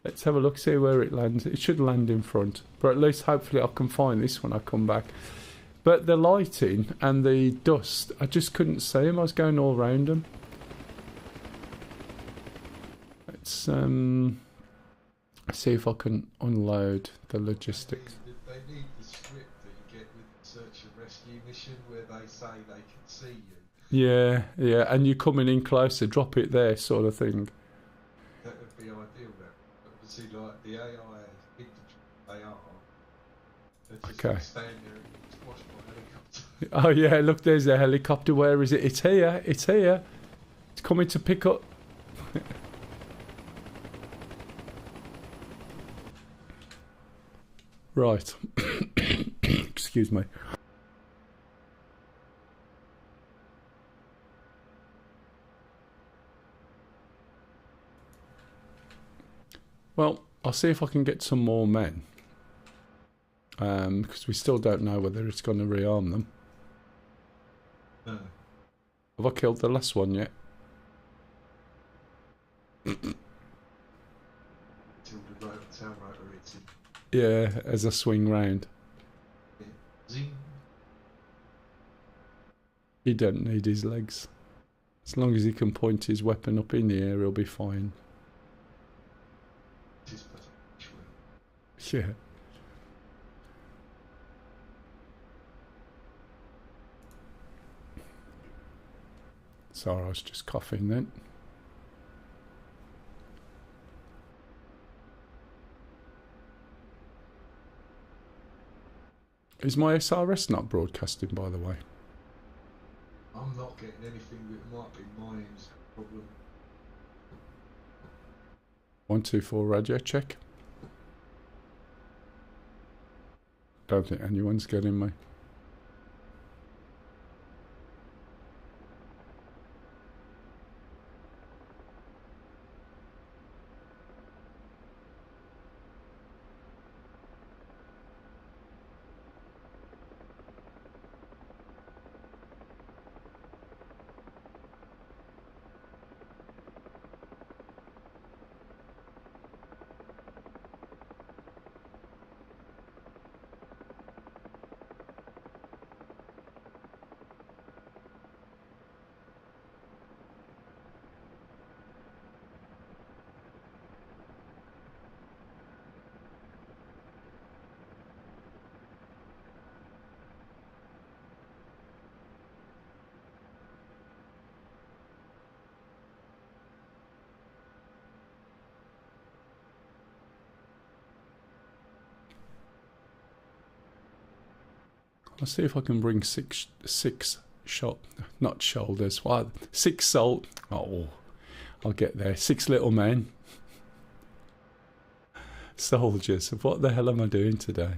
Let's have a look, see where it lands. It should land in front. But at least hopefully I can find this when I come back. But the lighting and the dust, I just couldn't see them. I was going all round them. Let's see if I can unload the logistics. They need the script that you get with the search and rescue mission where they say they can see you. Yeah, yeah, and you're coming in closer, drop it there sort of thing. That would be ideal. But obviously, like the AI infantry, they are. They're just Okay. stand there and Oh yeah, look, there's a helicopter. Where is it? It's here. It's here. It's coming to pick up. Right. Excuse me. Well, I'll see if I can get some more men. Because we still don't know whether it's going to rearm them. No. Have I killed the last one yet? Till the tail rotor hits him. Yeah, as I swing round. Yeah. Zing. He don't need his legs. As long as he can point his weapon up in the air, he'll be fine. It is better. Yeah. Sorry, I was just coughing then. Is my SRS not broadcasting, by the way? I'm not getting anything that might be mine's problem. 124 radio check. Don't think anyone's getting me. I'll see if I can bring six not shoulders. What? 6 salt. Oh, I'll get there. 6 little men. Soldiers. What the hell am I doing today?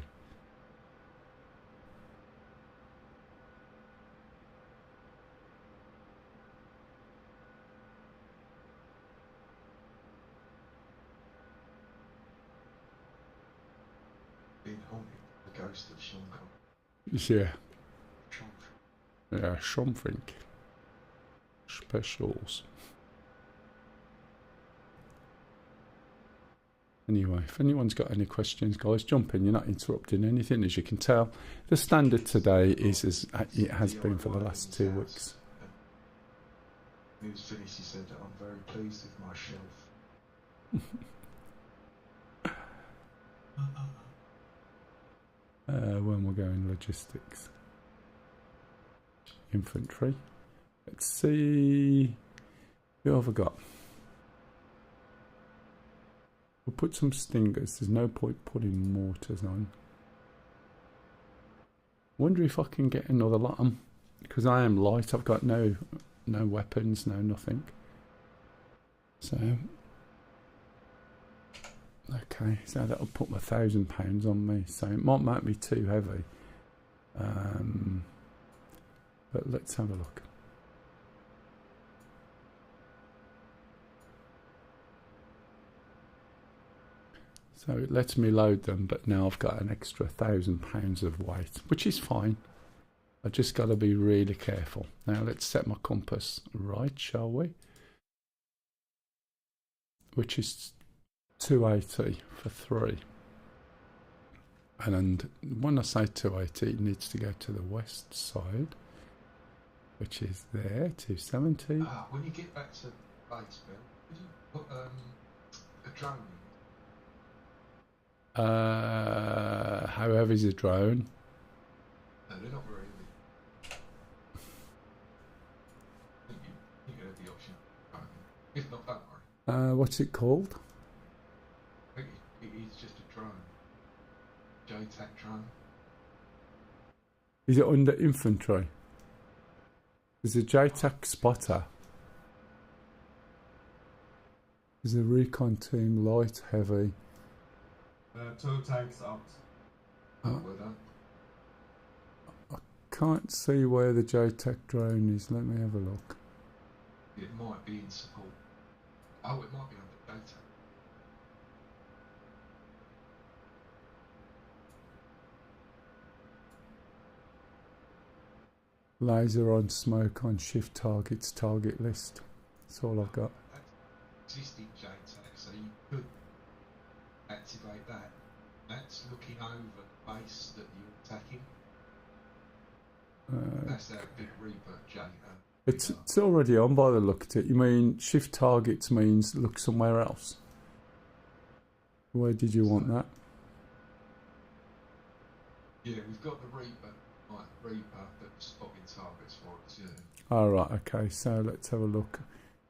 Being haunted, the ghost of Sean Connery. Yeah. Sean. Yeah, something. Specials. Anyway, if anyone's got any questions, guys, jump in. You're not interrupting anything, as you can tell. The standard today is as it has been for the last 2 weeks. When he was finished, he said, "I'm very pleased with my shelf." When we're going logistics. Infantry. Let's see. Who have I got? We'll put some stingers. There's no point putting mortars on. Wonder if I can get another lot on. Because I am light. I've got no weapons, no nothing. So... okay, so that'll put my £1,000 on me. So it might make me too heavy. But let's have a look. So it lets me load them, but now I've got an extra £1,000 of weight, which is fine. I just got to be really careful. Now let's set my compass right, shall we? Which is 280 for 3. And when I say 280, it needs to go to the west side, which is there, 270. When you get back to base, Bill, could you put a drone in? How heavy is a drone? No, they're not very heavy. I think you have the option. If not, don't worry. What's it called? I think it is just a drone. JTAC drone. Is it under infantry? There's a JTAC spotter. There's a recon team, light, heavy. 2 tanks out. Oh, well done. Can't see where the JTAC drone is. Let me have a look. It might be in support. Oh, it might be under data. Laser on, smoke on, shift targets, target list. That's all I've got. That's existing JTAC, so you could activate that. That's looking over the base that you're attacking. That's our big Reaper JTAC. It's already on by the look at it. You mean shift targets means look somewhere else? Where did you want that? Yeah, we've got the Reaper, like Reaper that's spotting targets for us, yeah. Alright, okay, so let's have a look.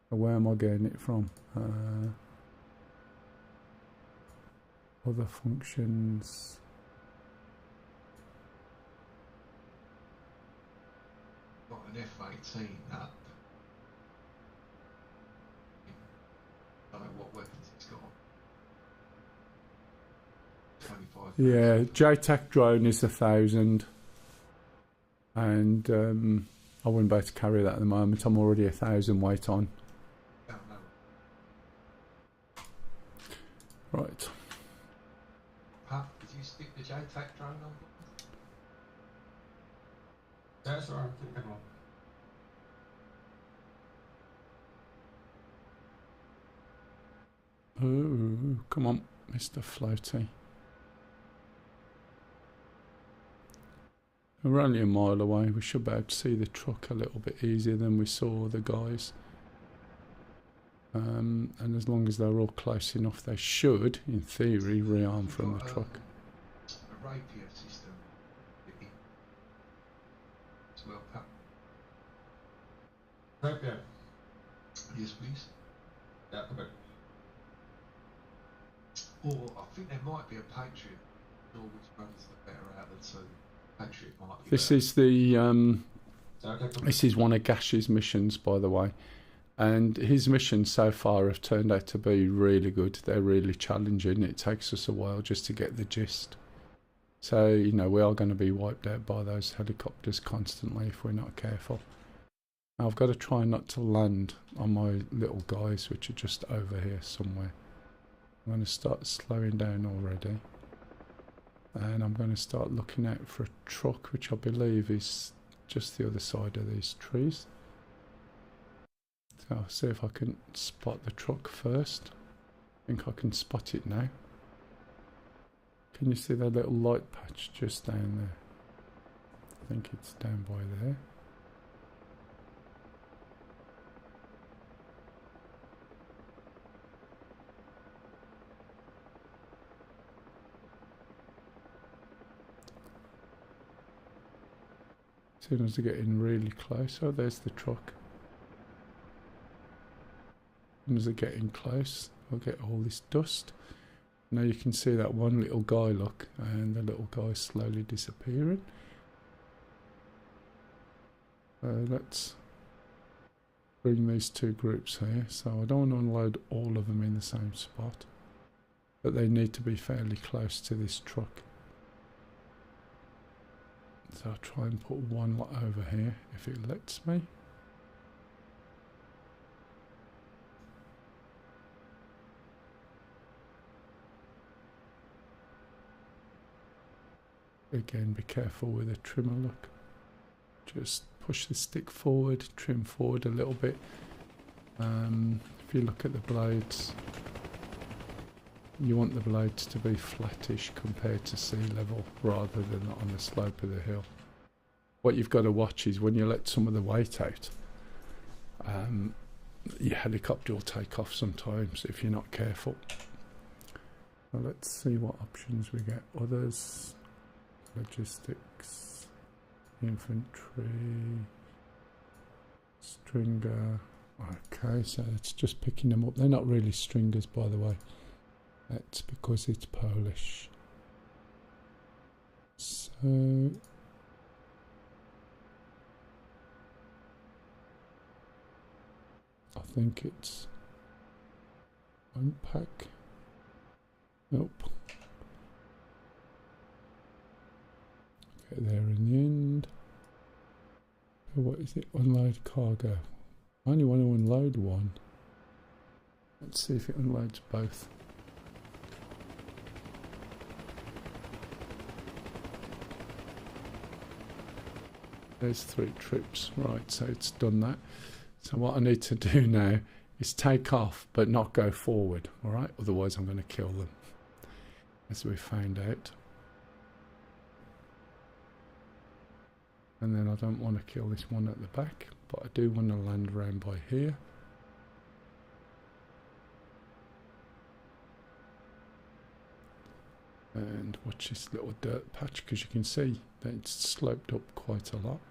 Where am I getting it from? Other functions. Got an F-18 up. I don't know what weapons it's got. 25. Yeah, JTAC drone is 1,000. And I wouldn't be able to carry that at the moment. I'm already 1,000 weight on. Oh, no. Right. Huh? Did you stick the JTAC drone on? Yeah, sure. Keep it on. Ooh, come on, Mr. Floaty. We're only a mile away. We should be able to see the truck a little bit easier than we saw the guys. And as long as they're all close enough, they should, in theory, rearm from the truck. A rapier system. As well, Pat. Right, yeah. Yes, please. Yeah, come back. Or I think there might be a Patriot. Or which one's the better out of the two? Patriot might be This better. is the Okay, come this is one of Ghash's missions, by the way, and his missions so far have turned out to be really good. They're really challenging. It takes us a while just to get the gist. So you know we are going to be wiped out by those helicopters constantly if we're not careful. Now, I've got to try not to land on my little guys, which are just over here somewhere. I'm going to start slowing down already. And I'm going to start looking out for a truck, which I believe is just the other side of these trees. So I'll see if I can spot the truck first. I think I can spot it now. Can you see that little light patch just down there? I think it's down by there. As soon as I get in really close, oh, there's the truck. As soon as I get in close, I'll get all this dust. Now you can see that one little guy, look, and the little guy's slowly disappearing. Let's bring these two groups here. So I don't want to unload all of them in the same spot, but they need to be fairly close to this truck. So I'll try and put one over here if it lets me. Again, be careful with the trimmer, look. Just push the stick forward, trim forward a little bit. If you look at the blades, you want the blades to be flattish compared to sea level rather than on the slope of the hill. What you've got to watch is when you let some of the weight out, your helicopter will take off sometimes if you're not careful. Well, let's see what options we get. Others, logistics, infantry, stringer. Okay, so it's just picking them up. They're not really stringers, by the way. That's because it's Polish. So I think it's unpack. Nope. Get there in the end. What is it? Unload cargo. I only want to unload one. Let's see if it unloads both. There's 3 trips. Right, so it's done that. So what I need to do now is take off but not go forward, alright? Otherwise I'm going to kill them, as we found out. And then I don't want to kill this one at the back, but I do want to land around by here. And watch this little dirt patch, because you can see that it's sloped up quite a lot.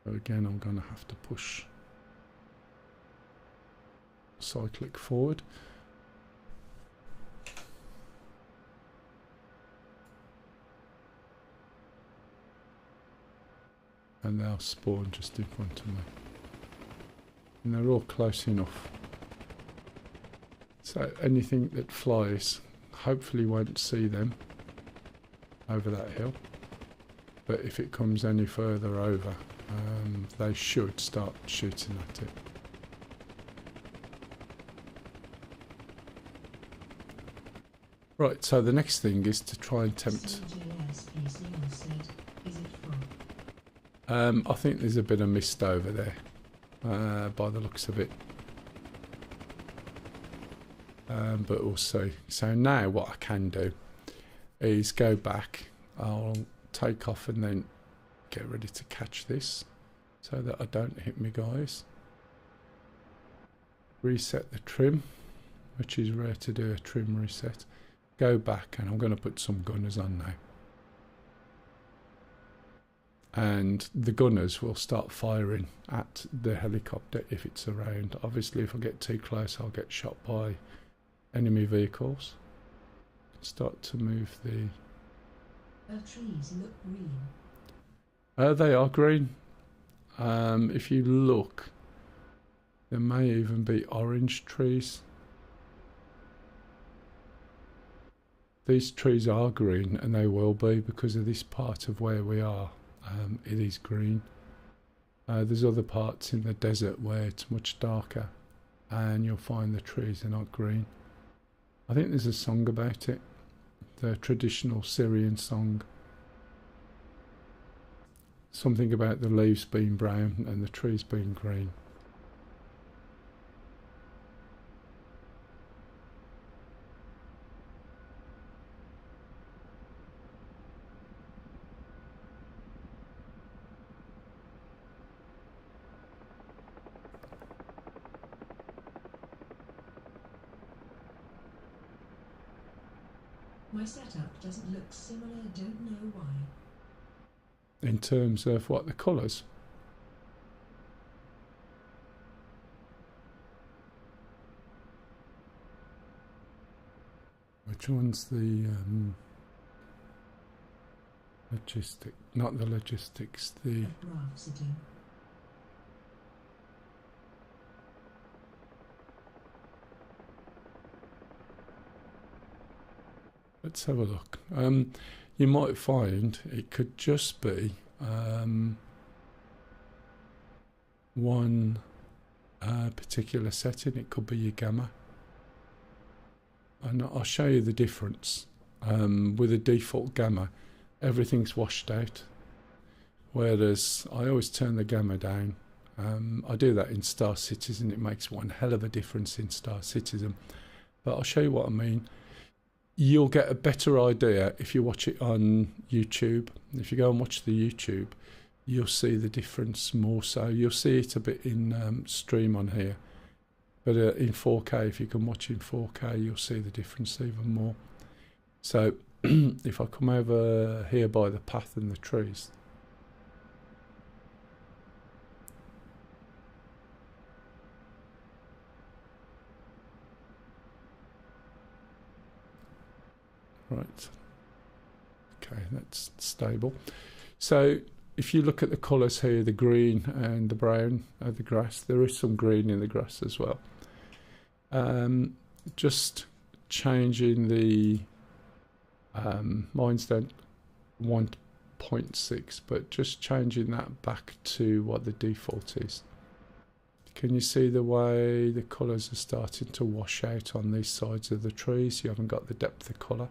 So again, I'm going to have to push cyclic forward. And they'll spawn just in front of me. And they're all close enough. So anything that flies hopefully won't see them over that hill. But if it comes any further over, they should start shooting at it. Right, so the next thing is to try and tempt... I think there's a bit of mist over there, by the looks of it. But we'll see. So now what I can do is go back. I'll take off and then get ready to catch this so that I don't hit me guys. Reset the trim, which is rare to do a trim reset. Go back, and I'm going to put some gunners on now. And the gunners will start firing at the helicopter if it's around. Obviously if I get too close I'll get shot by enemy vehicles. Start to move the... Our trees look green. They are green. If you look, there may even be orange trees. These trees are green, and they will be because of this part of where we are. It is green. There's other parts in the desert where it's much darker and you'll find the trees are not green. I think there's a song about it, the traditional Syrian song. Something about the leaves being brown and the trees being green. My setup doesn't look similar, don't know why. In terms of what, the colours? Which one's the logistic? Not the logistics, the... Graph sitting. Let's have a look. You might find it could just be one particular setting. It could be your gamma. And I'll show you the difference. With a default gamma, everything's washed out. Whereas I always turn the gamma down. I do that in Star Citizen. It makes one hell of a difference in Star Citizen. But I'll show you what I mean. You'll get a better idea if you watch it on YouTube. If you go and watch the YouTube, you'll see the difference more so. You'll see it a bit in stream on here. But in 4K, if you can watch in 4K, you'll see the difference even more. So if I come over here by the path and the trees, right, okay, that's stable. So if you look at the colours here, the green and the brown of the grass, there is some green in the grass as well. Just changing the mine's down 1.6, but just changing that back to what the default is. Can you see the way the colours are starting to wash out on these sides of the trees? You haven't got the depth of colour,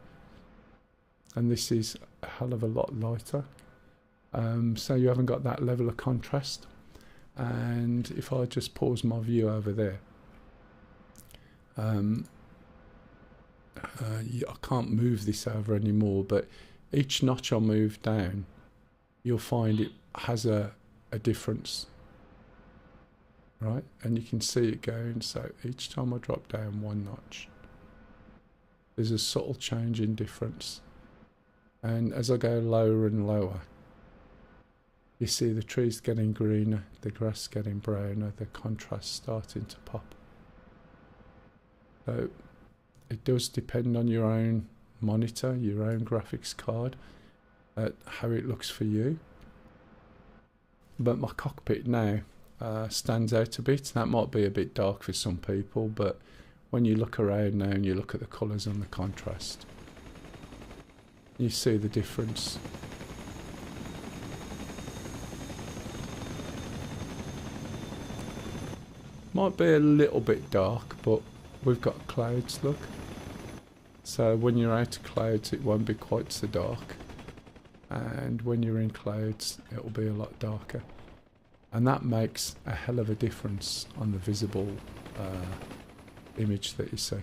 and this is a hell of a lot lighter, so you haven't got that level of contrast. And if I just pause my view over there, I can't move this over anymore, but each notch I move down, you'll find it has a difference, right? And you can see it going, so each time I drop down one notch, there's a subtle change in difference. And as I go lower and lower, you see the trees getting greener, the grass getting browner, the contrast starting to pop. So it does depend on your own monitor, your own graphics card, at how it looks for you. But my cockpit now stands out a bit. That might be a bit dark for some people, but when you look around now and you look at the colours and the contrast, you see the difference. Might be a little bit dark, but we've got clouds, look. So when you're out of clouds, it won't be quite so dark. And when you're in clouds, it'll be a lot darker. And that makes a hell of a difference on the visible image that you see.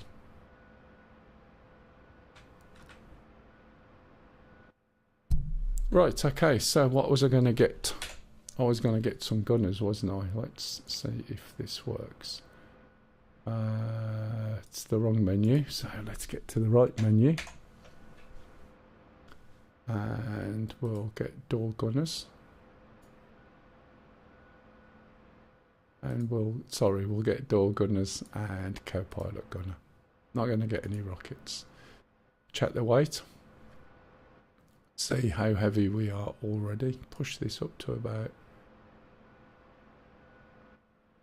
Right, okay, so what was I going to get? I was going to get some gunners, wasn't I? Let's see if this works. It's the wrong menu, so let's get to the right menu. And we'll get door gunners. And we'll get door gunners and co-pilot gunner. Not going to get any rockets. Check the weight. See how heavy we are already. Push this up to about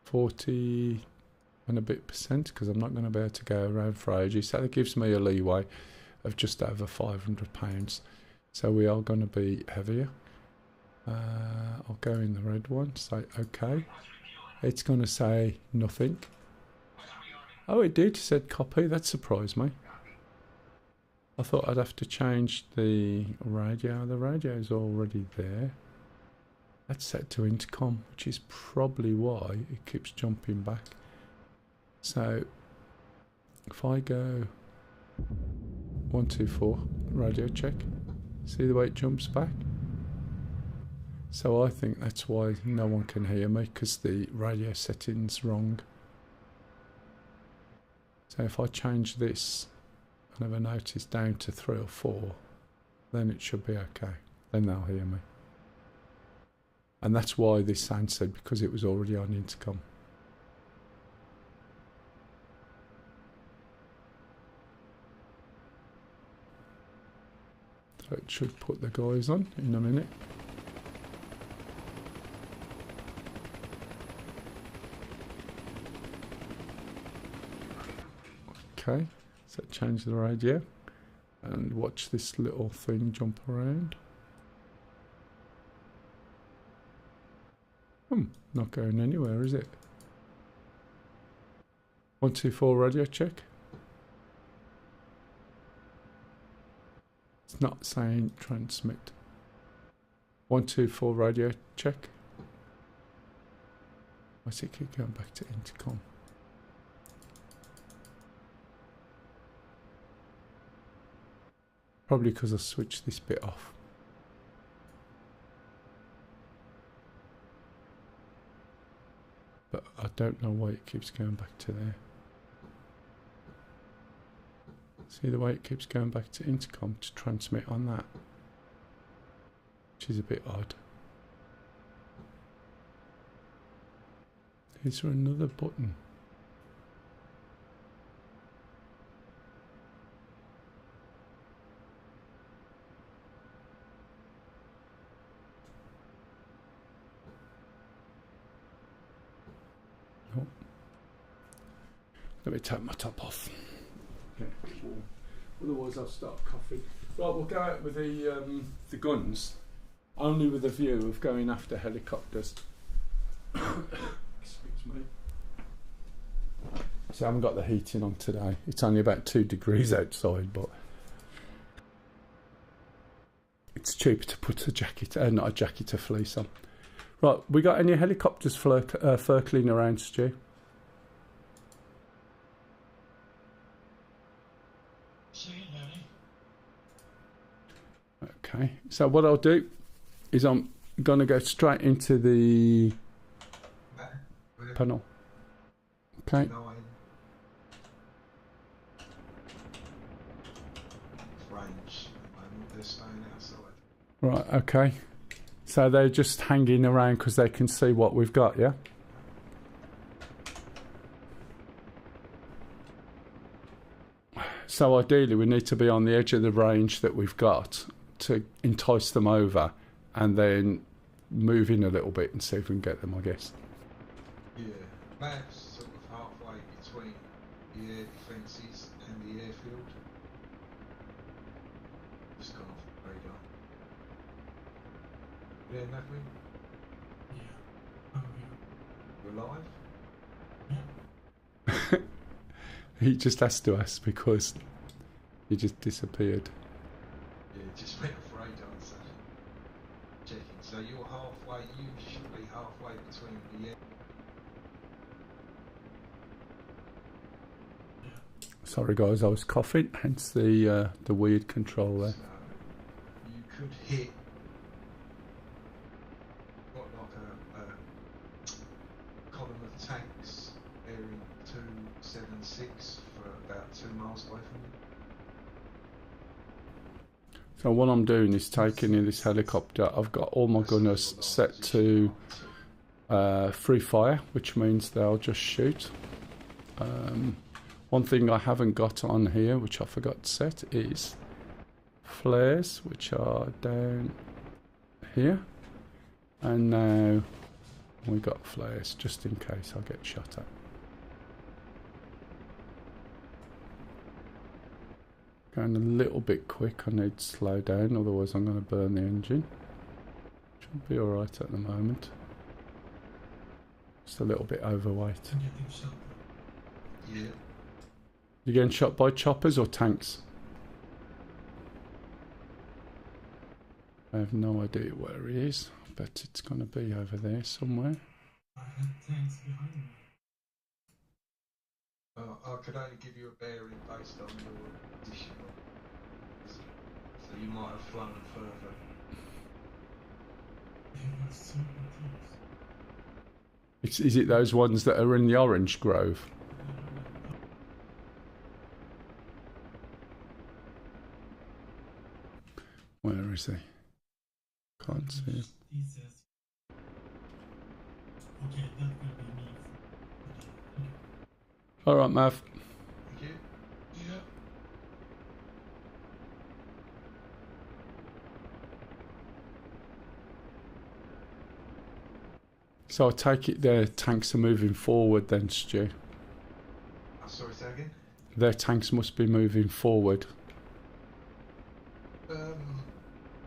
40 and a bit percent, because I'm not going to be able to go around for ages. So that gives me a leeway of just over 500 pounds. So we are going to be heavier. I'll go in the red one, say OK. It's going to say nothing. Oh, it did, said copy. That surprised me. I thought I'd have to change the radio. The radio is already there. That's set to intercom, which is probably why it keeps jumping back. So if I go 124 radio check, see the way it jumps back? So I think that's why no one can hear me, because the radio setting's wrong. So if I change this and have a notice down to 3 or 4, then it should be okay. Then they'll hear me. And that's why this answered, because it was already on intercom. So it should put the guys on in a minute. Okay, so change the radio and watch this little thing jump around. Not going anywhere, is it? 124 radio check. It's not saying transmit. 124 radio check. Why does it keep going back to intercom? Probably because I switched this bit off. But I don't know why it keeps going back to there. See the way it keeps going back to intercom to transmit on that? Which is a bit odd. Is there another button? Let me take my top off. Okay, warm. Otherwise I'll start coughing. Right, we'll go out with the guns, only with a view of going after helicopters. Excuse me. See, I haven't got the heating on today. It's only about 2 degrees outside, but it's cheaper to put a jacket, not a jacket, a fleece on. Right, we got any helicopters circling around, Stu? Okay, so what I'll do is I'm going to go straight into the panel. Okay. Right, okay. So they're just hanging around because they can see what we've got, yeah? So ideally we need to be on the edge of the range that we've got to entice them over and then move in a little bit and see if we can get them, I guess. Yeah, maps sort of halfway between the air defences and the airfield. Just gone off the radar. Yeah, Navwin? Yeah. I'm here. We're live? He just has to ask because he just disappeared. Yeah, just went off radar, so checking. So you're halfway, you should be halfway between the air. Sorry guys, I was coughing, hence the weird control there. So you could hit what, like a column of tanks bearing 276 for about 2 miles away from you. So what I'm doing is taking in this helicopter. I've got all my gunners set to free fire, which means they'll just shoot. One thing I haven't got on here, which I forgot to set, is flares, which are down here. And now we got flares, just in case I get shot at. Going a little bit quick, I need to slow down, otherwise I'm going to burn the engine. Should be alright at the moment. Just a little bit overweight. I'm getting shot. Yeah. You getting shot by choppers or tanks? I have no idea where he is. I bet it's going to be over there somewhere. I had tanks behind me. I could only give you a bearing based on your position. So you might have flown further. There were so many tanks. Is it those ones that are in the orange grove? Where is he? Can't see him. DCS. Okay, that will be me. Alright, Mav. Thank you. Yeah. So I take it their tanks are moving forward then, Stu? Oh, sorry, say again? Their tanks must be moving forward.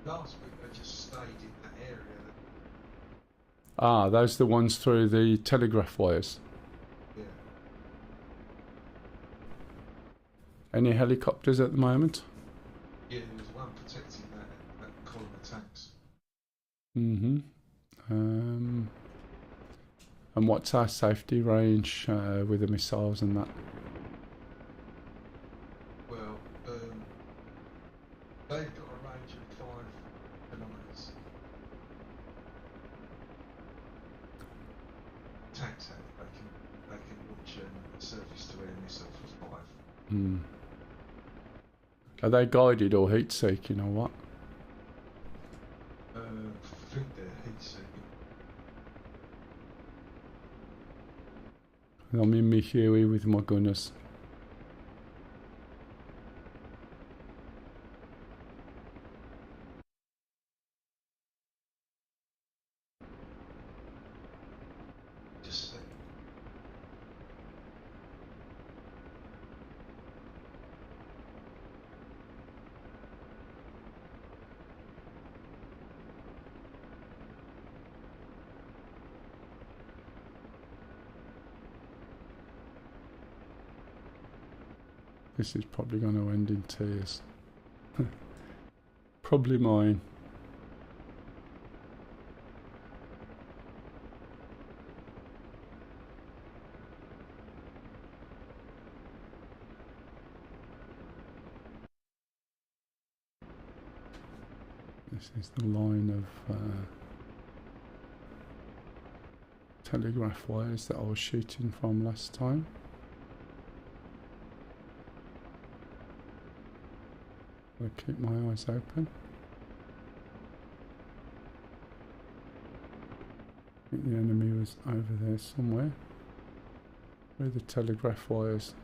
Last week they just stayed in that area. Ah, those are the ones through the telegraph wires. Yeah. Any helicopters at the moment? Yeah, there was one protecting that column of tanks. Mm-hmm. And what's our safety range with the missiles and that? Well, they've got a range of 5 kilometres. Tanks have, they can launch a surface-to-air missile for 5. Hmm. Are they guided or heat-seeking or what? I think they're heat-seeking. I'm in my Huey with my gunners. Just This is probably going to end in tears. Probably mine. This is the line of telegraph wires that I was shooting from last time. I'll keep my eyes open. I think the enemy was over there somewhere. Where are the telegraph wires?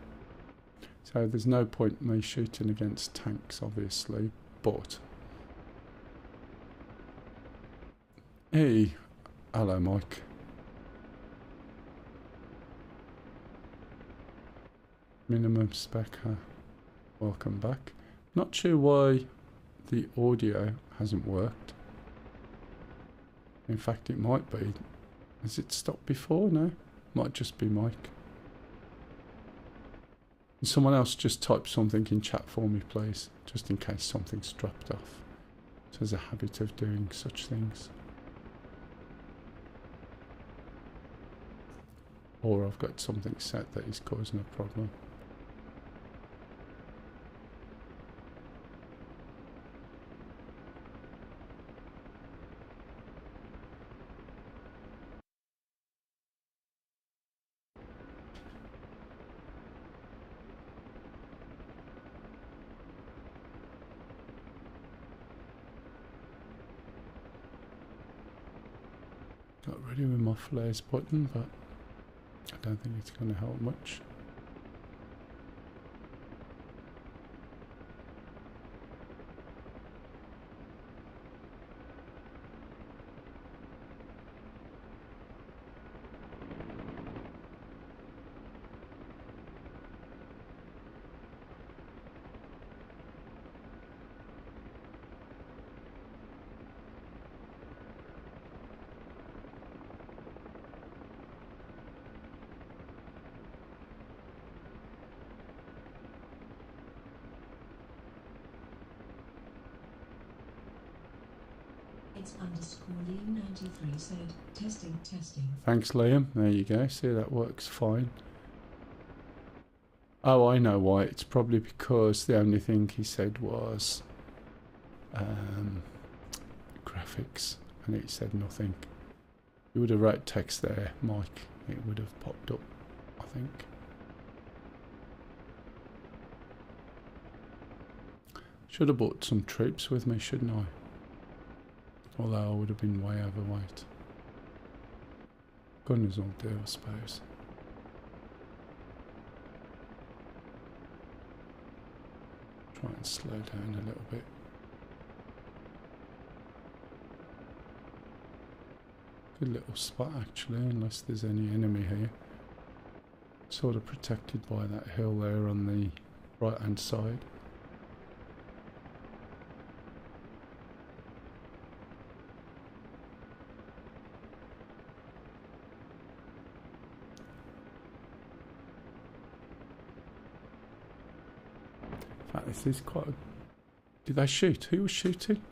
So there's no point me shooting against tanks, obviously, but... Hey, hello Mike. Minimum spec, welcome back. Not sure why the audio hasn't worked. In fact, it might be. Has it stopped before? No, might just be Mike. Can someone else just type something in chat for me, please, just in case something's dropped off. It has a habit of doing such things. Or I've got something set that is causing a problem. Got ready with my flares button, but I don't think it's going to help much. It's _ Liam93 said, testing. Thanks, Liam. There you go. See, that works fine. Oh, I know why. It's probably because the only thing he said was graphics, and it said nothing. You would have wrote text there, Mike. It would have popped up, I think. Should have brought some troops with me, shouldn't I? Although I would have been way overweight. Gunners all do, I suppose. Try and slow down a little bit. Good little spot actually, unless there's any enemy here. Sort of protected by that hill there on the right hand side. This is quite a... Did they shoot? Who was shooting?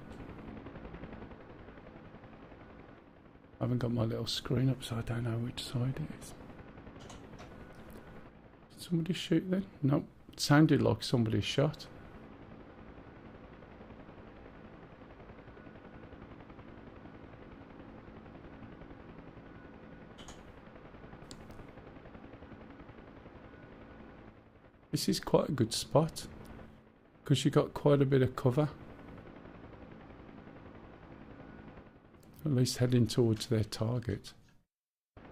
I haven't got my little screen up, so I don't know which side it is. Did somebody shoot then? No, it sounded like somebody shot. This is quite a good spot, because you got quite a bit of cover. At least heading towards their target. I'm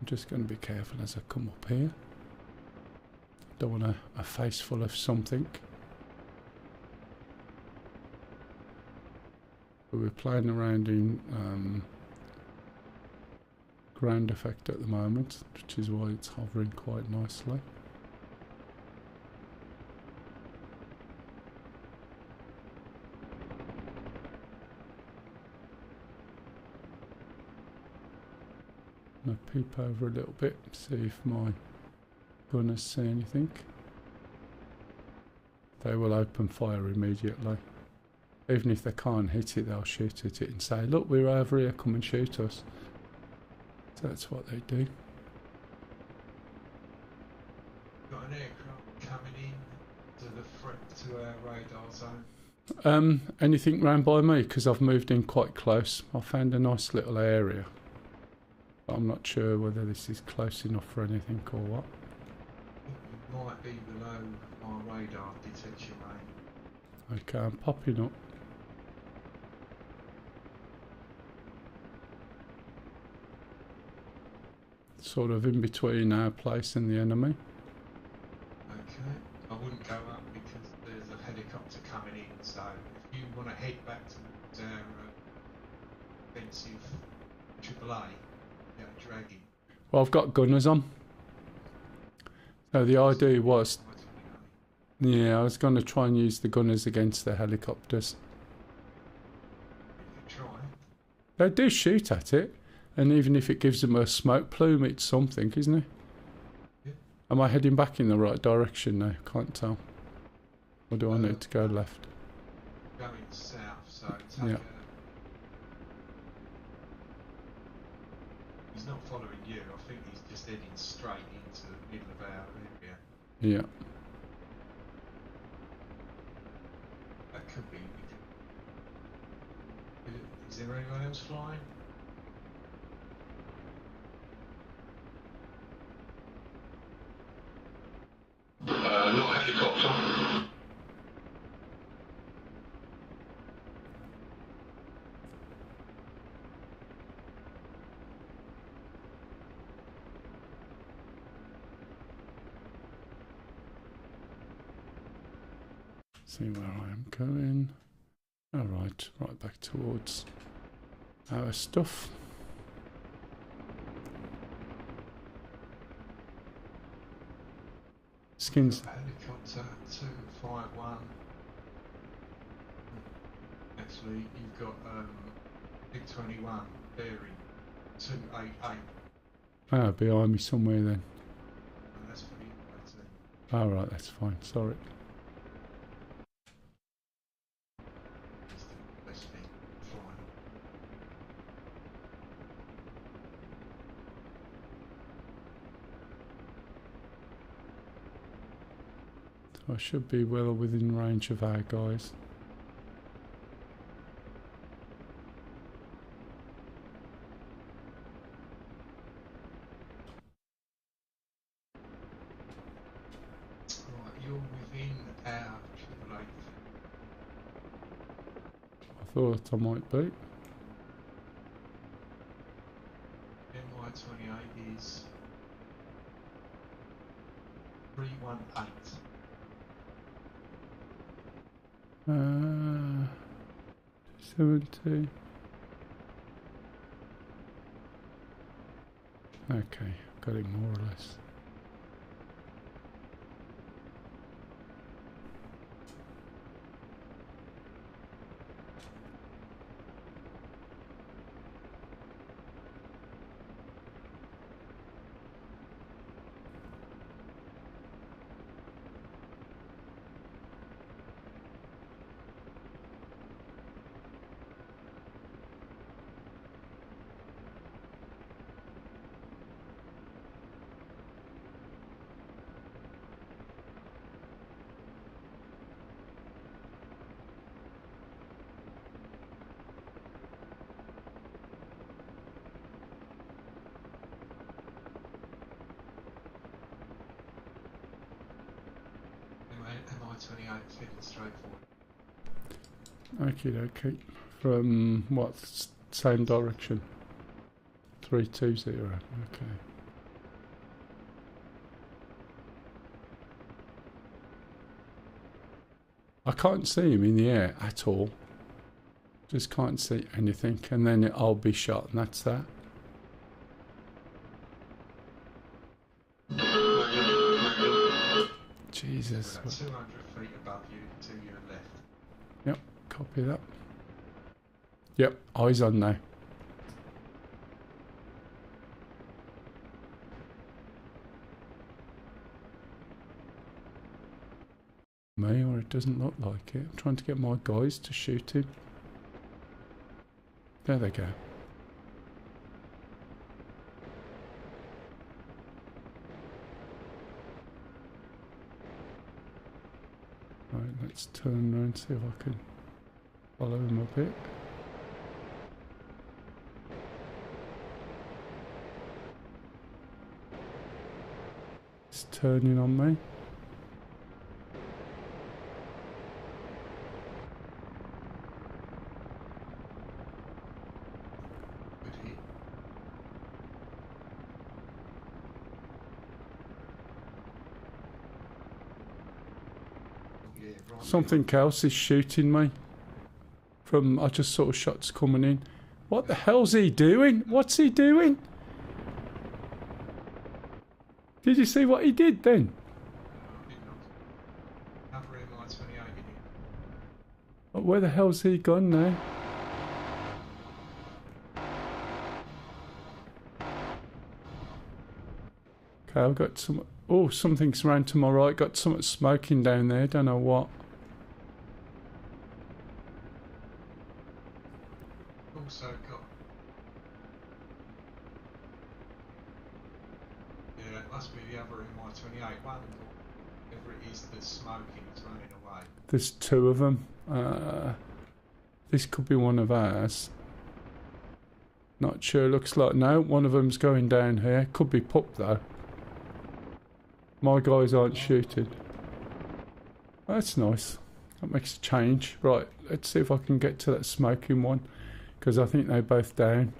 just going to be careful as I come up here. Don't want a face full of something. But we're playing around in ground effect at the moment, which is why it's hovering quite nicely. I'm gonna peep over a little bit, see if my gunners see anything. They will open fire immediately. Even if they can't hit it, they'll shoot at it and say, look, we're over here, come and shoot us. So that's what they do. Got an aircraft coming in to the threat to our radar zone. Anything round by me? Because I've moved in quite close. I found a nice little area. But I'm not sure whether this is close enough for anything or what. It might be below my radar detection range. Okay, I'm popping up. Sort of in between our place and the enemy. Okay. I wouldn't go up because there's a helicopter coming in, so if you want to head back towards our offensive AAA, dragging. Well, I've got gunners on. So the idea was, yeah, I was going to try and use the gunners against the helicopters. You could try. They do shoot at it, and even if it gives them a smoke plume, it's something, isn't it? Yeah. Am I heading back in the right direction now? Can't tell. Or do I need to go left? Going south, so take Yeah. He's not following you. I think he's just heading straight into the middle of our area. Yeah. That could be. Is there anyone else flying? Not helicopter. See where I am going. Alright, right back towards our stuff. Skins. Helicopter 251. Actually, you've got Big 21 bearing 288. Ah, behind me somewhere then. And that's for the info Alright, that's fine, sorry. That's the best thing flying. I should be well within range of our guys. Right, you're within our AAA. I thought I might be. MY28 is 318. 70. Okay, got it more or less. MI28 is heading straight forward. Okay. From what? Same direction? 320. Okay. I can't see him in the air at all. Just can't see anything. And then I'll be shot, and that's that. Jesus. About 200 feet above you to your left. Yep, copy that. Yep, eyes on now. me, or it doesn't look like it. I'm trying to get my guys to shoot him. There they go. Right, let's turn around, see if I can follow him a bit. He's turning on me. Good hit. Yeah, right. Something else is shooting me. I just saw shots coming in. What the hell's he doing? What's he doing? Did you see what he did then? Another MI-28 in it. Where the hell's he gone now? Okay, I've got some... Oh, something's around to my right. Got something smoking down there. Don't know what. Also got... Yeah, it must be the other MI-28 one. Whatever it is that's smoking, it's running away. There's two of them. This could be one of ours. Not sure. Looks like no. One of them's going down here. Could be pup though. My guys aren't shooting. That's nice. That makes a change. Right, let's see if I can get to that smoking one, because I think they're both down.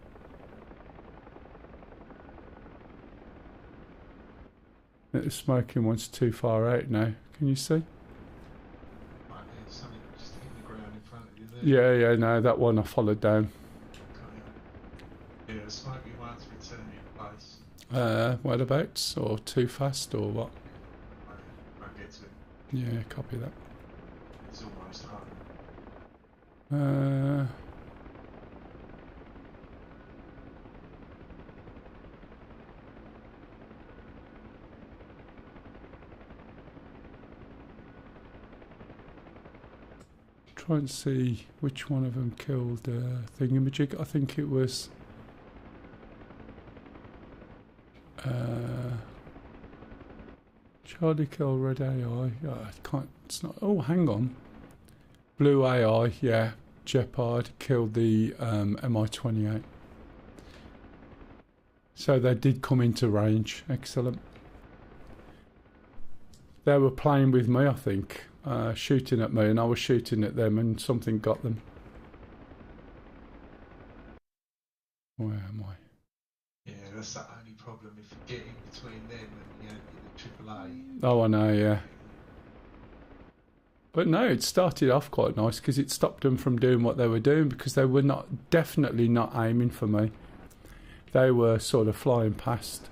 The smoking one's too far out now. Can you see? Right, there's something just hitting the ground in front of you there. Yeah, no, that one I followed down. Yeah, the smoky one's returning in place. Whereabouts? Or too fast or what? Won't get to it. Yeah, copy that. It's almost home. Try and see which one of them killed Thingamajig. I think it was Charlie killed Red AI. I can't. It's not. Oh, hang on. Blue AI. Yeah, Jeopard killed the MI-28. So they did come into range. Excellent. They were playing with me, I think, shooting at me, and I was shooting at them, and something got them. Where am I? Yeah, that's the only problem if you get in between them and the AAA. Oh, I know, yeah. But no, it started off quite nice because it stopped them from doing what they were doing, because they were definitely not aiming for me. They were sort of flying past.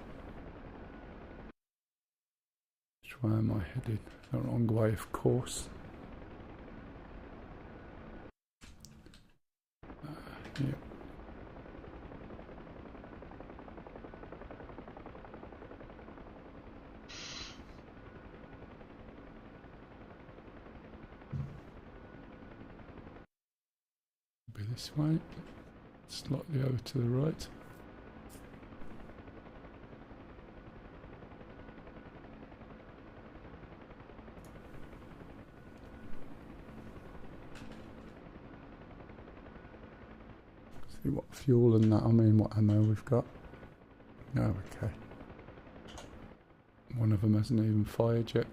Which way am I headed? The wrong way, of course. Yeah. Be this way. Slightly over to the right. See what fuel and that, I mean what ammo we've got. Oh, okay. One of them hasn't even fired yet.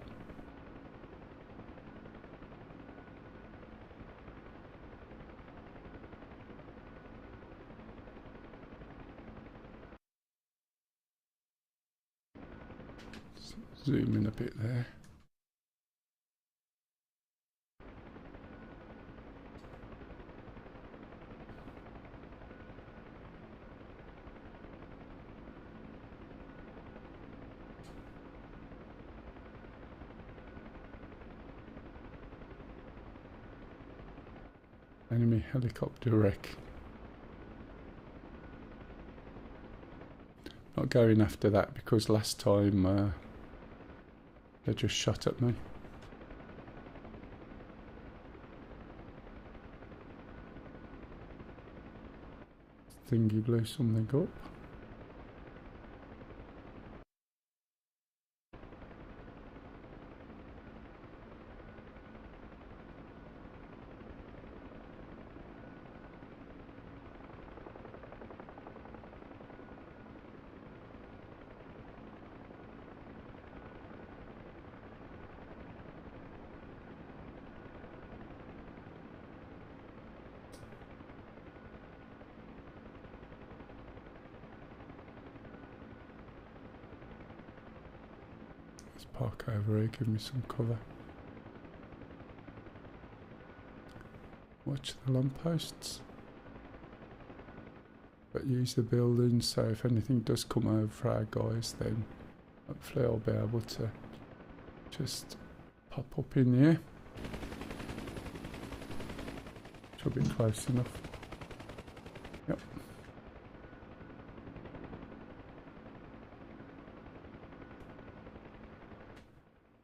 Zoom in a bit there. Enemy helicopter wreck. Not going after that because last time they just shot at me. thingy glue something up. Let's park over here, give me some cover. Watch the lampposts. But use the building, so if anything does come over for our guys, then hopefully I'll be able to just pop up in here. Should be close enough. Yep.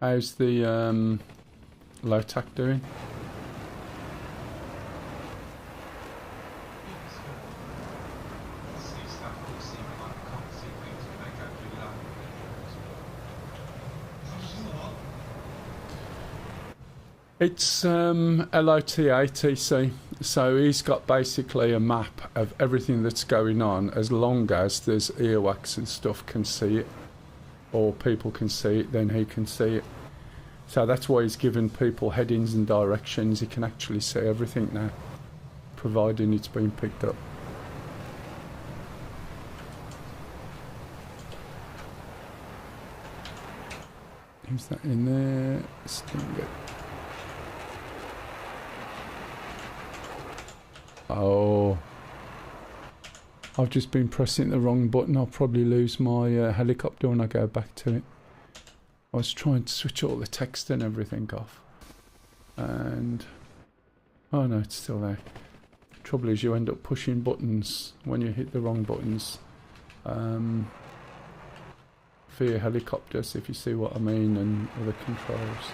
How's the low tack doing? It's LOTA-TC, so he's got basically a map of everything that's going on, as long as there's earwax and stuff can see it, or people can see it, then he can see it. So that's why he's given people headings and directions. He can actually see everything now, providing it's been picked up. Who's that in there? Sting it. Oh, I've just been pressing the wrong button. I'll probably lose my helicopter when I go back to it. I was trying to switch all the text and everything off. And, oh no, it's still there. The trouble is you end up pushing buttons when you hit the wrong buttons. For your helicopters, if you see what I mean, and other controls.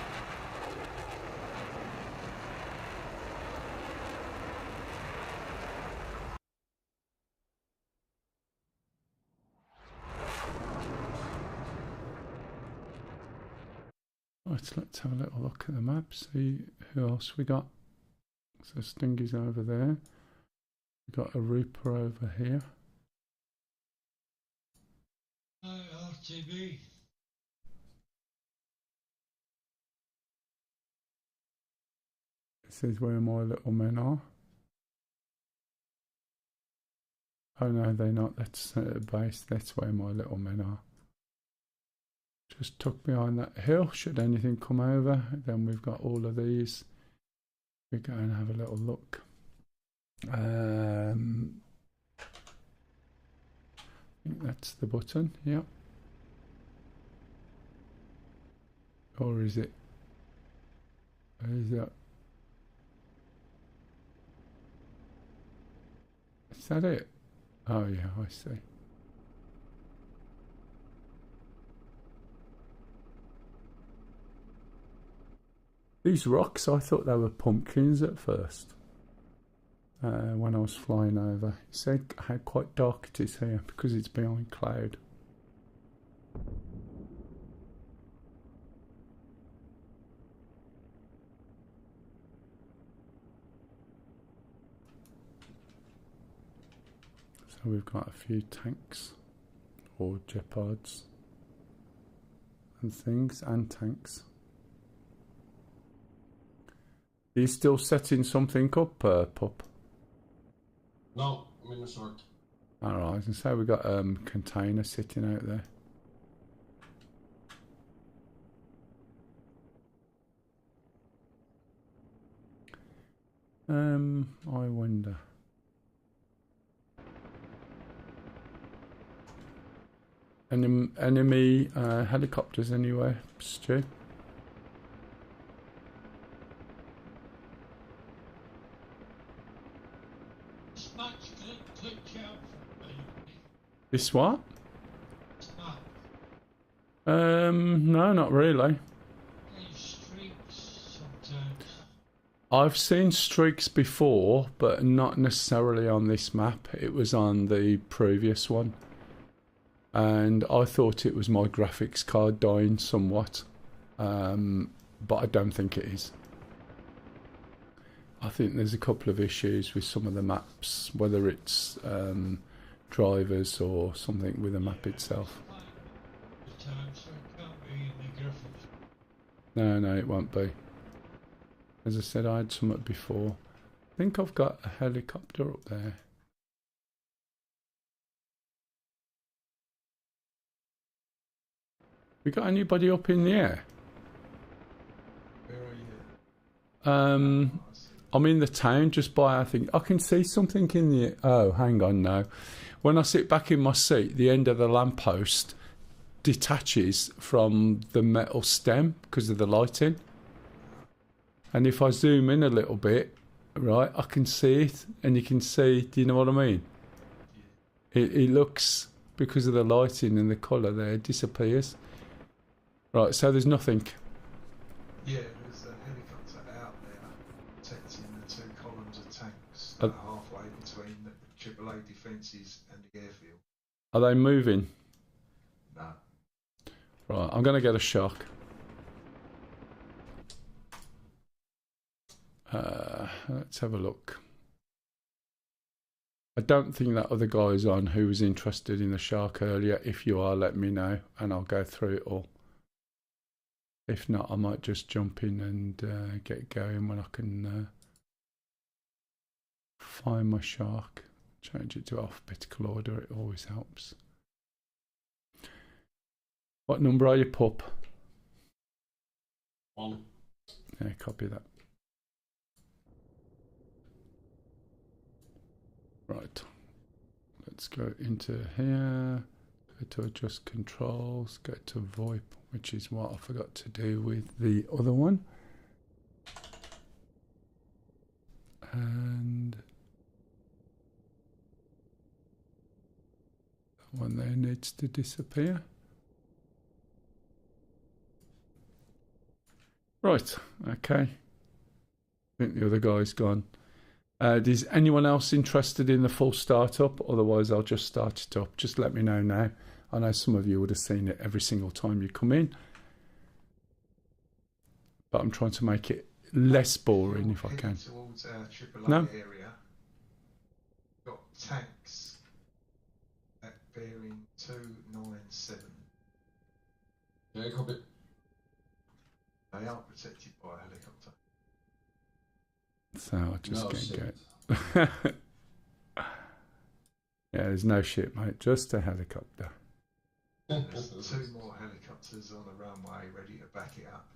Right, let's have a little look at the map, see who else we got. So Stingy's over there. We've got a Reaper over here. RTB. This is where my little men are. Oh no, they're not. That's base. That's where my little men are. Just tuck behind that hill. Should anything come over, then we've got all of these. We go and have a little look. I think that's the button. Yep. Or is it? Is that? Is that it? Oh yeah, I see. These rocks, I thought they were pumpkins at first. When I was flying over, it said how quite dark it is here because it's behind cloud. So we've got a few tanks or jeopards and things and tanks. Are you still setting something up, Pup? No, I'm in the short. Alright, and so we've got a container sitting out there. I wonder. Enemy helicopters anywhere, Stu? This what? No, not really. I've seen streaks before, but not necessarily on this map. It was on the previous one. And I thought it was my graphics card dying somewhat. But I don't think it is. I think there's a couple of issues with some of the maps, whether it's drivers or something with the map itself. The time, so it can't be in the graphics. No, it won't be. As I said, I had something before. I think I've got a helicopter up there. We got anybody up in the air? Where are you? I'm in the town just by, I think, I can see something in the... Oh, hang on now. When I sit back in my seat, the end of the lamppost detaches from the metal stem because of the lighting. And if I zoom in a little bit, right, I can see it. And you can see, do you know what I mean? It looks, because of the lighting and the colour there, it disappears. Right, so there's nothing. Yeah, there's a helicopter out there protecting the two columns of tanks that are halfway between the AAA defences and the airfield. Are they moving? No. Right, I'm going to get a shock. Let's have a look. I don't think that other guy's on who was interested in the shark earlier. If you are, let me know and I'll go through it all. If not, I might just jump in and get going when I can find my shark. Change it to alphabetical order, it always helps. What number are you, pup? 1. Yeah, copy that. Right, let's go into here, go to adjust controls, go to VoIP, which is what I forgot to do with the other one. And that one there needs to disappear. Right, okay. I think the other guy's gone. Is anyone else interested in the full startup? Otherwise, I'll just start it up. Just let me know now. I know some of you would have seen it every single time you come in. But I'm trying to make it less boring if I can. Towards our AAA No? area, got tanks at bearing 297. Yeah, copy. They are protected by a helicopter. So I'll just No get shit. going. Yeah, there's no shit, mate. Just a helicopter. There's 2 more helicopters on the runway ready to back it up.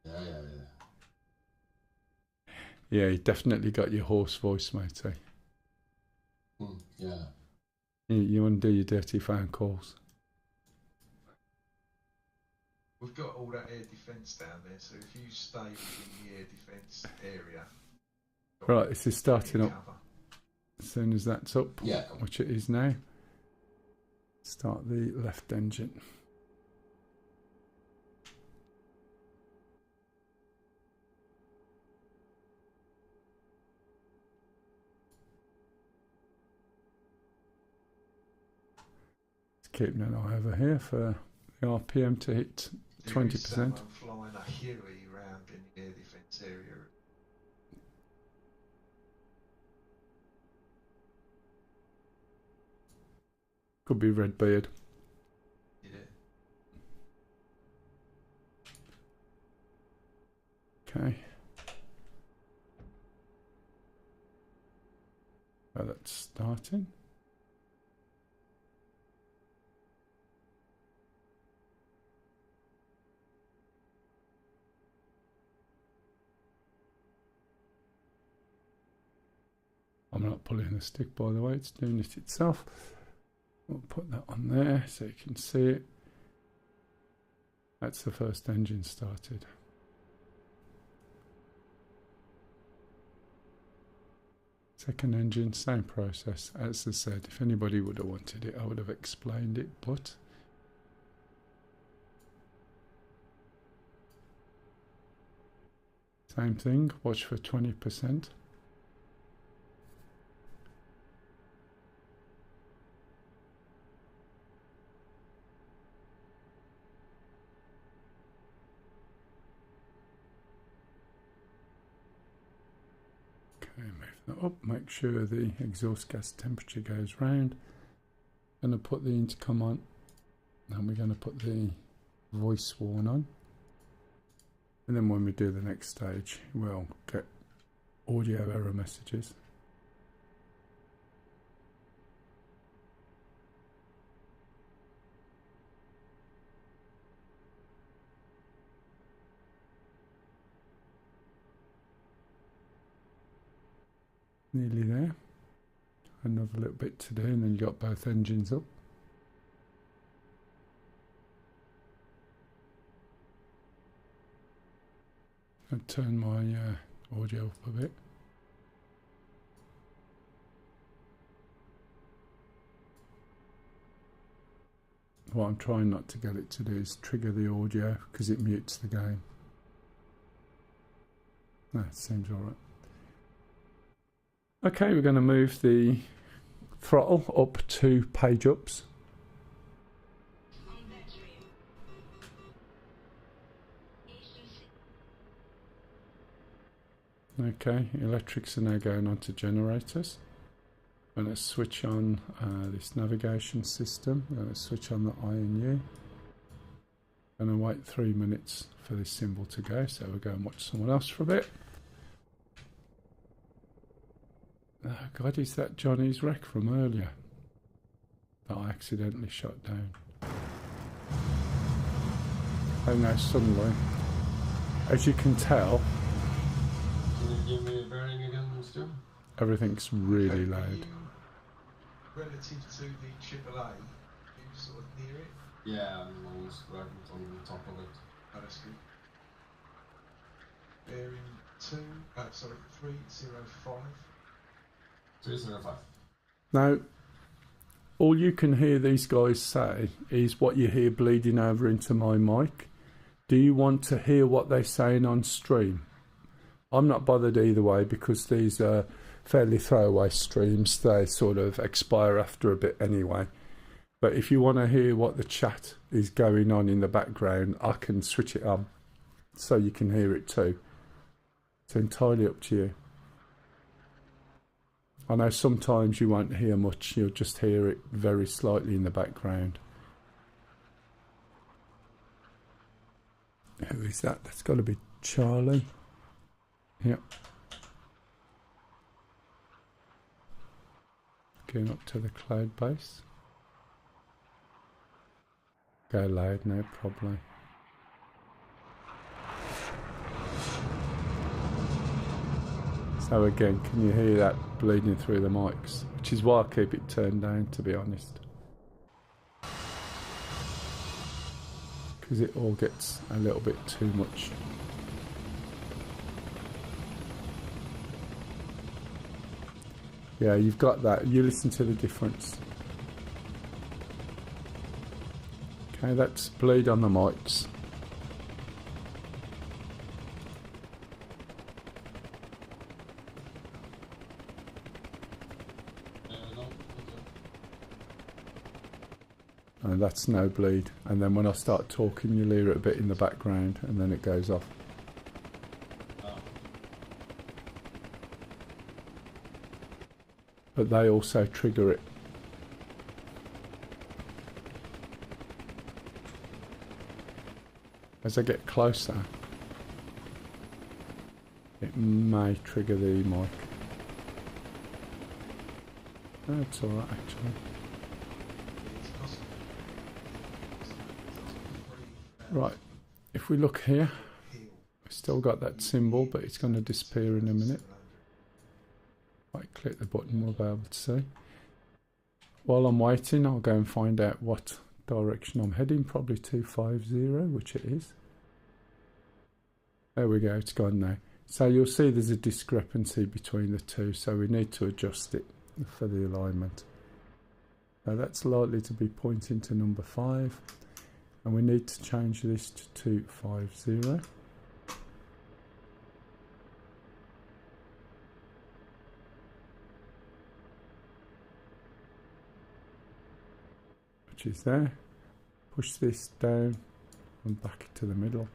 Yeah. Yeah, you definitely got your hoarse voice, matey. Yeah. You want to do your dirty phone calls. We've got all that air defence down there, so if you stay within the air defence area... Right, this is starting up. cover. As soon as that's up, Yeah. which it is now, start the left engine. Just keeping an eye over here for the RPM to hit 20%. There is someone flying a Huey around in the air defence area. Could be Redbeard. Yeah. Okay. Well, that's starting. I'm not pulling the stick, by the way, it's doing it itself. We'll put that on there so you can see it. That's the first engine started. Second engine, same process. As I said, if anybody would have wanted it, I would have explained it, but Same thing, watch for 20%. Move that up, make sure the exhaust gas temperature goes round. Going to put the intercom on, and we're going to put the voice warn on, and then when we do the next stage we'll get audio error messages. Nearly there. Another little bit to do, and then you got both engines up. I'll turn my audio up a bit. What I'm trying not to get it to do is trigger the audio because it mutes the game. That seems alright. Okay, we're going to move the throttle up to page ups. Okay, electrics are now going on to generators. I'm going to switch on this navigation system. I'm going to switch on the INU. I'm going to wait 3 minutes for this symbol to go, so we'll go and watch someone else for a bit. Oh God, is that Johnny's wreck from earlier that I accidentally shot down? Oh no, suddenly, as you can tell, Can you give me a bearing again, Stu? everything's really loud. Relative to the AAA, you sort of near it. Yeah, I'm almost right on the top of it. Oh, that's good. Bearing 305. 305. Now, all you can hear these guys say is what you hear bleeding over into my mic. Do you want to hear what they're saying on stream? I'm not bothered either way because these are fairly throwaway streams. They sort of expire after a bit anyway. But if you want to hear what the chat is going on in the background, I can switch it on so you can hear it too. It's entirely up to you. I know sometimes you won't hear much, you'll just hear it very slightly in the background. Who is that? That's got to be Charlie. Yep. Going up to the cloud base. Go loud, no problem. So again, can you hear that bleeding through the mics? Which is why I keep it turned down, to be honest. Because it all gets a little bit too much. Yeah, you've got that. You listen to the difference. Okay, that's bleed on the mics. And that's no bleed. And then when I start talking, you'll hear it a bit in the background, and then it goes off. But they also trigger it. As I get closer, it may trigger the mic. That's alright actually. Right, if we look here, we've still got that symbol, but it's going to disappear in a minute. Right, click the button, we'll be able to see. While I'm waiting, I'll go and find out what direction I'm heading, probably 250, which it is. There we go, it's gone now. So you'll see there's a discrepancy between the two, so we need to adjust it for the alignment. Now that's likely to be pointing to number 5, and we need to change this to 250. which is there. Push this down and back to the middle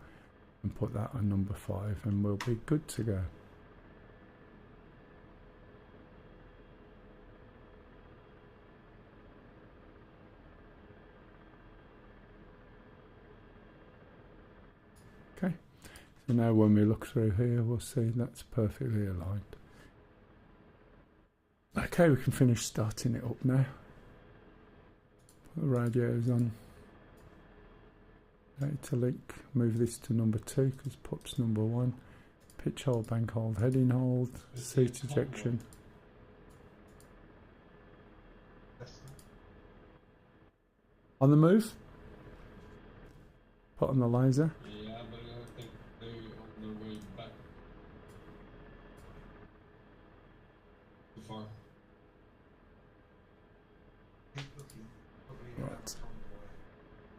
and put that on number 5 and we'll be good to go. Okay, so now when we look through here we'll see that's perfectly aligned. Okay, we can finish starting it up now. Put the radios on. Data link, move this to number 2 because PUT's number 1. Pitch hold, bank hold, heading hold, seat ejection. On the move. Put on the laser. Yeah, but I think they're on their way back. Too far. Keep looking. Probably Right. that convoy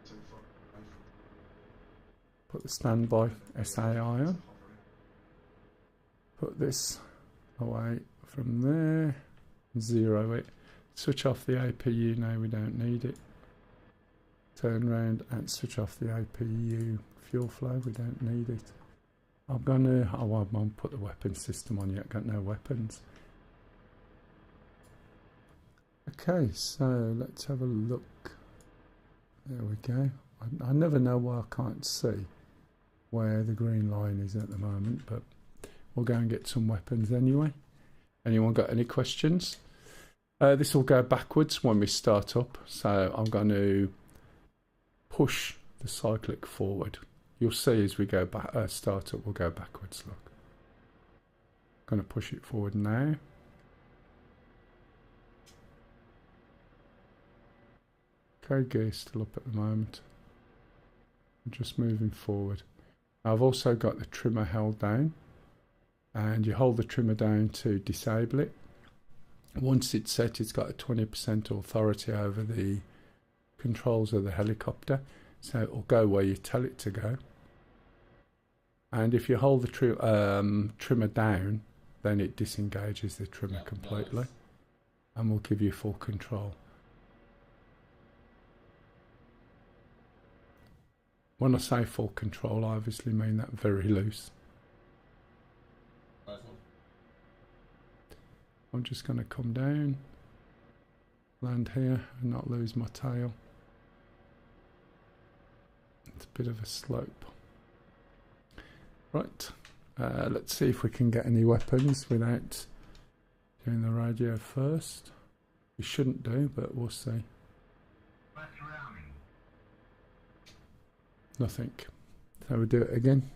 too far away from Put the standby SAI on. hovering. Put this away from there. Zero it. Switch off the APU now, we don't need it. Turn around and switch off the APU fuel flow, we don't need it. I'm gonna, I won't put the weapon system on yet, got no weapons. Okay, so let's have a look. There we go. I never know why I can't see where the green line is at the moment, but we'll go and get some weapons anyway. Anyone got any questions? This will go backwards when we start up, so I'm going to push the cyclic forward. You'll see as we go back, start up, we'll go backwards. Look, going to push it forward now. Okay, gear still up at the moment. I'm just moving forward. I've also got the trimmer held down, and you hold the trimmer down to disable it. Once it's set, it's got a 20% authority over the controls of the helicopter, so it will go where you tell it to go. And if you hold the trimmer down, then it disengages the trimmer completely and will give you full control. When I say full control, I obviously mean that very loose. I'm just going to come down, land here and not lose my tail. It's a bit of a slope. Right, let's see if we can get any weapons without doing the radio first. We shouldn't do, but we'll see. Nothing. So we do it again.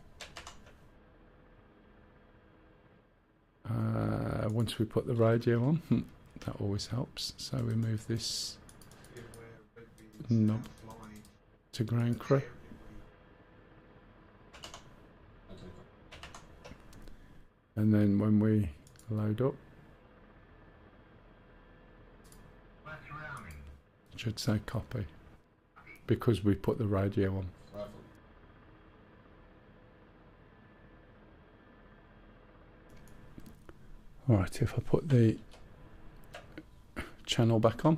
Once we put the radio on, that always helps. So we move this knob to ground crew. And then when we load up, it should say copy, because we put the radio on. Alright, if I put the channel back on,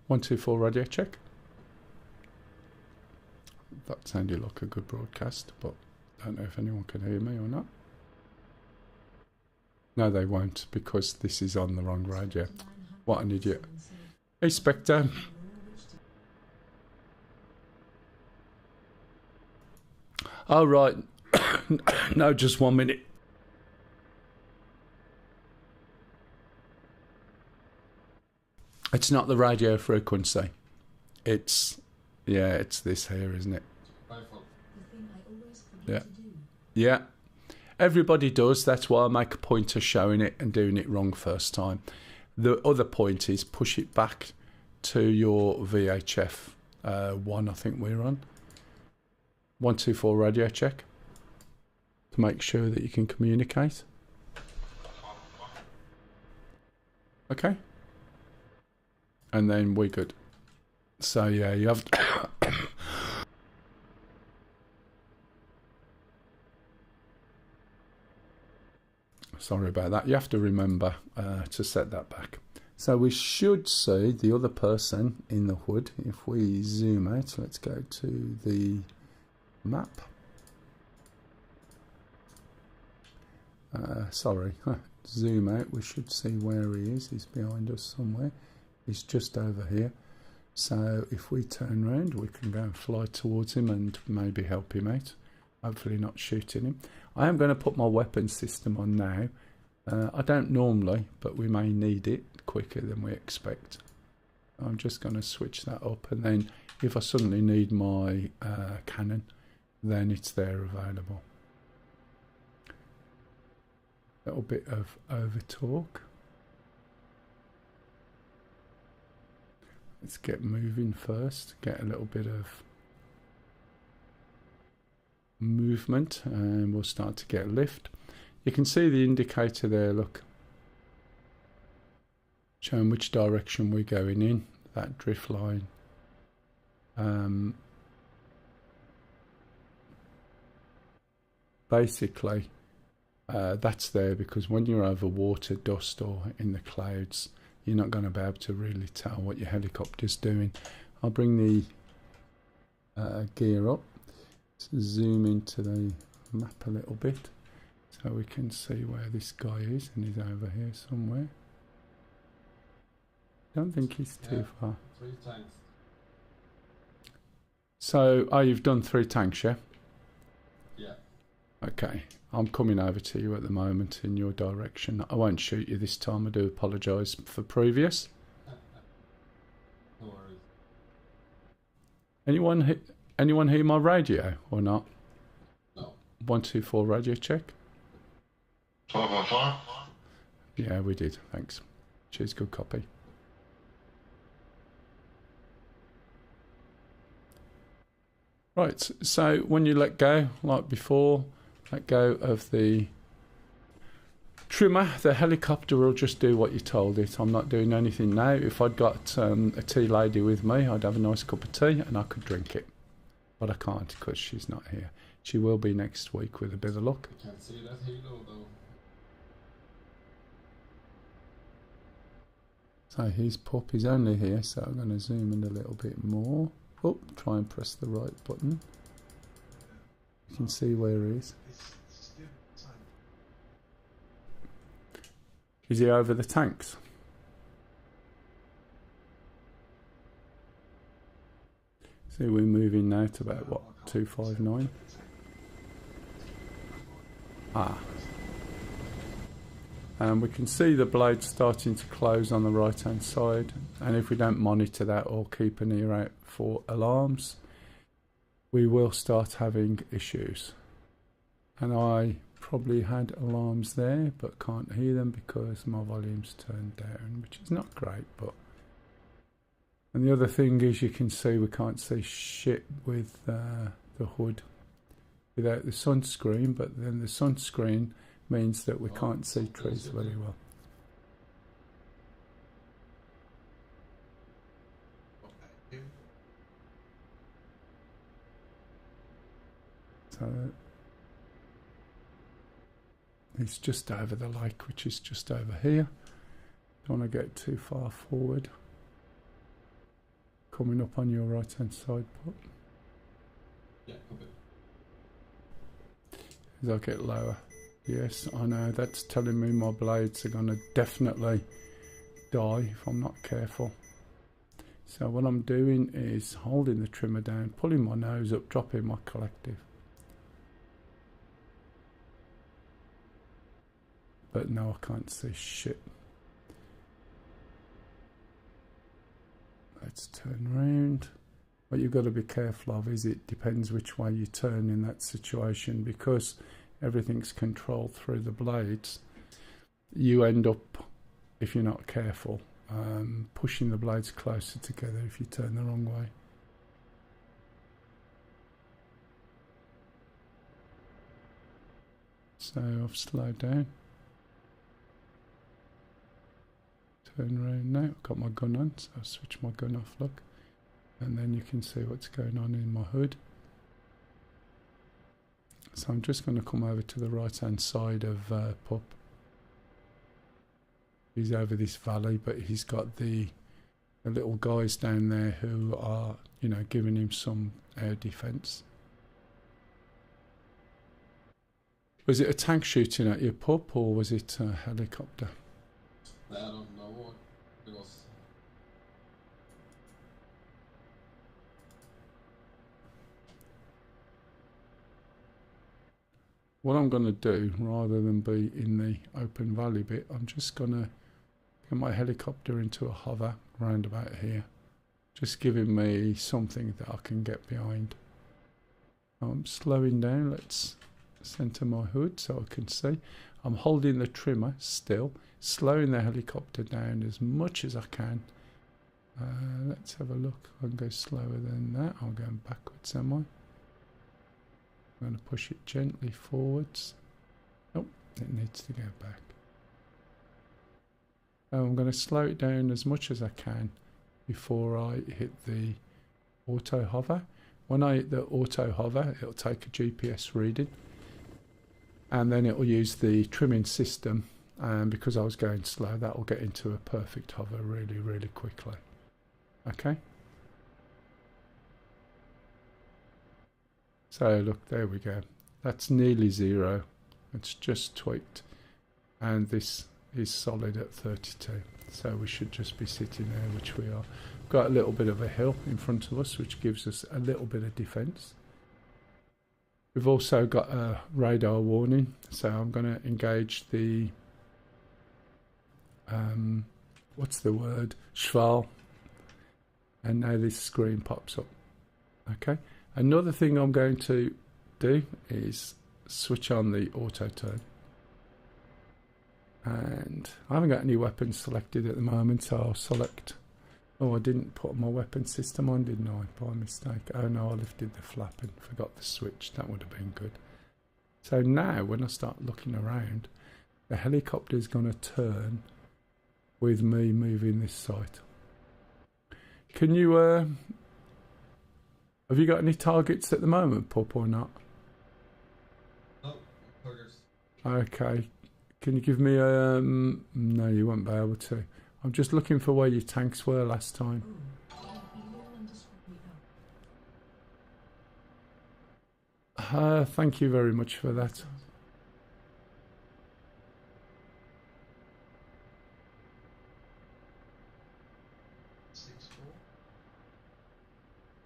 124 radio check. That sounded like a good broadcast, but I don't know if anyone can hear me or not. No, they won't, because this is on the wrong radio. What an idiot. Hey, Spectre. Oh, right. No, just 1 minute. It's not the radio frequency. It's, yeah, it's this here, isn't it? Yeah. Yeah. Everybody does. That's why I make a point of showing it and doing it wrong first time. The other point is push it back to your VHF 1, I think we're on. 124 radio check to make sure that you can communicate. Okay. And then we're good. So yeah, you have sorry about that. You have to remember to set that back. So we should see the other person in the hood. If we zoom out, let's go to the map. Sorry, zoom out, we should see where he is. He's behind us somewhere. He's just over here. So if we turn around, we can go and fly towards him and maybe help him out. Hopefully not shooting him. I am going to put my weapon system on now. I don't normally, but we may need it quicker than we expect. I'm just going to switch that up, and then if I suddenly need my cannon, then it's there available. A little bit of over talk. Let's get moving first, get a little bit of movement, and we'll start to get lift. You can see the indicator there, look, showing which direction we're going in, that drift line. Basically, that's there because when you're over water, dust or in the clouds, you're not going to be able to really tell what your helicopter's doing. I'll bring the gear up, zoom into the map a little bit so we can see where this guy is, and he's over here somewhere. Don't think he's too far. 3 tanks. So, oh, you've done 3 tanks, yeah? Yeah. Okay, I'm coming over to you at the moment in your direction. I won't shoot you this time. I do apologise for previous. No worries. Anyone hear my radio or not? No. 124 radio check. 1204. Yeah, we did. Thanks. Cheers. Good copy. Right. So when you let go, like before, let go of the trimmer, the helicopter will just do what you told it. I'm not doing anything now. If I'd got a tea lady with me, I'd have a nice cup of tea and I could drink it. But I can't because she's not here. She will be next week with a bit of luck. I can't see that halo though. So his pup is only here, so I'm going to zoom in a little bit more. Oh, try and press the right button. You can see where he is. Is he over the tanks? See, we're moving now to about, what, 259? Ah. And we can see the blade starting to close on the right hand side, and if we don't monitor that or keep an ear out for alarms, we will start having issues. And I probably had alarms there but can't hear them because my volume's turned down, which is not great. But and the other thing is, you can see we can't see shit with the hood without the sunscreen, but then the sunscreen means that we can't see trees very well. So it's just over the lake, which is just over here. Don't want to get too far forward. Coming up on your right hand side, Pop. Yeah, okay. As I get lower. Yes, I know, that's telling me my blades are going to definitely die if I'm not careful. So what I'm doing is holding the trimmer down, pulling my nose up, dropping my collective. But no, I can't see shit. Let's turn around. What you've got to be careful of is it depends which way you turn in that situation, because everything's controlled through the blades. You end up, if you're not careful, pushing the blades closer together if you turn the wrong way. So I've slowed down. Turn around now. I've got my gun on, so I'll switch my gun off, look. And then you can see what's going on in my hood. So I'm just going to come over to the right hand side of Pup. He's over this valley, but he's got the little guys down there who are, you know, giving him some air defence. Was it a tank shooting at your pup, or was it a helicopter? I don't know what it was. What I'm going to do, rather than be in the open valley bit, I'm just going to get my helicopter into a hover round about here. Just giving me something that I can get behind. I'm slowing down. Let's center my hood so I can see. I'm holding the trimmer still, slowing the helicopter down as much as I can. Let's have a look. I can go slower than that. I'm going backwards, am I? I'm going to push it gently forwards. Oh, it needs to go back. I'm going to slow it down as much as I can before I hit the auto hover. When I hit the auto hover, it'll take a GPS reading, and then it'll use the trimming system, and because I was going slow, that will get into a perfect hover really, really quickly. Okay. So look, there we go. That's nearly 0. It's just tweaked, and this is solid at 32. So we should just be sitting there, which we are. Got a little bit of a hill in front of us, which gives us a little bit of defence. We've also got a radar warning, so I'm going to engage the what's the word? Schwal. And now this screen pops up. Okay. Another thing I'm going to do is switch on the auto turn. And I haven't got any weapons selected at the moment, so I'll select. Oh, I didn't put my weapon system on, didn't I? By mistake. Oh no, I lifted the flap and forgot the switch. That would have been good. So now, when I start looking around, the helicopter is going to turn with me moving this side. Can you, have you got any targets at the moment, Pup, or not? No, targets. Okay. Can you give me a... no, you won't be able to. I'm just looking for where your tanks were last time. Thank you very much for that.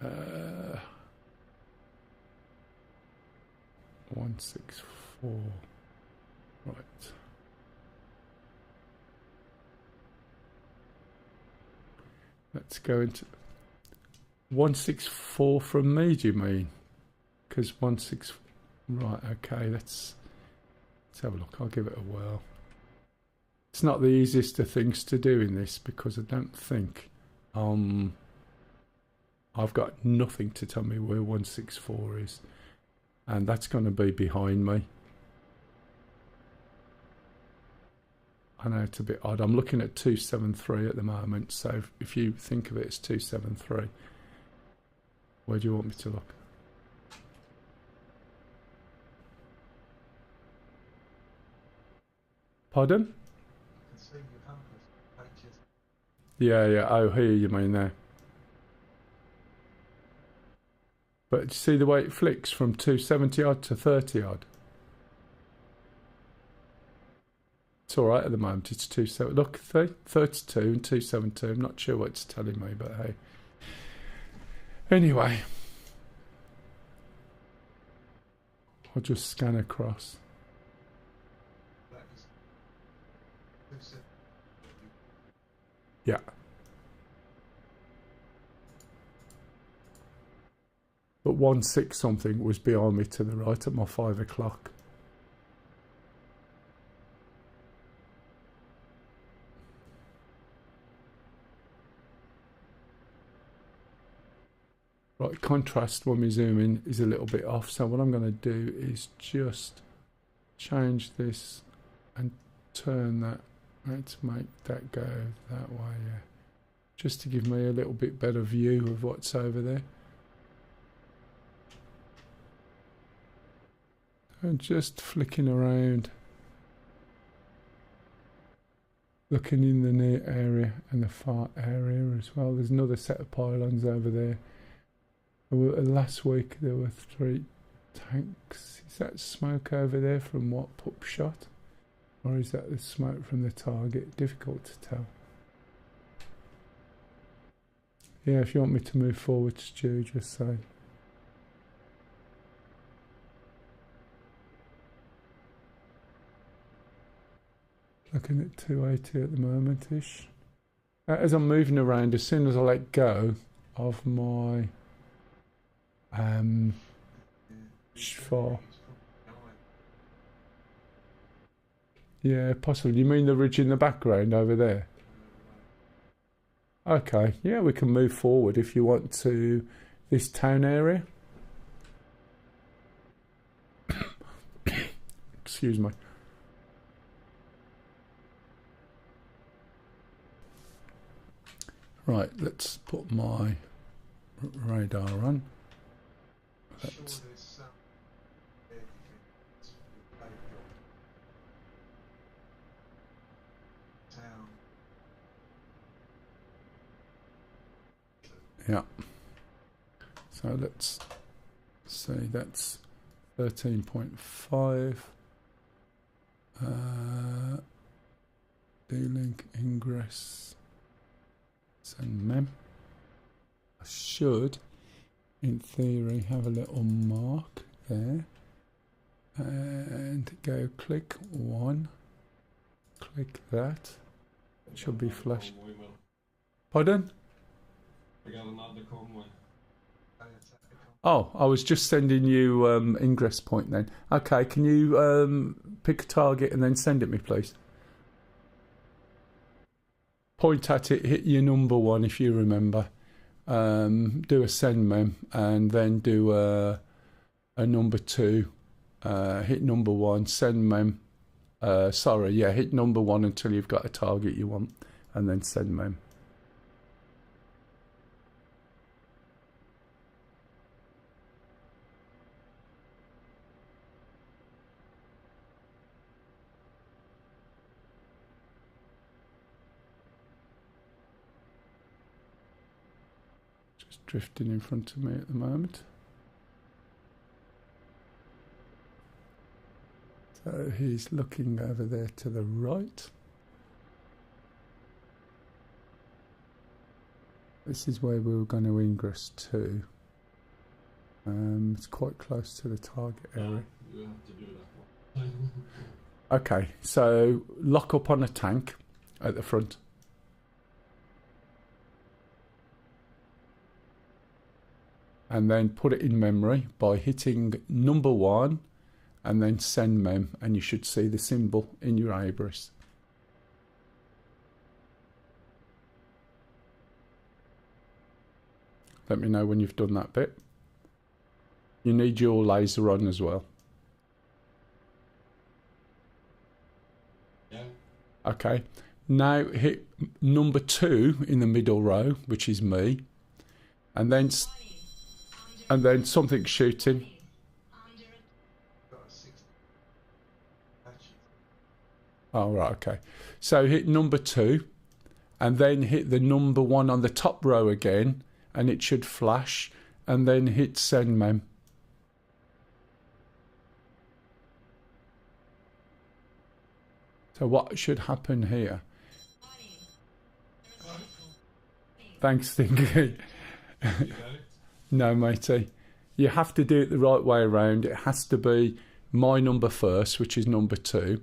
Uh, 164. Right. Let's go into 164 from me, do you mean? Because 16... Right, okay, let's have a look. I'll give it a whirl. It's not the easiest of things to do in this, because I don't think... I've got nothing to tell me where 164 is. And that's going to be behind me. I know it's a bit odd. I'm looking at 273 at the moment, so if you think of it as 273, where do you want me to look? Pardon? Yeah, oh, here you mean there. But you see the way it flicks from 270 odd to 30 odd? It's alright at the moment, it's 270. Look, 32 and 272. I'm not sure what it's telling me, but hey. Anyway. I'll just scan across. Yeah. But 16 something was behind me to the right at my 5 o'clock. Right, contrast when we zoom in is a little bit off, so what I'm going to do is just change this and turn that. Let's make that go that way, yeah. Just to give me a little bit better view of what's over there. And just flicking around. Looking in the near area and the far area as well. There's another set of pylons over there. Last week there were 3 tanks. Is that smoke over there from what pup shot? Or is that the smoke from the target? Difficult to tell. Yeah, if you want me to move forward, Stu, just say. Looking at 280 at the moment-ish. As I'm moving around, as soon as I let go of my Schwar. Yeah, possibly. You mean the ridge in the background over there? Okay, yeah, we can move forward if you want to this town area. Excuse me. Right, let's put my radar on. Let's yeah. So let's see, that's 13.5. D-link ingress. Send mem. I should, in theory, have a little mark there. And go click 1. Click that. It should be flashed. Pardon? I got another convoy. Oh, I was just sending you ingress point then. Okay, can you pick a target and then send it me, please? Point at it, hit your number 1 if you remember. Do a send mem and then do a number 2. Hit number 1, send mem. Hit number 1 until you've got a target you want and then send mem. Drifting in front of me at the moment. So he's looking over there to the right. This is where we were going to ingress to. It's quite close to the target area. You have to do that one. Okay, so lock up on a tank at the front. And then put it in memory by hitting number 1 and then send mem, and you should see the symbol in your Abris. Let me know when you've done that bit. You need your laser on as well. Yeah. Okay, now hit number 2 in the middle row, which is me, and then something shooting. Oh, right, okay. So hit number 2 and then hit the number 1 on the top row again and it should flash, and then hit send mem. So what should happen here? Thanks, Stinky. No, matey. You have to do it the right way around. It has to be my number first, which is number 2.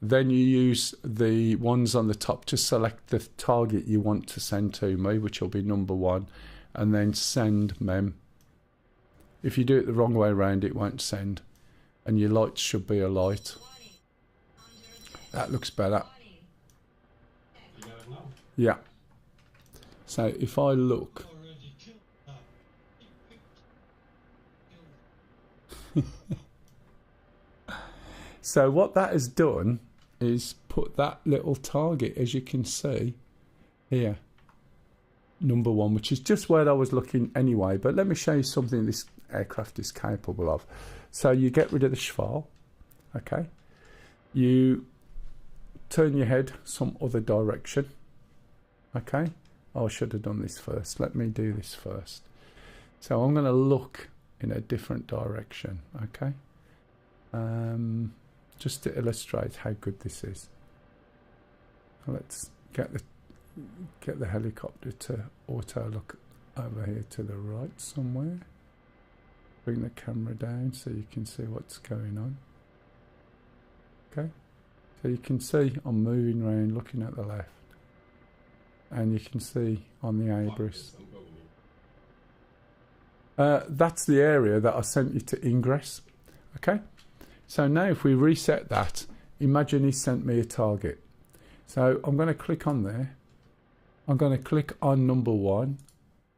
Then you use the ones on the top to select the target you want to send to me, which will be number 1, and then send mem. If you do it the wrong way around, it won't send. And your lights should be a light. That looks better. You got it now? Yeah. So if I look... Already killed that. So what that has done is put that little target, as you can see here, number 1, which is just where I was looking anyway. But let me show you something this aircraft is capable of. So you get rid of the Schwar, okay? You turn your head some other direction. Okay, I should have done this first. Let me do this first. So I'm going to look in a different direction. Okay, just to illustrate how good this is. Let's get the helicopter to auto look over here to the right somewhere. Bring the camera down so you can see what's going on. Okay, so you can see I'm moving around looking at the left, and you can see on the Abris. That's the area that I sent you to Ingress. Okay, so now if we reset that, imagine he sent me a target. So I'm going to click on there. I'm going to click on number 1.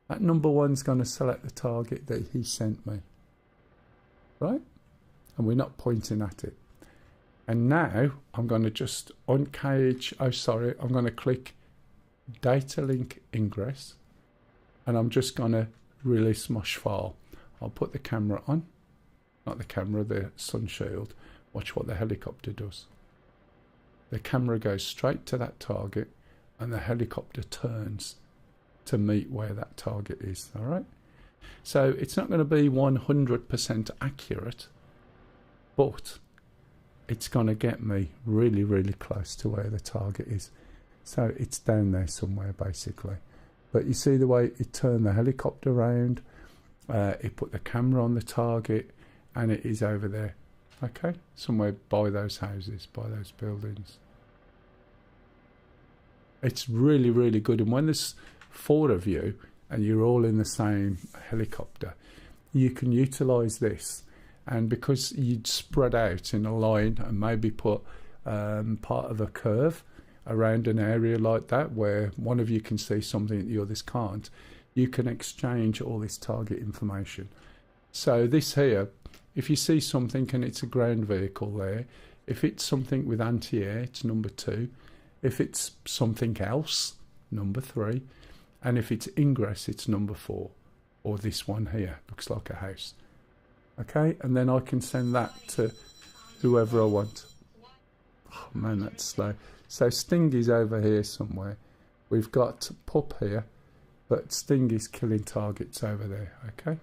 That number 1's going to select the target that he sent me. Right? And we're not pointing at it. And now I'm going to just uncage, I'm going to click Data Link Ingress. And I'm just going to release my file. I'll put the camera on. Not the camera, the sun shield. Watch what the helicopter does. The camera goes straight to that target and the helicopter turns to meet where that target is. All right. So it's not going to be 100% accurate, but it's going to get me really, really close to where the target is. So it's down there somewhere basically. But you see the way it turned the helicopter around, it put the camera on the target, and it is over there. Okay, somewhere by those houses, by those buildings. It's really, really good. And when there's 4 of you and you're all in the same helicopter, you can utilize this. And because you'd spread out in a line and maybe put part of a curve around an area like that where one of you can see something that the others can't, you can exchange all this target information. So this here, if you see something and it's a ground vehicle there, if it's something with anti-air, it's number 2. If it's something else, number 3. And if it's ingress, it's number 4. Or this one here, looks like a house. Okay, and then I can send that to whoever I want. Oh man, that's slow. So Stingy's over here somewhere. We've got Pup here, but Stingy's killing targets over there. Okay.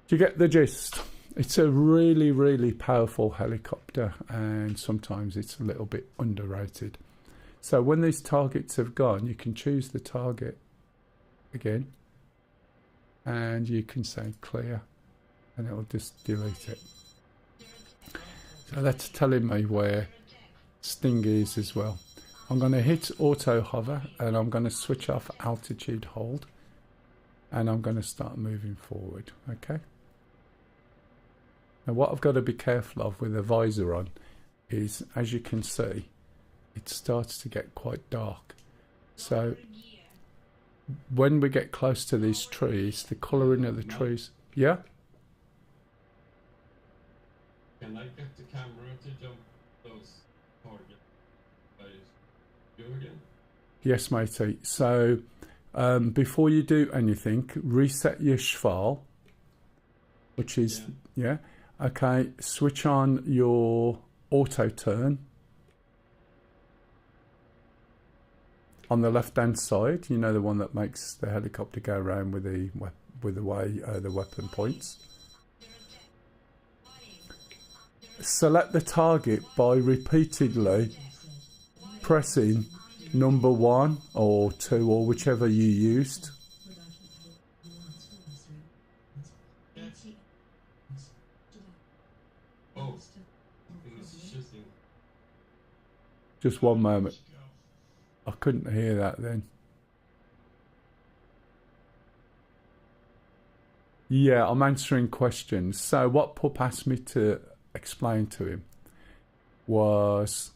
Do you get the gist? It's a really, really powerful helicopter, and sometimes it's a little bit underrated. So when these targets have gone, you can choose the target again, and you can say clear, and it will just delete it. So that's telling me where Stingy is as well. I'm going to hit auto hover, and I'm going to switch off altitude hold, and I'm going to start moving forward. Okay. Now what I've got to be careful of with the visor on is, as you can see, it starts to get quite dark. So when we get close to these trees, the colouring of the trees... Yeah? Can I get the camera to jump those targets by you again? Yes, matey. So before you do anything, reset your file, which is... Yeah. Okay, switch on your auto turn on the left hand side, you know, the one that makes the helicopter go around with the way the weapon points. Select the target by repeatedly pressing number 1 or 2 or whichever you used. Oh, something is shifting. Just one moment. I couldn't hear that then. Yeah, I'm answering questions. So what Pup asked me to explain to him was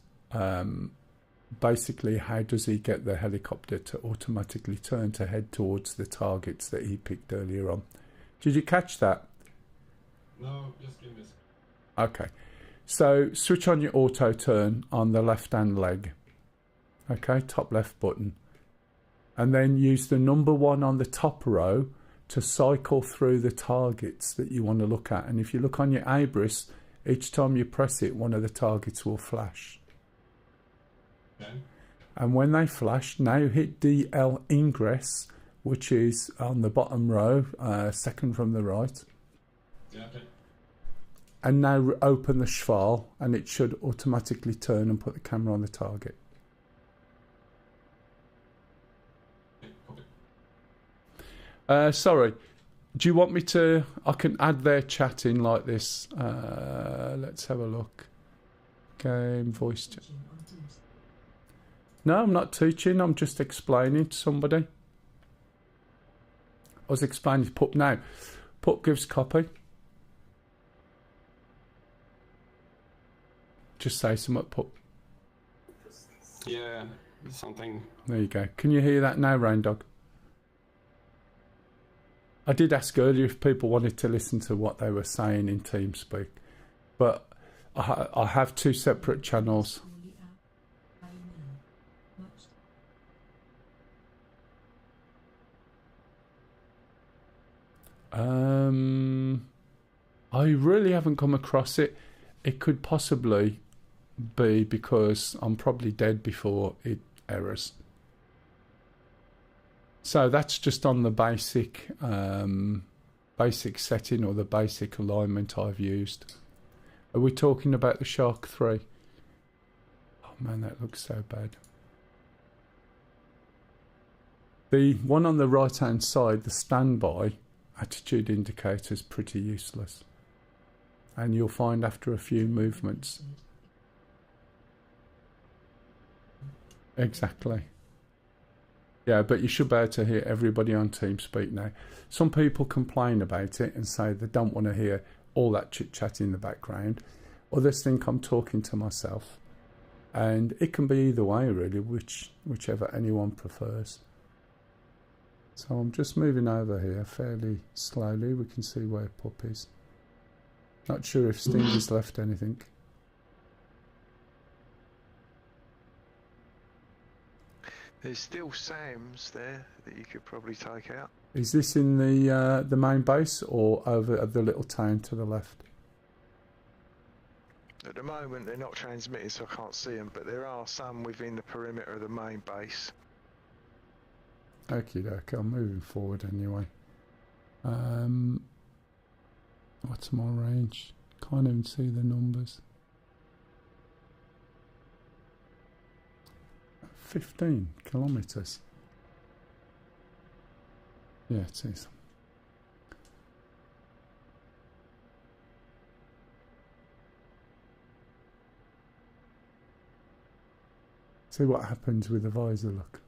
basically how does he get the helicopter to automatically turn to head towards the targets that he picked earlier on. Did you catch that? No, just give me a second. Okay, so switch on your auto turn on the left hand leg. Okay, top left button, and then use the number 1 on the top row to cycle through the targets that you want to look at. And if you look on your Abris, each time you press it, one of the targets will flash. Okay. And when they flash, now hit DL ingress, which is on the bottom row, second from the right. Yeah, okay. And now open the file, and it should automatically turn and put the camera on the target. Okay, copy. Sorry, do you want me to? I can add their chat in like this. Let's have a look. Game voice chat. Teaching on Teams. No, I'm not teaching. I'm just explaining to somebody. I was explaining to Pup now. Pup gives copy. Just say something, Pup. Yeah, something. There you go. Can you hear that now, Rain Dog? I did ask earlier if people wanted to listen to what they were saying in TeamSpeak, but I have two separate channels. Fully out. I will. Much. I really haven't come across it. It could possibly be because I'm probably dead before it errors. So that's just on the basic setting or the basic alignment I've used. Are we talking about the Shark 3? Oh man, that looks so bad. The one on the right hand side, the standby attitude indicator, is pretty useless. And you'll find after a few movements. Exactly. Yeah, but you should be able to hear everybody on TeamSpeak now. Some people complain about it and say they don't want to hear all that chit-chat in the background. Others think I'm talking to myself. And it can be either way, really, whichever anyone prefers. So I'm just moving over here fairly slowly. We can see where Pup is. Not sure if Stingy's left anything. There's still Sam's there that you could probably take out. Is this in the main base or over at the little town to the left? At the moment they're not transmitting, so I can't see them, but there are some within the perimeter of the main base. Okie doke, I'm moving forward anyway. What's my range? Can't even see the numbers. 15 kilometers. Yeah, it is. See what happens with the visor look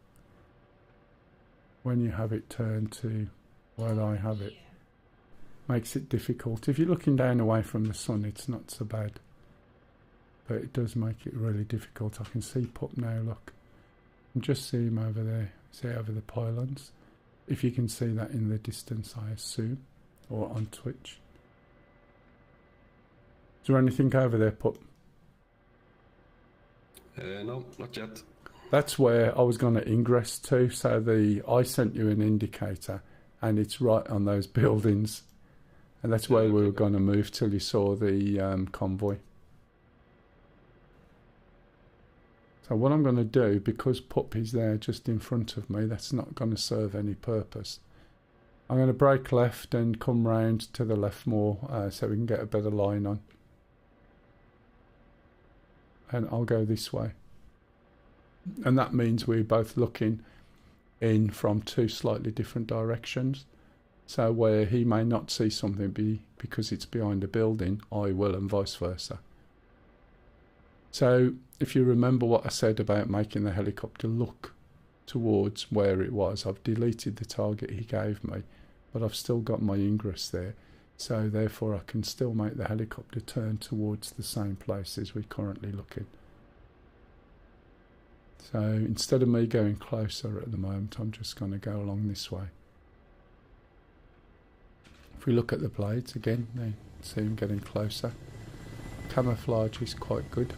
when you have it turned to where I have it. Makes it difficult. If you're looking down away from the sun, it's not so bad, but it does make it really difficult. I can see Pup now, look. And just see him over there, see over the pylons. If you can see that in the distance, I assume, or on Twitch. Is there anything over there, Pup? No, not yet. That's where I was going to ingress to. So I sent you an indicator, and it's right on those buildings, and that's where we were going to move till you saw the convoy. So what I'm going to do, because Pup is there just in front of me, that's not going to serve any purpose. I'm going to brake left and come round to the left more so we can get a better line on. And I'll go this way. And that means we're both looking in from two slightly different directions. So where he may not see something because it's behind a building, I will, and vice versa. So if you remember what I said about making the helicopter look towards where it was, I've deleted the target he gave me, but I've still got my ingress there. So therefore I can still make the helicopter turn towards the same place as we're currently looking. So instead of me going closer at the moment, I'm just going to go along this way. If we look at the blades again, they see them getting closer. Camouflage is quite good,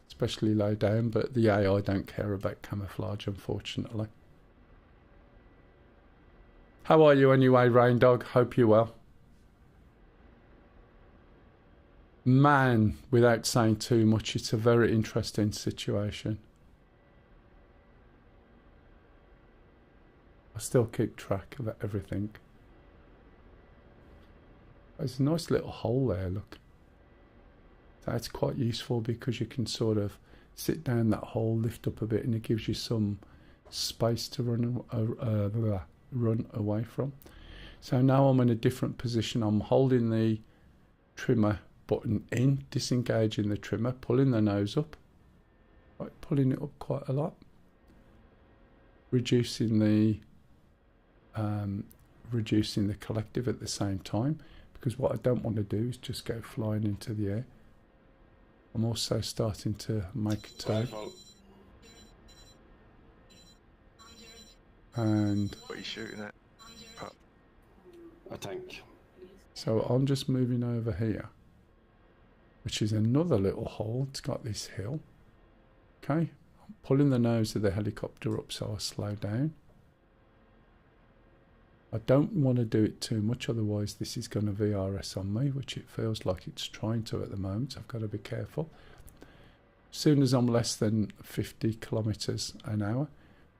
especially low down, but the AI don't care about camouflage, unfortunately. How are you anyway, Rain Dog? Hope you're well. Man, without saying too much, it's a very interesting situation. I still keep track of everything. There's a nice little hole there, look. That's quite useful because you can sort of sit down that hole, lift up a bit, and it gives you some space to run away from. So now I'm in a different position. I'm holding the trimmer button in, disengaging the trimmer, pulling the nose up, right, pulling it up quite a lot, reducing the collective at the same time, because what I don't want to do is just go flying into the air. I'm also starting to make a turn. And What are you shooting at? A tank. so I'm just moving over here, which is another little hole. It's got this hill. Okay, I'm pulling the nose of the helicopter up so I slow down. I don't want to do it too much, otherwise this is going to VRS on me, which it feels like it's trying to at the moment, so I've got to be careful. As soon as I'm less than 50 kilometers an hour,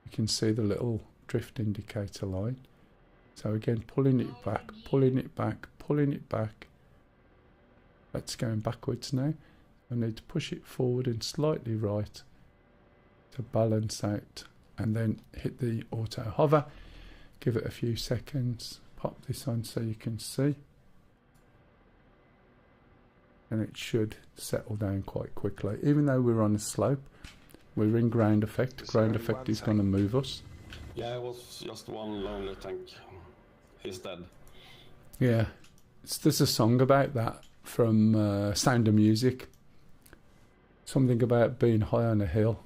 you can see the little drift indicator line. So again, pulling it back, pulling it back, pulling it back. That's going backwards now. I need to push it forward and slightly right to balance out, and then hit the auto hover. Give it a few seconds, pop this on so you can see, and it should settle down quite quickly. Even though we're on a slope, we're in ground effect. Ground effect is going to move us. Yeah, it was just one lonely tank. He's dead. Yeah, there's a song about that from Sound of Music. Something about being high on a hill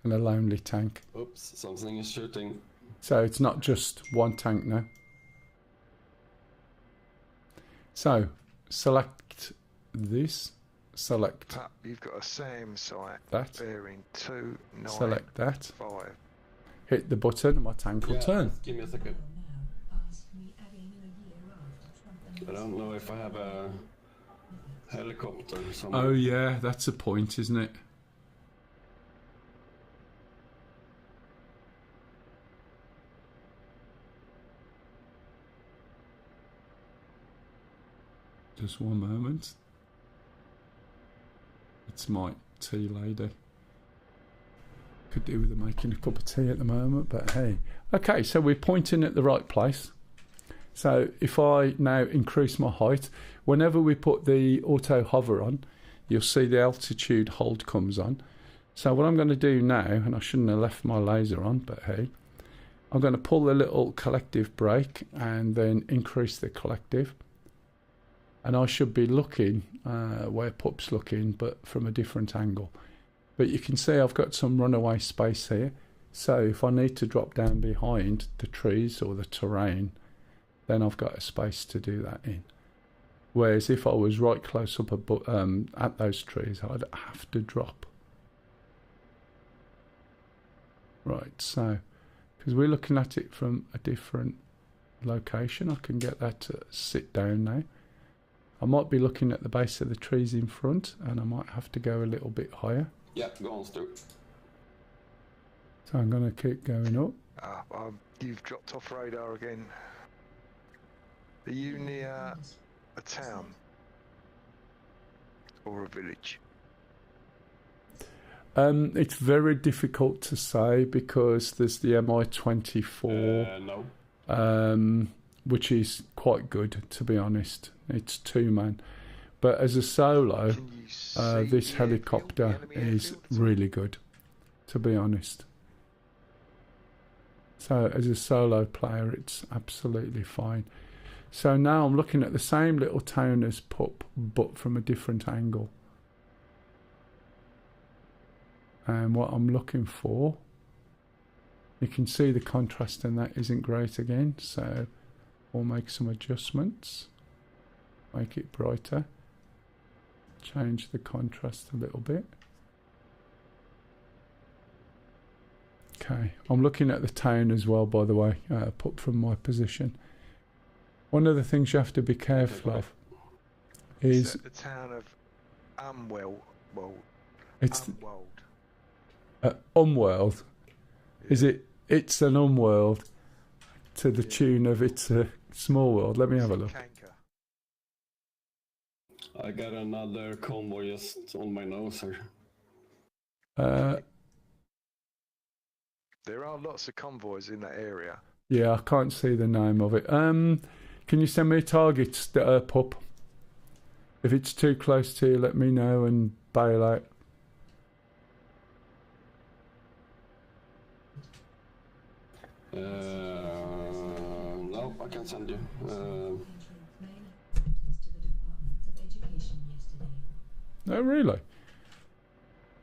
and a lonely tank. Oops, something is shooting. So it's not just one tank now. So select this, select You've got a SAM site that, bearing 295. select that, hit the button and my tank will turn. Give me a second. Now ask me adding in a year after Trump I don't know if I have a helicopter somewhere. Oh yeah, that's a point, isn't it? Just one moment. It's my tea lady. Could do with her making a cup of tea at the moment, but hey. Okay, so we're pointing at the right place. So if I now increase my height, whenever we put the auto hover on, you'll see the altitude hold comes on. So what I'm going to do now, and I shouldn't have left my laser on, but hey, I'm going to pull the little collective brake and then increase the collective. And I should be looking where Pup's looking, but from a different angle. But you can see I've got some runaway space here. So if I need to drop down behind the trees or the terrain, then I've got a space to do that in. Whereas if I was right close up at those trees, I'd have to drop. Right, so because we're looking at it from a different location, I can get that to sit down now. I might be looking at the base of the trees in front, and I might have to go a little bit higher. Yeah, go on, Stu. So I'm going to keep going up. You've dropped off radar again. Are you near a town or a village? It's very difficult to say because there's the MI-24. No. Which is quite good, to be honest. It's 2-man. But as a solo, this helicopter is really good, to be honest. So as a solo player, it's absolutely fine. So now I'm looking at the same little town as Pup, but from a different angle. And what I'm looking for, you can see the contrast in that isn't great again, so we'll make some adjustments, make it brighter, change the contrast a little bit. Okay, I'm looking at the town as well, by the way, put from my position. One of the things you have to be careful of is the town of it's Umworld. Is it? It's an Umworld. to the tune of It's a Small World. Let me have a look. Kanker. I got another convoy just on my nose here. There are lots of convoys in that area. Yeah, I can't see the name of it. Can you send me targets, pup? If it's too close to you, let me know and bail out. No, I can send you. Mail notice to the Department of Education yesterday. Oh, really?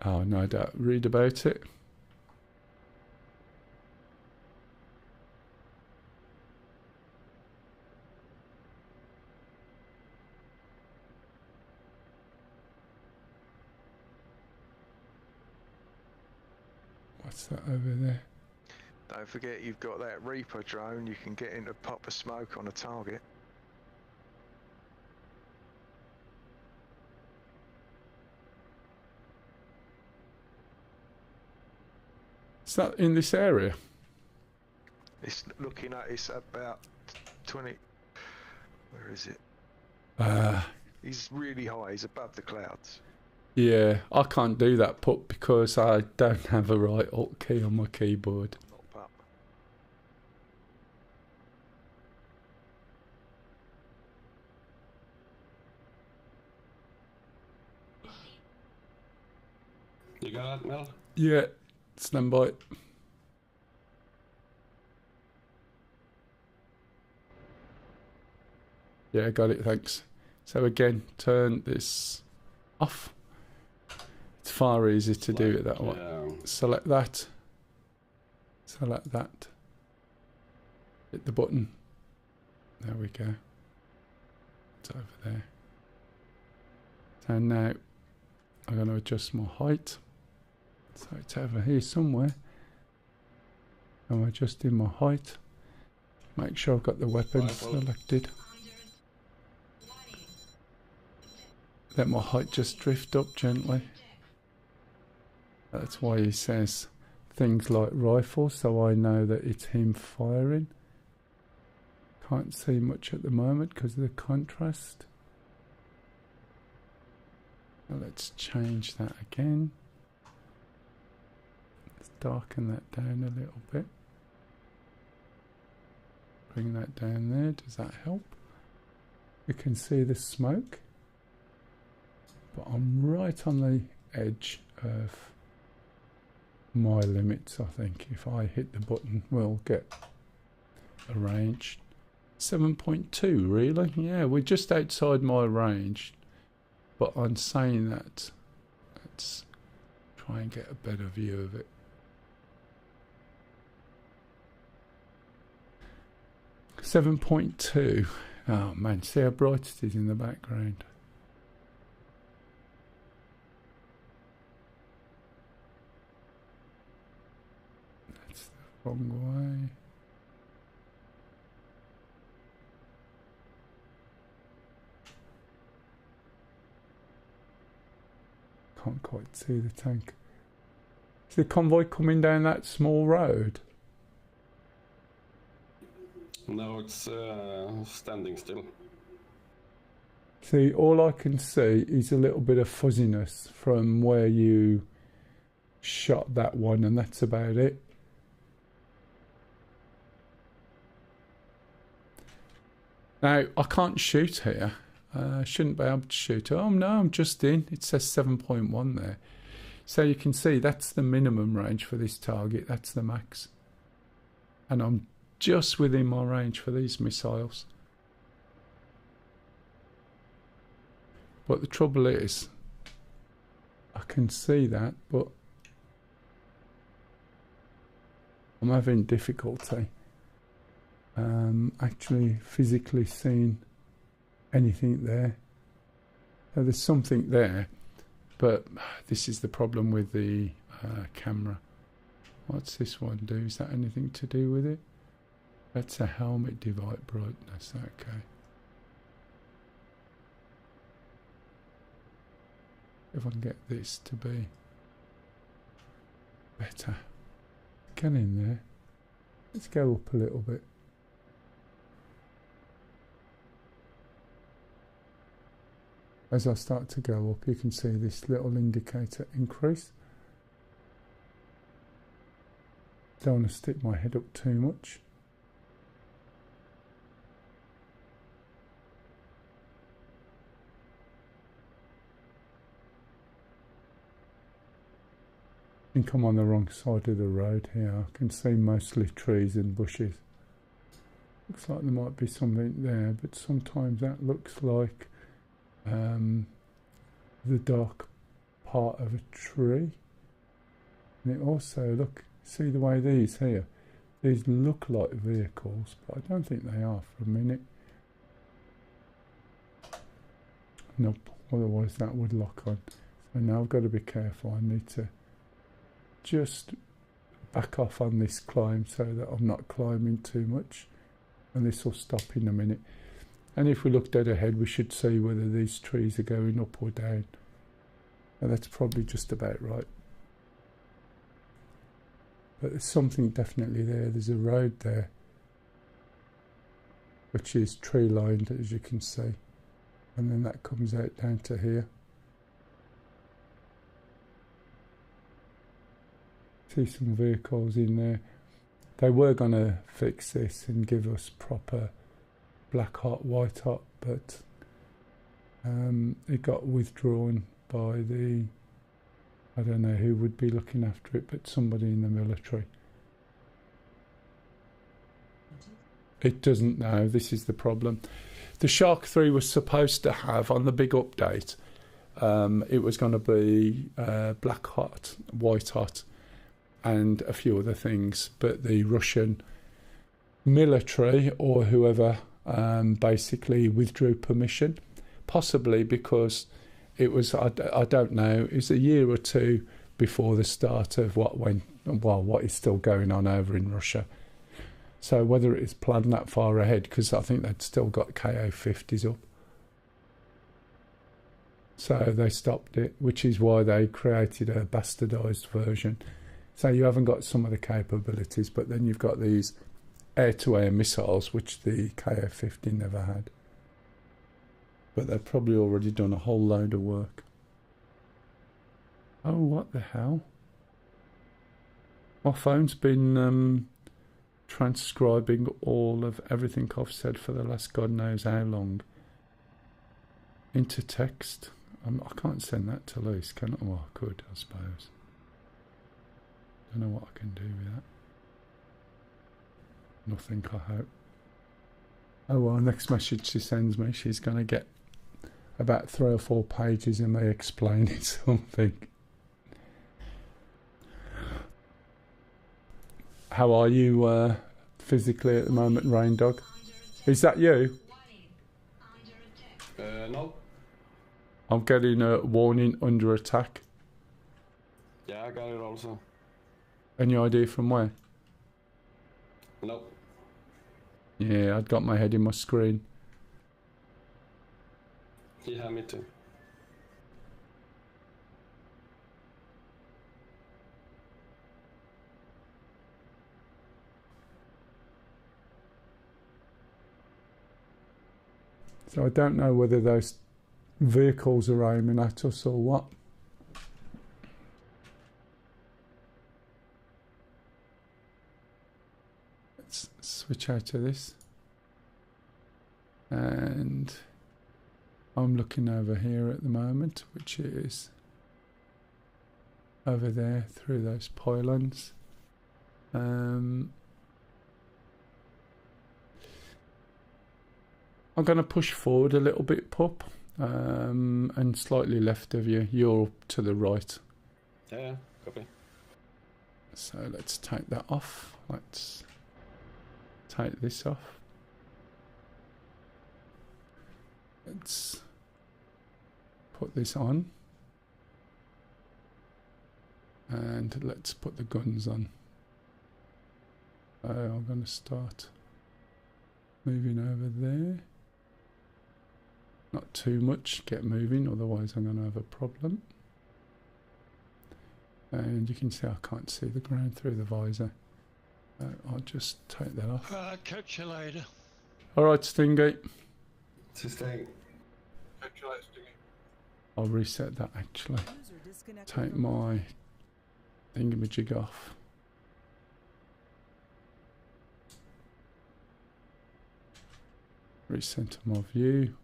Oh, no doubt. Read about it. What's that over there? Don't forget you've got that Reaper drone. You can get into pop a smoke on a target. Is that in this area? It's looking at. It's about 20. Where is it? He's really high. He's above the clouds. Yeah, I can't do that, pup, because I don't have a right alt key on my keyboard. Not pup. You got that, Mel? Yeah, stand by. Yeah, got it, thanks. So again, turn this off. It's far easier to do it that way. Select that. Select that. Hit the button. There we go. It's over there. So now I'm going to adjust my height. So it's over here somewhere. I'm adjusting my height. Make sure I've got the weapons selected. Let my height just drift up gently. That's why he says things like rifle, so I know that it's him firing. Can't see much at the moment because of the contrast. Now let's change that again. Let's darken that down a little bit. Bring that down there. Does that help? You can see the smoke. But I'm right on the edge of my limits, I think. If I hit the button, we'll get a range. 7.2, really? Yeah, we're just outside my range. But I'm saying that, let's try and get a better view of it. .2. Oh man, see how bright it is in the background. That's the wrong way. Can't quite see the tank. Is the convoy coming down that small road? No, it's standing still. See, all I can see is a little bit of fuzziness from where you shot that one, and that's about it. Now, I can't shoot here. I shouldn't be able to shoot. Oh no, I'm just in. It says 7.1 there. So you can see that's the minimum range for this target. That's the max. And I'm just within my range for these missiles. But the trouble is, I can see that, but I'm having difficulty actually physically seeing anything there. So there's something there, but this is the problem with the camera. What's this one do? Is that anything to do with it? That's a helmet device brightness. Okay. If I can get this to be better. Get in there. Let's go up a little bit. As I start to go up, you can see this little indicator increase. Don't want to stick my head up too much. I think I'm on the wrong side of the road here. I can see mostly trees and bushes. Looks like there might be something there, but sometimes that looks like the dark part of a tree. And it also, look, see the way these here, these look like vehicles, but I don't think they are for a minute. Nope, otherwise that would lock on. So now I've got to be careful. I need to just back off on this climb so that I'm not climbing too much, and this will stop in a minute. And if we look dead ahead, we should see whether these trees are going up or down. And that's probably just about right. But there's something definitely there. There's a road there, which is tree lined, as you can see, and then that comes out down to here. See some vehicles in there. They were going to fix this and give us proper black hot, white hot, but it got withdrawn by the, I don't know who would be looking after it, but somebody in the military. It doesn't know. This is the problem. The Shark 3 was supposed to have, on the big update, it was going to be black hot, white hot, and a few other things, but the Russian military or whoever basically withdrew permission, possibly because it was, I don't know, it's a year or two before the start of what is still going on over in Russia. So whether it is planned that far ahead, because I think they'd still got KO-50s up. So they stopped it, which is why they created a bastardised version. So you haven't got some of the capabilities, but then you've got these air-to-air missiles, which the KO-50 never had. But they've probably already done a whole load of work. Oh, what the hell? My phone's been transcribing all of everything I've said for the last God knows how long into text. I can't send that to Luce, can I? Well, I could, I suppose. Don't know what I can do with that. Nothing, I hope. Oh well, next message she sends me, she's going to get about 3 or 4 pages of me explaining something. How are you physically at the moment, Rain Dog? Is that you? No. I'm getting a warning under attack. Yeah, I got it also. Any idea from where? Nope. Yeah, I'd got my head in my screen. Yeah, me too. So I don't know whether those vehicles are aiming at us or what. Let's switch out of this. And I'm looking over here at the moment, which is over there through those pylons. I'm going to push forward a little bit, Pup, and slightly left of you. You're to the right. Yeah, copy. So let's take that off. Let's take this off. Let's put this on. And let's put the guns on. I'm going to start moving over there. Not too much, get moving, otherwise I'm going to have a problem. And you can see I can't see the ground through the visor. I'll just take that off. Catch you later. Alright, Stingy. Sustain. Catch you later, Stingy. I'll reset that actually. Take my thingamajig off. Recenter my view.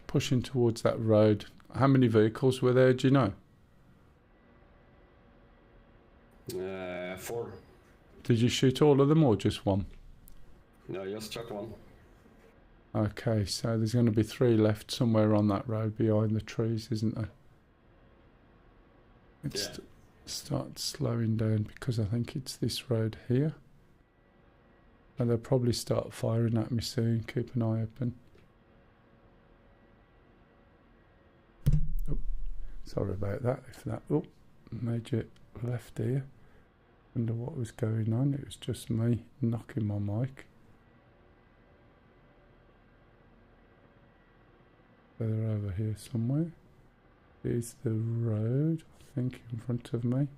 Pushing towards that road. How many vehicles were there, do you know? 4. Did you shoot all of them or just one? No, just shot one. Okay, so there's going to be 3 left somewhere on that road behind the trees, isn't there? Let's start slowing down because I think it's this road here. And they'll probably start firing at me soon. Keep an eye open. Oh, sorry about that. If that major left here. Wonder what was going on. It was just me knocking my mic. They're over here somewhere. Here's the road, I think, in front of me.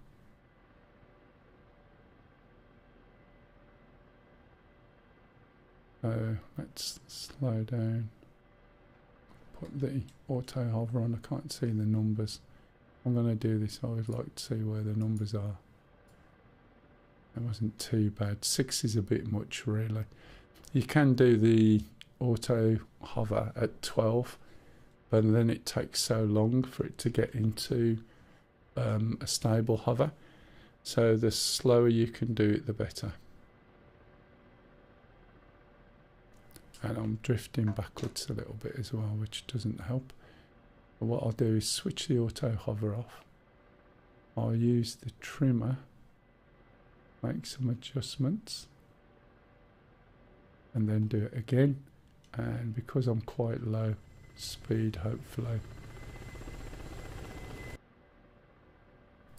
So let's slow down. Put the auto hover on. I can't see the numbers. I'm going to do this. I would like to see where the numbers are. That wasn't too bad. 6 is a bit much, really. You can do the auto hover at 12, but then it takes so long for it to get into a stable hover. So the slower you can do it, the better. And I'm drifting backwards a little bit as well, which doesn't help. But what I'll do is switch the auto hover off. I'll use the trimmer, make some adjustments, and then do it again. And because I'm quite low speed, hopefully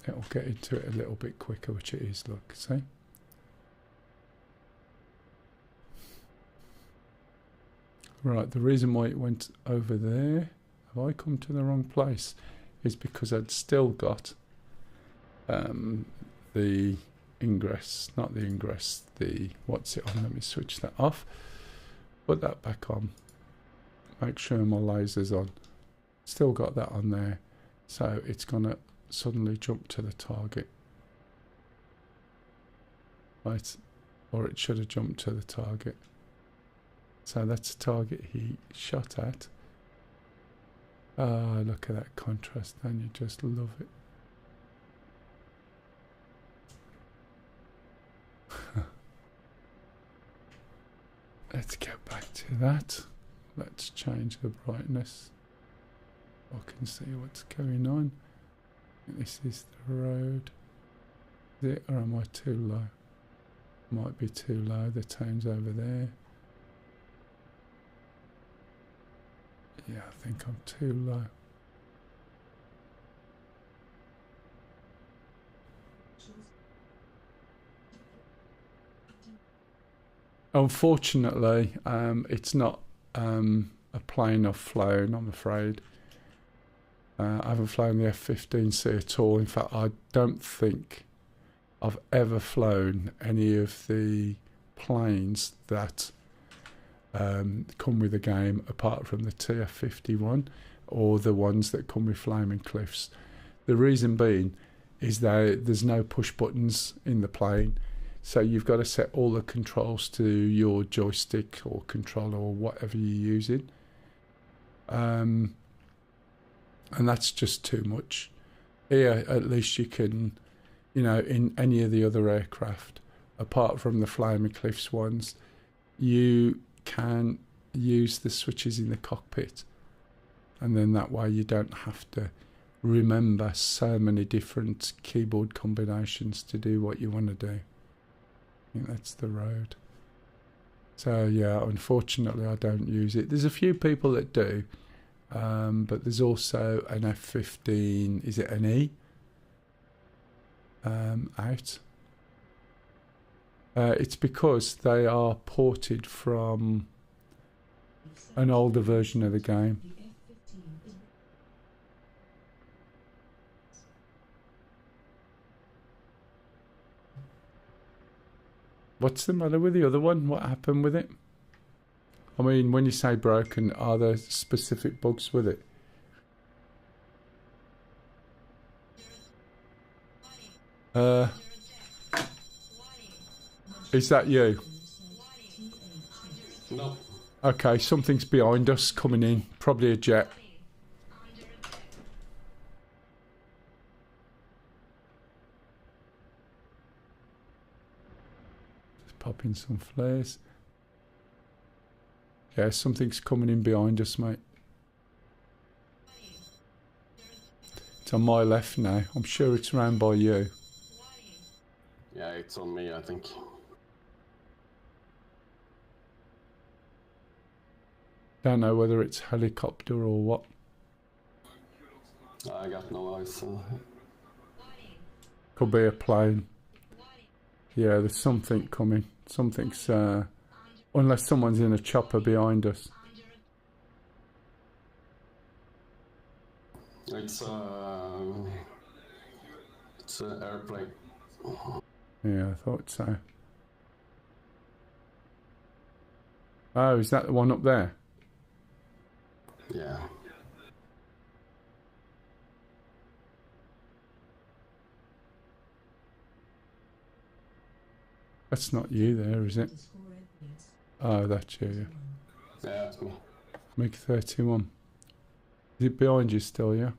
it'll get into it a little bit quicker, which it is. Look, see? Right, the reason why it went over there, have I come to the wrong place, is because I'd still got the ingress, not the ingress, the what's it on. Let me switch that off, put that back on, make sure my laser's on. Still got that on there, so it's gonna suddenly jump to the target, right? Or it should have jumped to the target. So that's the target he shot at. Ah, look at that contrast, and you just love it. Let's get back to that. Let's change the brightness. I can see what's going on. This is the road. Is it, or am I too low? Might be too low. The town's over there. Yeah, I think I'm too low. Unfortunately, it's not a plane I've flown, I'm afraid. I haven't flown the F-15C at all. In fact, I don't think I've ever flown any of the planes that come with the game, apart from the TF-51 or the ones that come with Flaming Cliffs. The reason being is that there's no push buttons in the plane, so you've got to set all the controls to your joystick or controller or whatever you're using, and that's just too much. Here at least you can, you know, in any of the other aircraft apart from the Flaming Cliffs ones, you can use the switches in the cockpit, and then that way you don't have to remember so many different keyboard combinations to do what you want to do. I think that's the road. So yeah, unfortunately I don't use it. There's a few people that do, but there's also an F-15, is it an E? Out. It's because they are ported from an older version of the game. What's the matter with the other one? What happened with it? I mean, when you say broken, are there specific bugs with it? Is that you? No. Okay, something's behind us coming in. Probably a jet. Just pop in some flares. Yeah, something's coming in behind us, mate. It's on my left now. I'm sure it's round by you. Yeah, it's on me, I think. Don't know whether it's helicopter or what. I got no eyes. Could be a plane. Yeah, there's something coming. Something's unless someone's in a chopper behind us. It's an airplane. Yeah, I thought so. Oh, is that the one up there? Yeah. That's not you there, is it? Oh, that's you. Yeah, it's me. Make 31. Is it behind you still, yeah?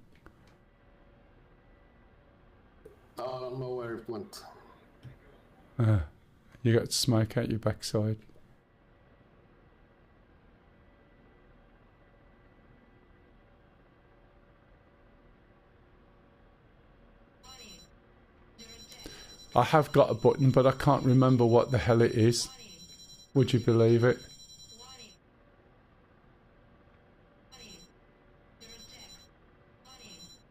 I don't know where it went. You got smoke out your backside. I have got a button, but I can't remember what the hell it is. Would you believe it?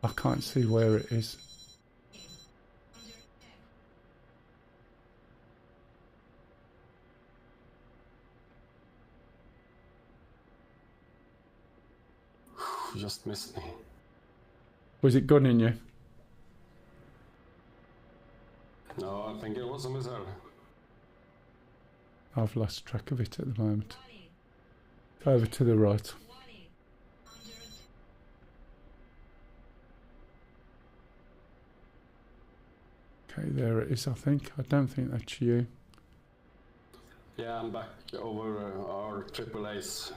I can't see where it is. You just missed me. Was it gunning you? No, I think it was a missile. I've lost track of it at the moment. Over to the right. Okay, there it is, I think. I don't think that's you. Yeah, I'm back over our AAAs.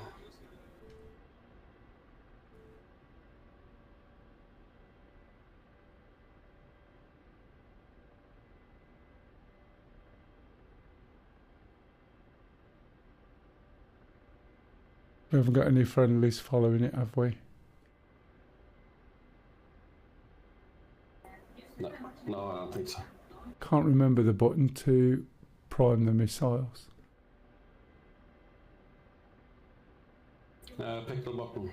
We haven't got any friendlies following it, have we? No, I don't think so. Can't remember the button to prime the missiles. Pick the button.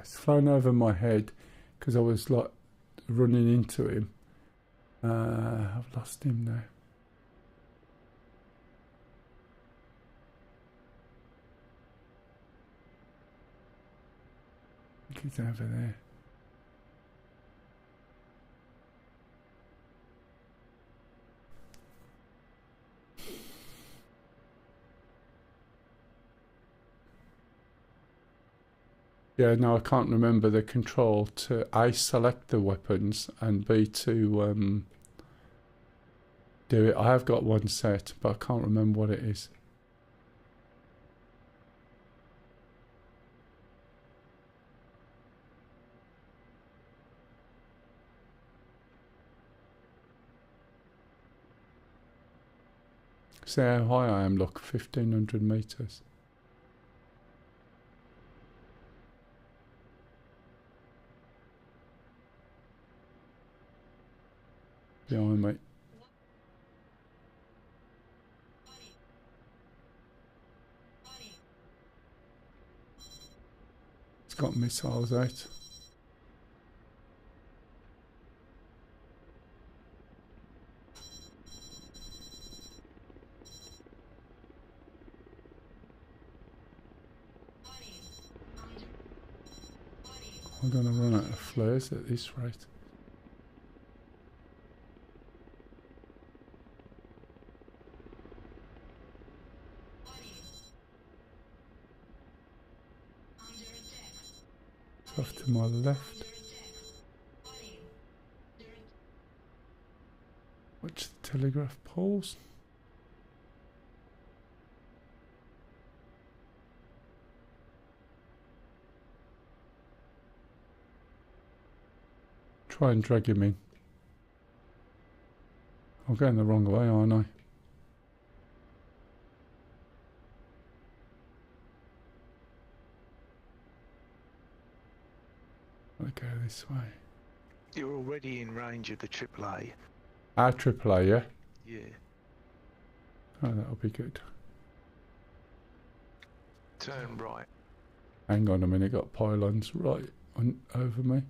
It's flown over my head because I was like running into him. I've lost him now. I think he's over there. Yeah, no, I can't remember the control to A, select the weapons, and B, to do it. I have got one set, but I can't remember what it is. See how high I am, look, 1,500 meters. Behind me. It's got missiles out. I'm going to run out of flares at this rate. Off to my left. Watch the telegraph poles. Try and drag him in. I'm going the wrong way, aren't I? I'll go this way. You're already in range of the AAA. Our AAA, yeah? Yeah. Oh, that'll be good. Turn right. Hang on a minute, got pylons right on over me.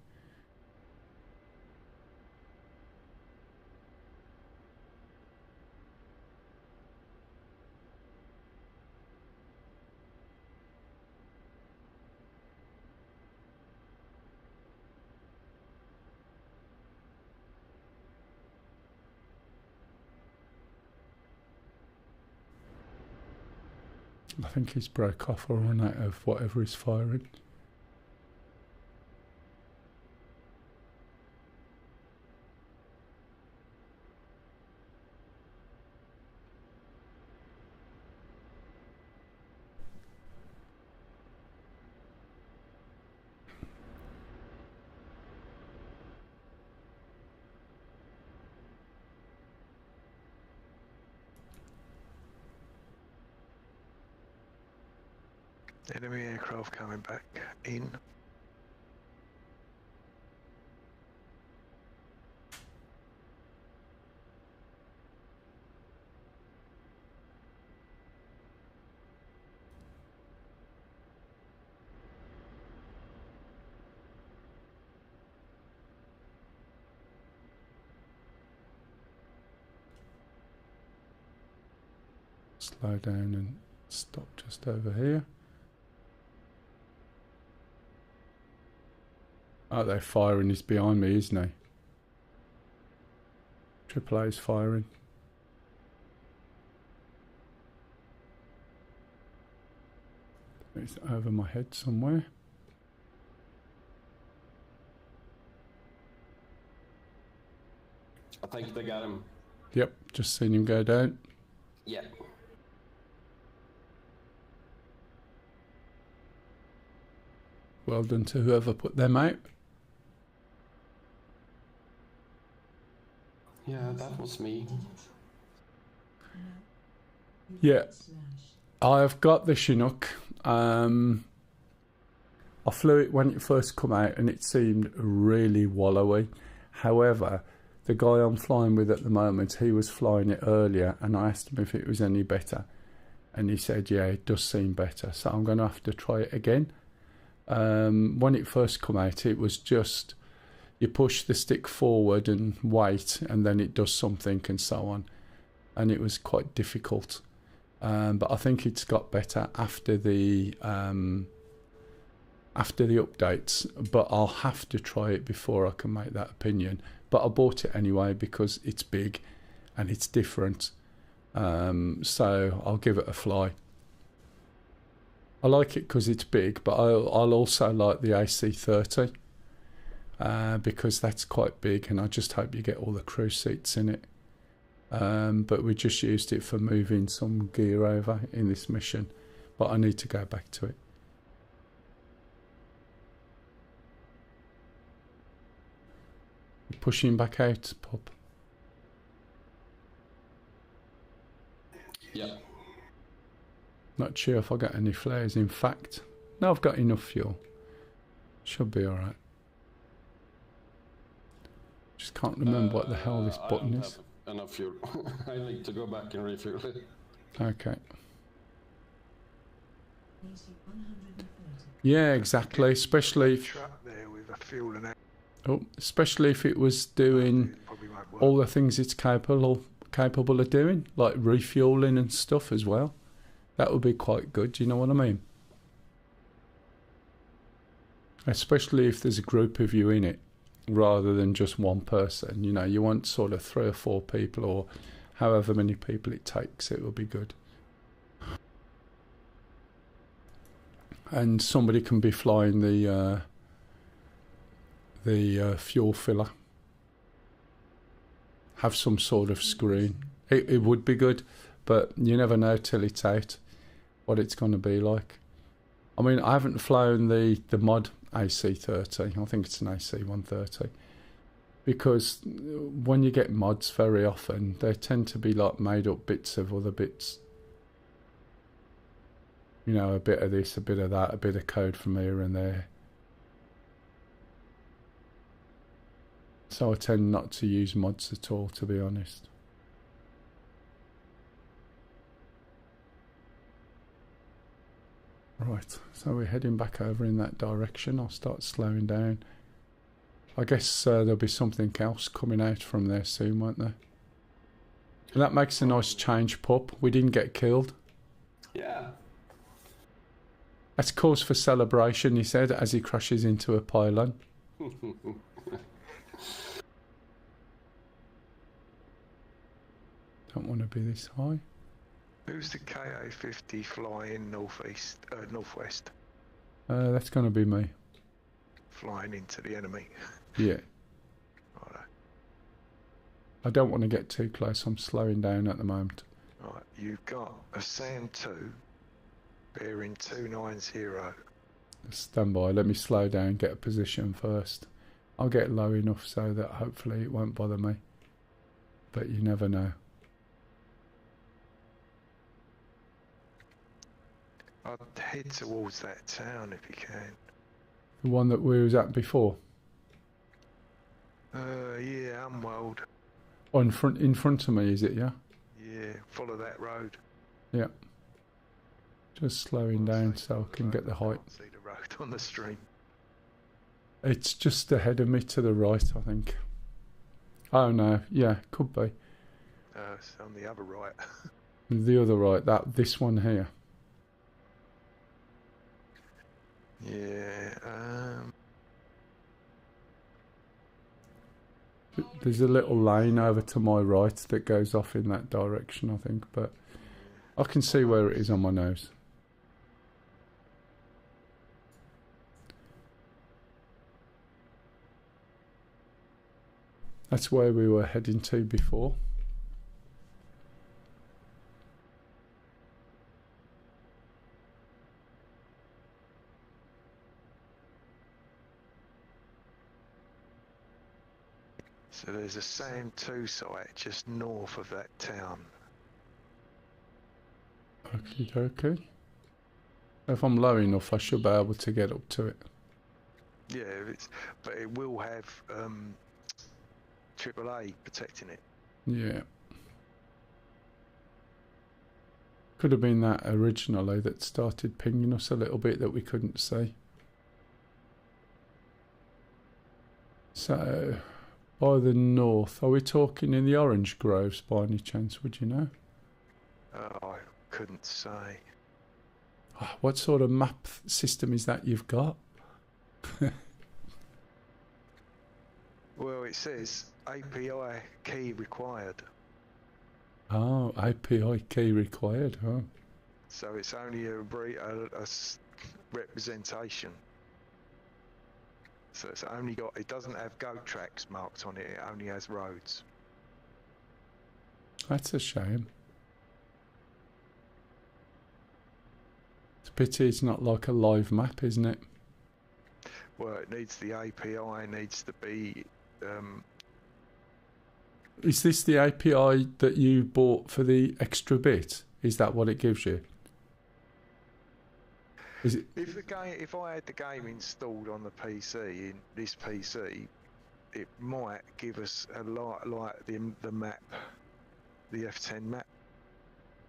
I think he's broke off or run out of whatever he's firing. Enemy aircraft coming back in. Slow down and stop just over here. Oh, they're firing. He's behind me, isn't he? AAA's firing. It's over my head somewhere. I think they got him. Yep, just seen him go down. Yeah. Well done to whoever put them out. Yeah, that was me. Yeah, I've got the Chinook. I flew it when it first come out and it seemed really wallowy. However, the guy I'm flying with at the moment, he was flying it earlier and I asked him if it was any better. And he said, yeah, it does seem better. So I'm going to have to try it again. When it first come out, it was just you push the stick forward and wait and then it does something and so on, and it was quite difficult, but I think it's got better after the updates, but I'll have to try it before I can make that opinion. But I bought it anyway because it's big and it's different, so I'll give it a fly. I like it because it's big, but I'll also like the AC30 because that's quite big, and I just hope you get all the crew seats in it. But we just used it for moving some gear over in this mission, but I need to go back to it. Pushing back out, Pop. Yeah. Not sure if I got any flares. In fact, no, I've got enough fuel. Should be alright. Just can't remember what the hell this button I don't is. have enough fuel. I need to go back and refuel it. Okay. Yeah, exactly. Especially if, Truck there with a fuel and especially if it was doing probably won't work. all the things it's capable of doing, like refueling and stuff as well. That would be quite good. Do you know what I mean? especially if there's a group of you in it rather than just one person. You know, you want sort of 3 or 4 people, or however many people it takes. It will be good. And somebody can be flying the fuel filler. Have some sort of screen. It would be good, but you never know till it's out what it's going to be like. I mean, I haven't flown the mod AC30. I think it's an AC130. Because when you get mods very often, they tend to be like made up bits of other bits. You know, a bit of this, a bit of that, a bit of code from here and there. So I tend not to use mods at all, to be honest. Right, so we're heading back over in that direction. I'll start slowing down. I guess there'll be something else coming out from there soon, won't there? And that makes a nice change, pup. We didn't get killed. Yeah. That's cause for celebration, he said, as he crashes into a pylon. Don't want to be this high. Who's the KA-50 flying northwest? That's going to be me. Flying into the enemy. Yeah. Right. I don't want to get too close. I'm slowing down at the moment. Right. You've got a SAM 2 bearing 290. Stand by. Let me slow down, get a position first. I'll get low enough so that hopefully it won't bother me. But you never know. I'd head towards that town if you can. The one that we was at before. Yeah, Unworld. Oh, in front of me, is it? Yeah. Yeah, follow that road. Yeah. Just slowing down so I can get the height. I can't see the road on the stream. It's just ahead of me to the right, I think. Oh no, yeah, could be. It's on the other right. The other right, this one here. Yeah. There's a little lane over to my right that goes off in that direction, I think, but I can see where it is on my nose. That's where we were heading to before. So there's a SAM 2 site just north of that town. Okay. If I'm low enough, I should be able to get up to it. Yeah, but it will have AAA protecting it. Yeah. Could have been that originally that started pinging us a little bit that we couldn't see. So, by the north, are we talking in the orange groves by any chance, would you know? I couldn't say. Oh, what sort of map system is that you've got? Well, it says API key required. Oh, API key required, huh? So it's only a representation. So it's only got, it doesn't have goat tracks marked on it, it only has roads. That's a shame. It's a pity it's not like a live map, isn't it? Well, it needs the API, needs to be... Is this the API that you bought for the extra bit? Is that what it gives you? Is it? If I had the game installed on the PC, in this PC, it might give us a lot like the map, the F10 map.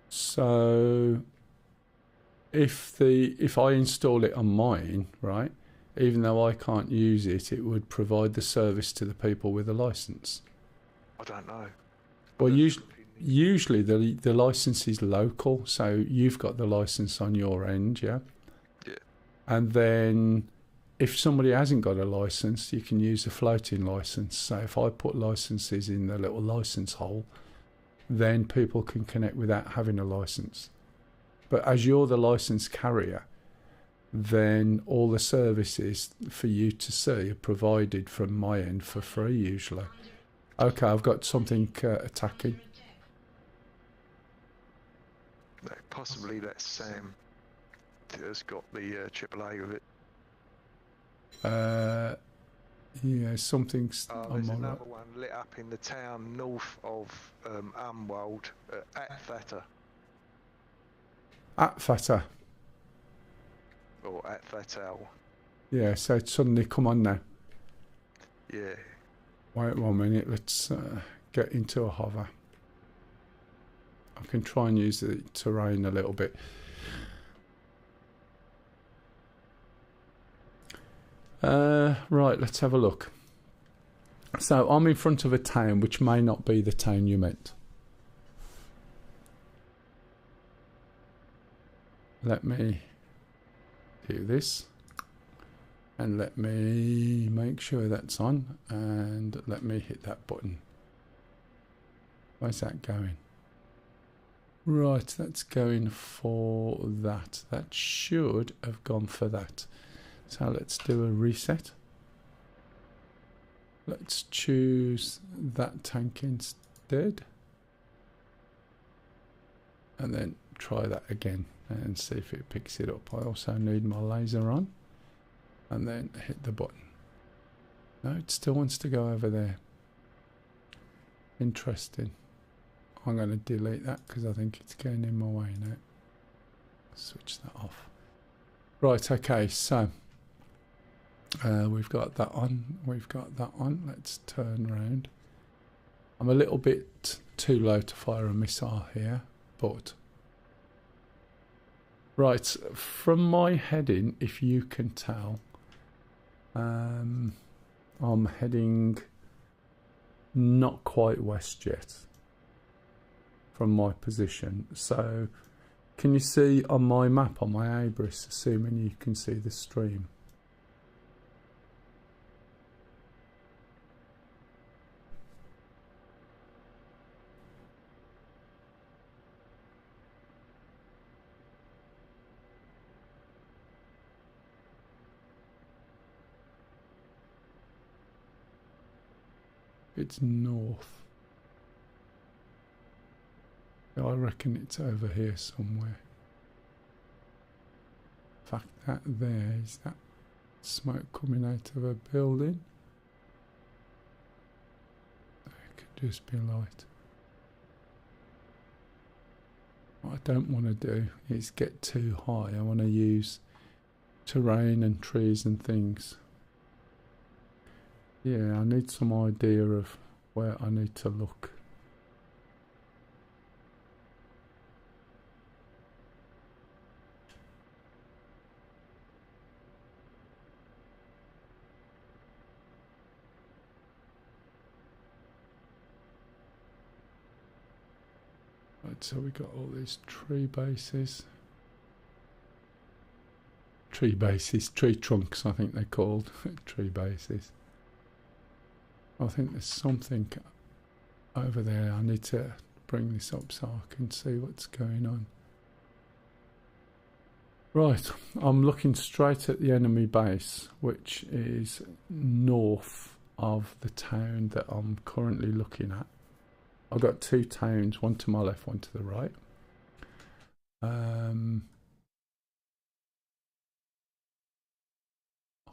So, if I install it on mine, right, even though I can't use it, it would provide the service to the people with a license. I don't know. Well, usually the license is local, so you've got the license on your end, yeah? Yeah. And then if somebody hasn't got a license, you can use a floating license. So if I put licenses in the little license hole, then people can connect without having a license. But as you're the license carrier, then all the services for you to see are provided from my end for free usually. Okay, I've got something attacking. Possibly that Sam has got the AAA with it. Yeah, something's on there's my another right. one lit up in the town north of Umwald at Thatter. At Fata. Or at Fatal. Yeah, so it's suddenly come on now. Yeah. Wait 1 minute, let's get into a hover. I can try and use the terrain a little bit. Right, let's have a look. So I'm in front of a town which may not be the town you meant. Let me do this. And let me make sure that's on. And let me hit that button. Where's that going? Right, that's going for that. That should have gone for that. So let's do a reset. Let's choose that tank instead. And then try that again and see if it picks it up. I also need my laser on. And then hit the button. No, it still wants to go over there. Interesting. I'm going to delete that because I think it's getting in my way now. Switch that off. Right, okay, so we've got that on. We've got that on. Let's turn around. I'm a little bit too low to fire a missile here, but right, from my heading, if you can tell, I'm heading not quite west yet from my position. So can you see on my map on my Abris, assuming you can see the stream? It's north. I reckon it's over here somewhere. In fact, that there is that smoke coming out of a building. It could just be light. What I don't want to do is get too high. I want to use terrain and trees and things. Yeah, I need some idea of where I need to look. Right, so we got all these tree bases. Tree trunks I think they're called, tree bases. I think there's something over there. I need to bring this up so I can see what's going on. Right, I'm looking straight at the enemy base, which is north of the town that I'm currently looking at. I've got two towns, one to my left, one to the right. I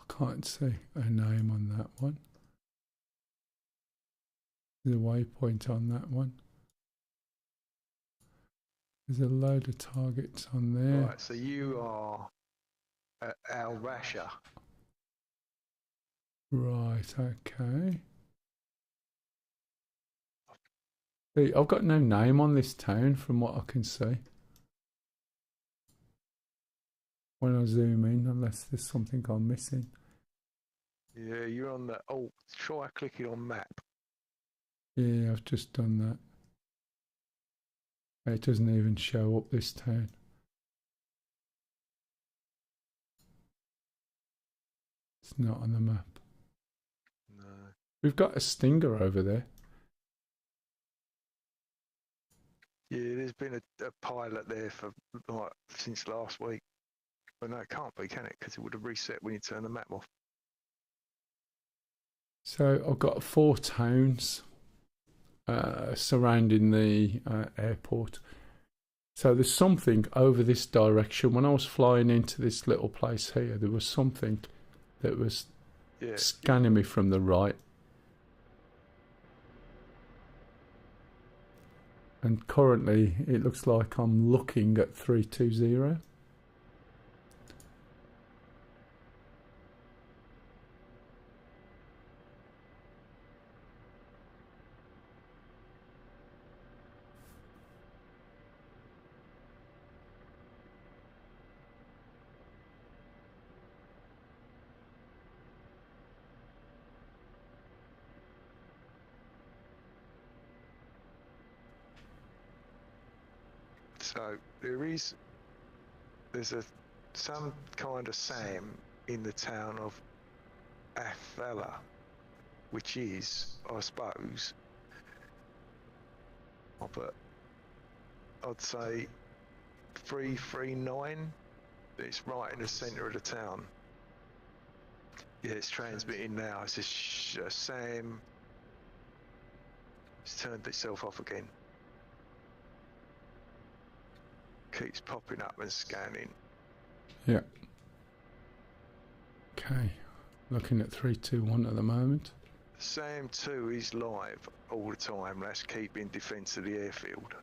can't see a name on that one. There's a waypoint on that one. There's a load of targets on there. Right, so you are at Al Rasha. Right, okay. See, I've got no name on this town from what I can see. When I zoom in, unless there's something I'm missing. Yeah, you're on the... Oh, try clicking on map. Yeah, I've just done that. It doesn't even show up this town. It's not on the map. No. We've got a Stinger over there. Yeah, there's been a pilot there for like since last week. But no, it can't be, can it? Because it would have reset when you turn the map off. So I've got 4 towns surrounding the airport. So there's something over this direction. When I was flying into this little place here, there was something that was scanning me from the right. And currently it looks like I'm looking at 320. So there's some kind of SAM in the town of Athela, which is, I suppose, but I'd say 339. It's right in the centre of the town. Yeah, it's transmitting now. It's a SAM. It's turned itself off again. Keeps popping up and scanning. Yeah. Okay. Looking at 321 at the moment. SAM 2 is live all the time. That's keeping defence of the airfield.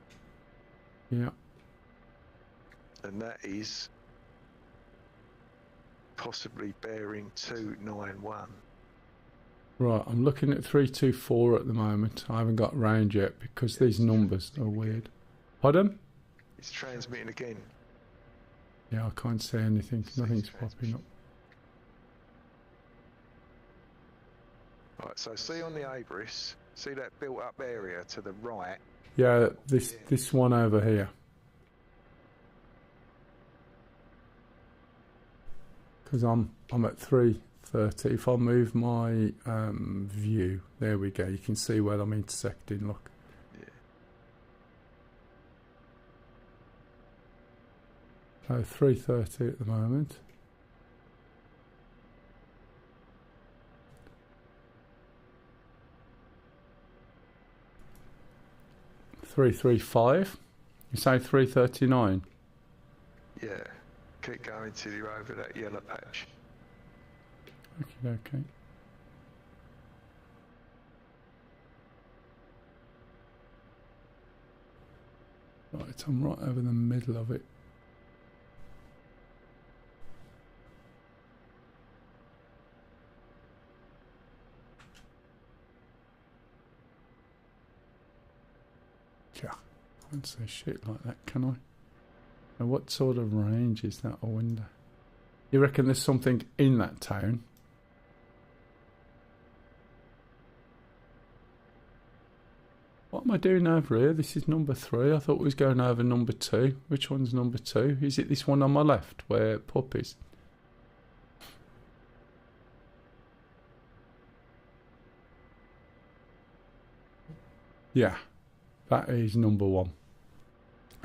Yeah. And that is possibly bearing 291. Right, I'm looking at 324 at the moment. I haven't got range yet because these numbers are weird. Pardon? It's transmitting again. Yeah, I can't see anything. Nothing's popping up. Right, so see on the Abris, see that built up area to the right? Yeah, this one over here. Because I'm at 330. If I move my view, there we go. You can see where I'm intersecting. Look. So 330 at the moment. $335. You say 339. Yeah. Keep going till you're over that yellow patch. Okay. Right, I'm right over the middle of it. Yeah, I can't say shit like that, can I? Now, what sort of range is that, I wonder? You reckon there's something in that town? What am I doing over here? This is number 3. I thought we was going over number 2. Which one's number 2? Is it this one on my left where Pup is? Yeah, that is number 1.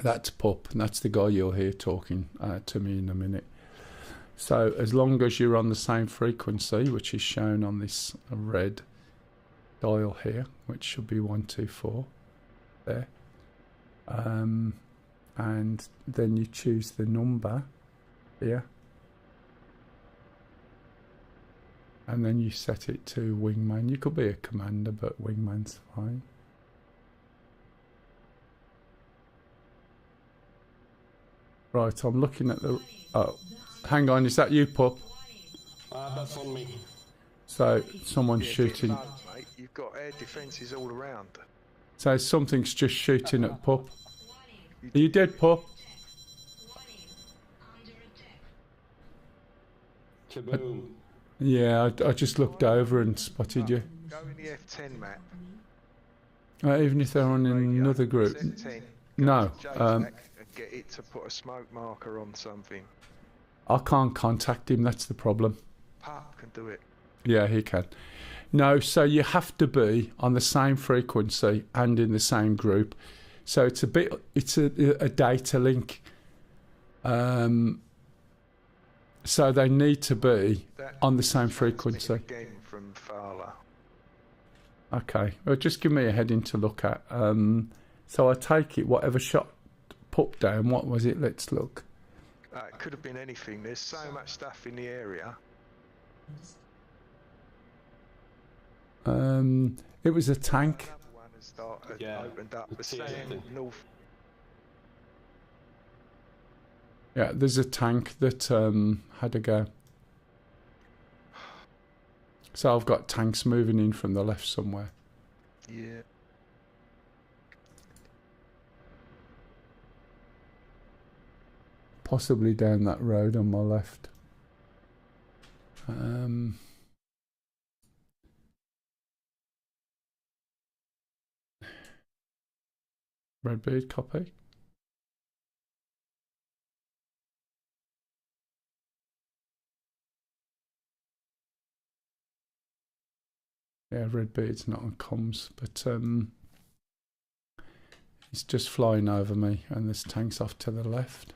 That's Pup, and that's the guy you'll hear talking to me in a minute. So as long as you're on the same frequency, which is shown on this red dial here, which should be 124 there, and then you choose the number here, and then you set it to wingman. You could be a commander, but wingman's fine. Right, I'm looking at the... Oh, hang on, is that you, Pup? That's on me. So, someone's shooting... No, mate, you've got air defences all around. So, something's just shooting at Pup. Are you dead, Pup? Kaboom. Yeah, I just looked over and spotted you. Go in the F10 map. Even if they're on another group. F10, No. and get it to put a smoke marker on something. I can't contact him, that's the problem. Pup can do it. Yeah, he can. No, so you have to be on the same frequency and in the same group. So it's a data link. So they need to be on the same frequency. Again from Fowler. Okay, well, just give me a heading to look at. So I take it whatever shot put down, what was it? Let's look. It could have been anything. There's so much stuff in the area. It was a tank. Another one has started, Yeah, opened up. it's The the- north. Yeah, there's a tank that had a go. So I've got tanks moving in from the left somewhere. Yeah. Possibly down that road on my left. Redbeard, copy. Yeah, Redbeard's not on comms, but he's just flying over me, and there's tanks off to the left.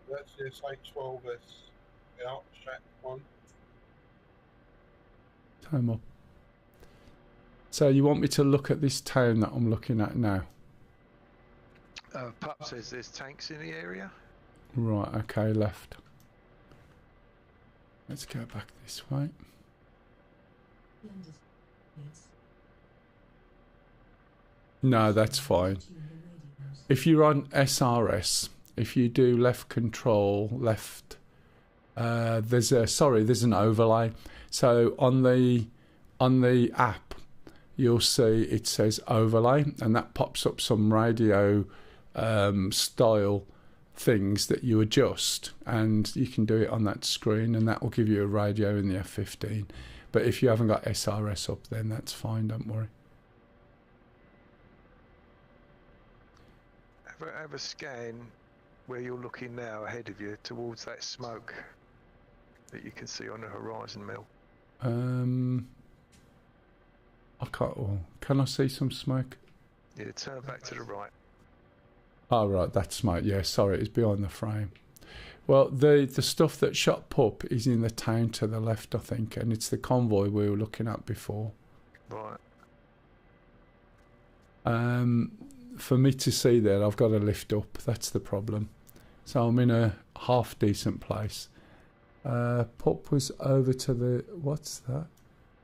That's this H12S. The Outtrack one. Time up. So you want me to look at this town that I'm looking at now? Pup says there's tanks in the area. Right, okay, left. Let's go back this way. No, that's fine. If you're on SRS, if you do left control, left, there's an overlay. So on the app, you'll see it says overlay, and that pops up some radio style things that you adjust, and you can do it on that screen, and that will give you a radio in the F-15. But if you haven't got SRS up, then that's fine, don't worry. Have a scan where you're looking now ahead of you towards that smoke that you can see on the horizon, Mel. I can't. Oh, can I see some smoke? Yeah, turn back to the right. Oh, right, that's smoke. Yeah, sorry, it's behind the frame. Well, the stuff that shot pup is in the town to the left, I think, and it's the convoy we were looking at before. Right. For me to see there, I've got to lift up. That's the problem. So I'm in a half decent place. Pup was over to the... What's that?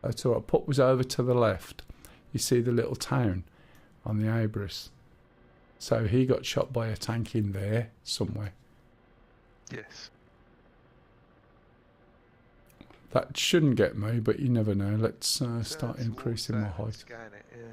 That's all right. Pup was over to the left. You see the little town on the Abris. So he got shot by a tank in there somewhere. Yes. That shouldn't get me, but you never know. Let's Turn start towards increasing my that and height. Scan it, yeah.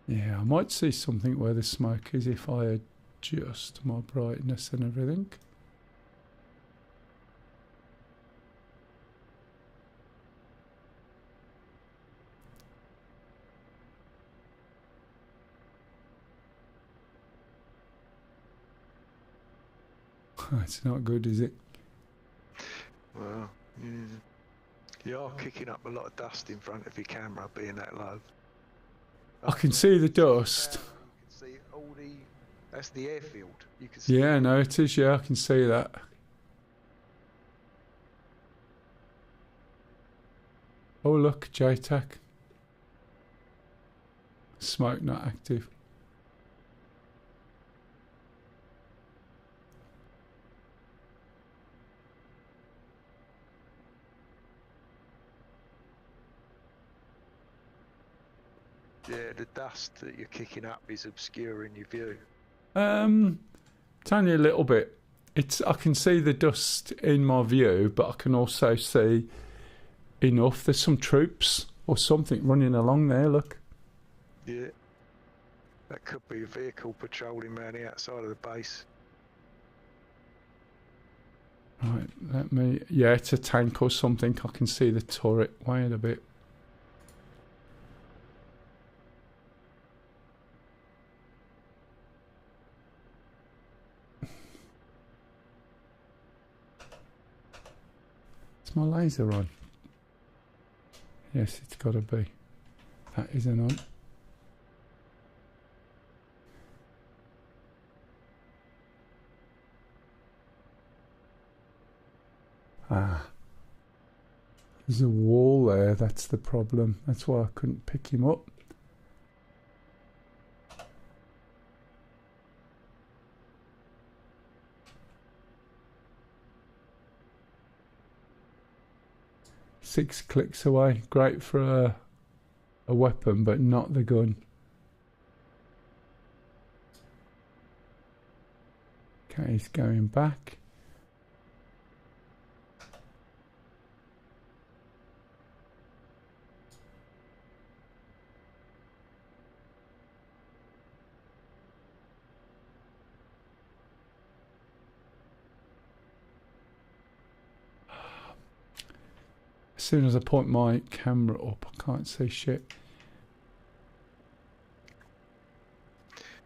Yeah, I might see something where the smoke is if I adjust my brightness and everything. It's not good, is it? Well, yeah. You are kicking up a lot of dust in front of your camera being that low. I can see the dust. You can see all the... That's the airfield. You can see... Yeah, no, it is. Yeah, I can see that. Oh, look, JTAC. Smoke not active. Yeah, the dust that you're kicking up is obscuring your view. It's only a little bit. I can see the dust in my view, but I can also see enough. There's some troops or something running along there, look. Yeah. That could be a vehicle patrolling around the outside of the base. Right, let me... Yeah, it's a tank or something. I can see the turret. Wait a bit. Is my laser on? Yes, it's got to be. That isn't on. Ah. There's a wall there, that's the problem. That's why I couldn't pick him up. Six clicks away. Great for a weapon, but not the gun. Okay, he's going back. As soon as I point my camera up, I can't see shit.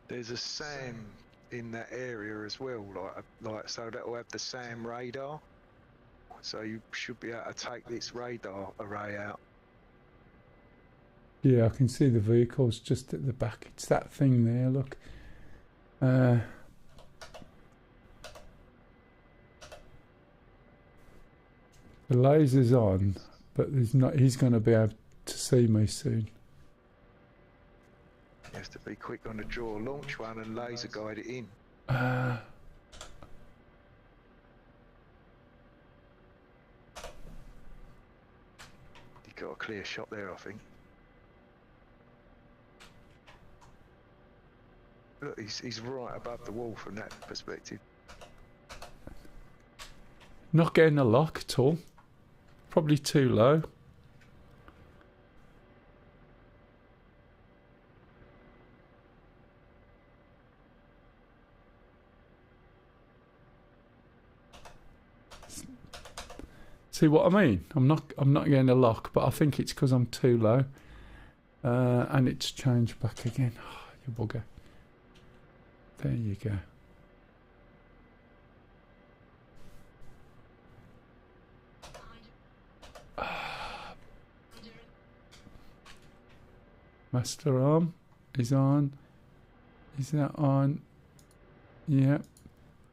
There's a SAM in that area as well, like so that will have the SAM radar. So you should be able to take this radar array out. Yeah, I can see the vehicles just at the back. It's that thing there, look. The laser's on, but there's not. He's going to be able to see me soon. You have to be quick on the draw, launch one and laser guide it in. You got a clear shot there, I think. Look, he's right above the wall from that perspective. Not getting a lock at all. Probably too low. See what I mean? I'm not getting a lock, but I think it's because I'm too low. And it's changed back again. Oh, you bugger. There you go. Master arm is on. Is that on? Yeah.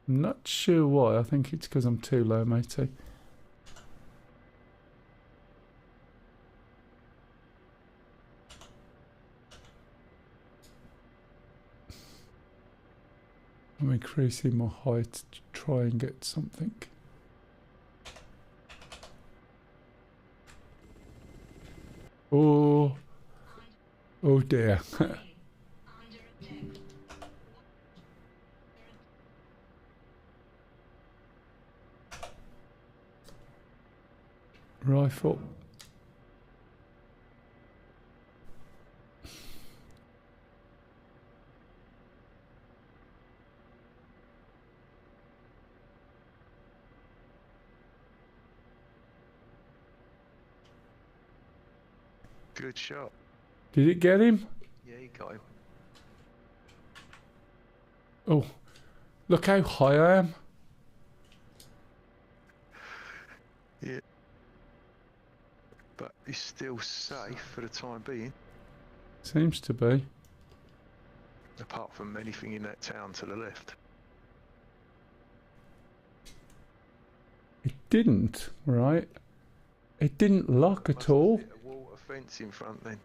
I'm not sure why. I think it's because I'm too low, matey. I'm increasing my height to try and get something. Oh. Oh dear. Rifle. Good shot. Did it get him? Yeah, you got him. Oh, look how high I am. Yeah. But he's still safe for the time being. Seems to be. Apart from anything in that town to the left. It didn't, right? It didn't lock at all. A water fence in front then.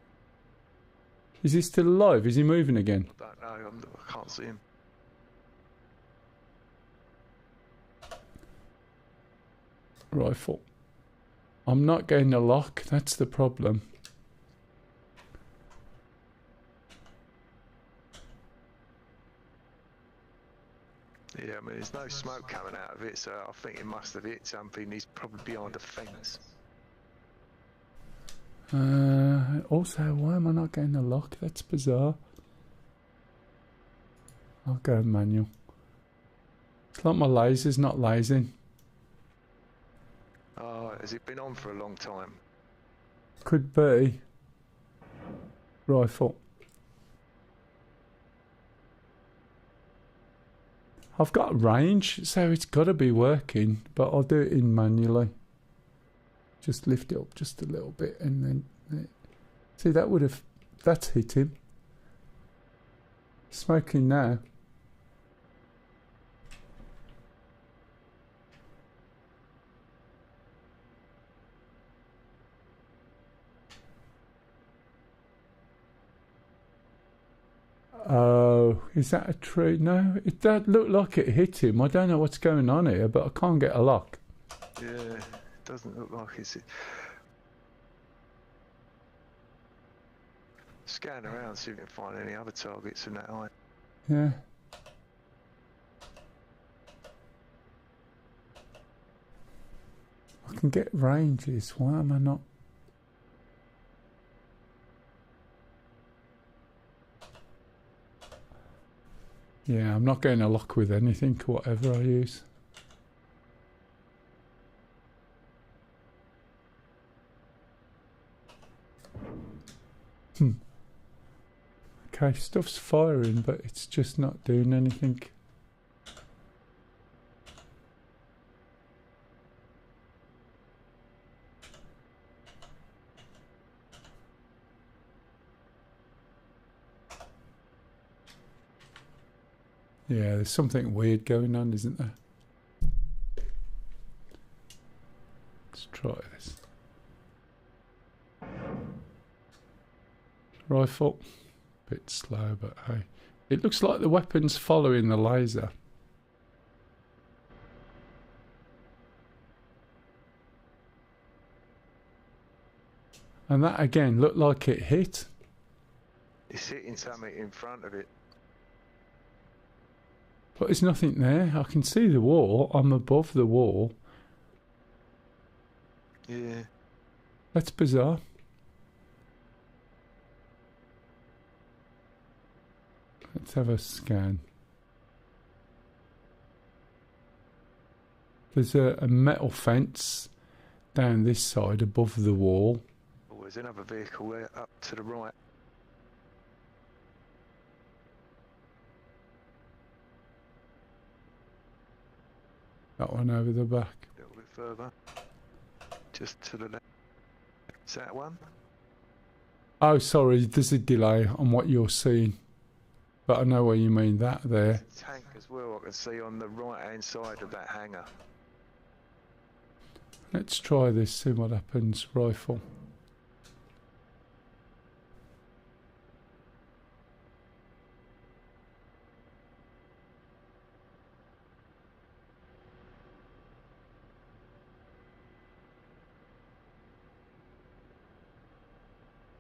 Is he still alive? Is he moving again? I don't know, I can't see him. Rifle. I'm not getting a lock, that's the problem. Yeah, I mean, there's no smoke coming out of it, so I think it must have hit something. He's probably behind a fence. Also, why am I not getting a lock? That's bizarre. I'll go manual. It's like my laser's not lasing. Oh, has it been on for a long time? Could be. Rifle. I've got range, so it's got to be working, but I'll do it in manually. Just lift it up just a little bit and then... See, that would have... That's hit him. Smoking now. Oh, is that a tree? No, it don't look like it hit him. I don't know what's going on here, but I can't get a lock. Yeah, it doesn't look like it's... Scan around, see if you can find any other targets in that eye. Yeah. I can get ranges. Why am I not? Yeah, I'm not getting a lock with anything, whatever I use. Okay, stuff's firing, but it's just not doing anything. Yeah, there's something weird going on, isn't there? Let's try this. Rifle. Bit slow, but hey. It looks like the weapon's following the laser. And that again looked like it hit. It's hitting something in front of it. But there's nothing there. I can see the wall. I'm above the wall. Yeah. That's bizarre. Let's have a scan. There's a metal fence down this side above the wall. Oh, there's another vehicle there up to the right. That one over the back. A little bit further. Just to the left. Is that one? Oh, sorry, there's a delay on what you're seeing. But I know what you mean, that there. There's a tank as well I can see on the right hand side of that hangar. Let's try this, see what happens. Rifle.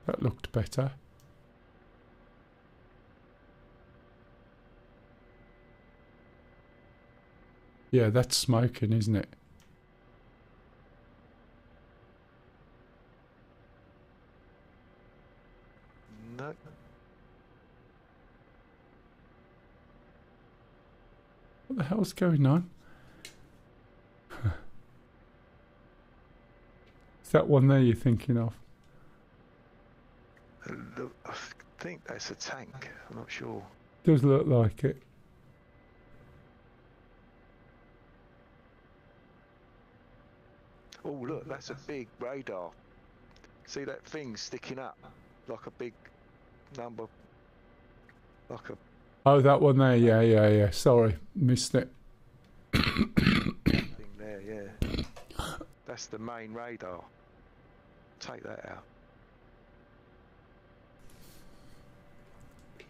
That looked better. Yeah, that's smoking, isn't it? No. What the hell's going on? Is that one there you're thinking of? Look, I think that's a tank. I'm not sure. Does look like it. Oh, look, that's a big radar. See that thing sticking up? Like a big number. Like a... Oh, that one there. Yeah. Sorry, missed it. thing there, yeah. That's the main radar. Take that out.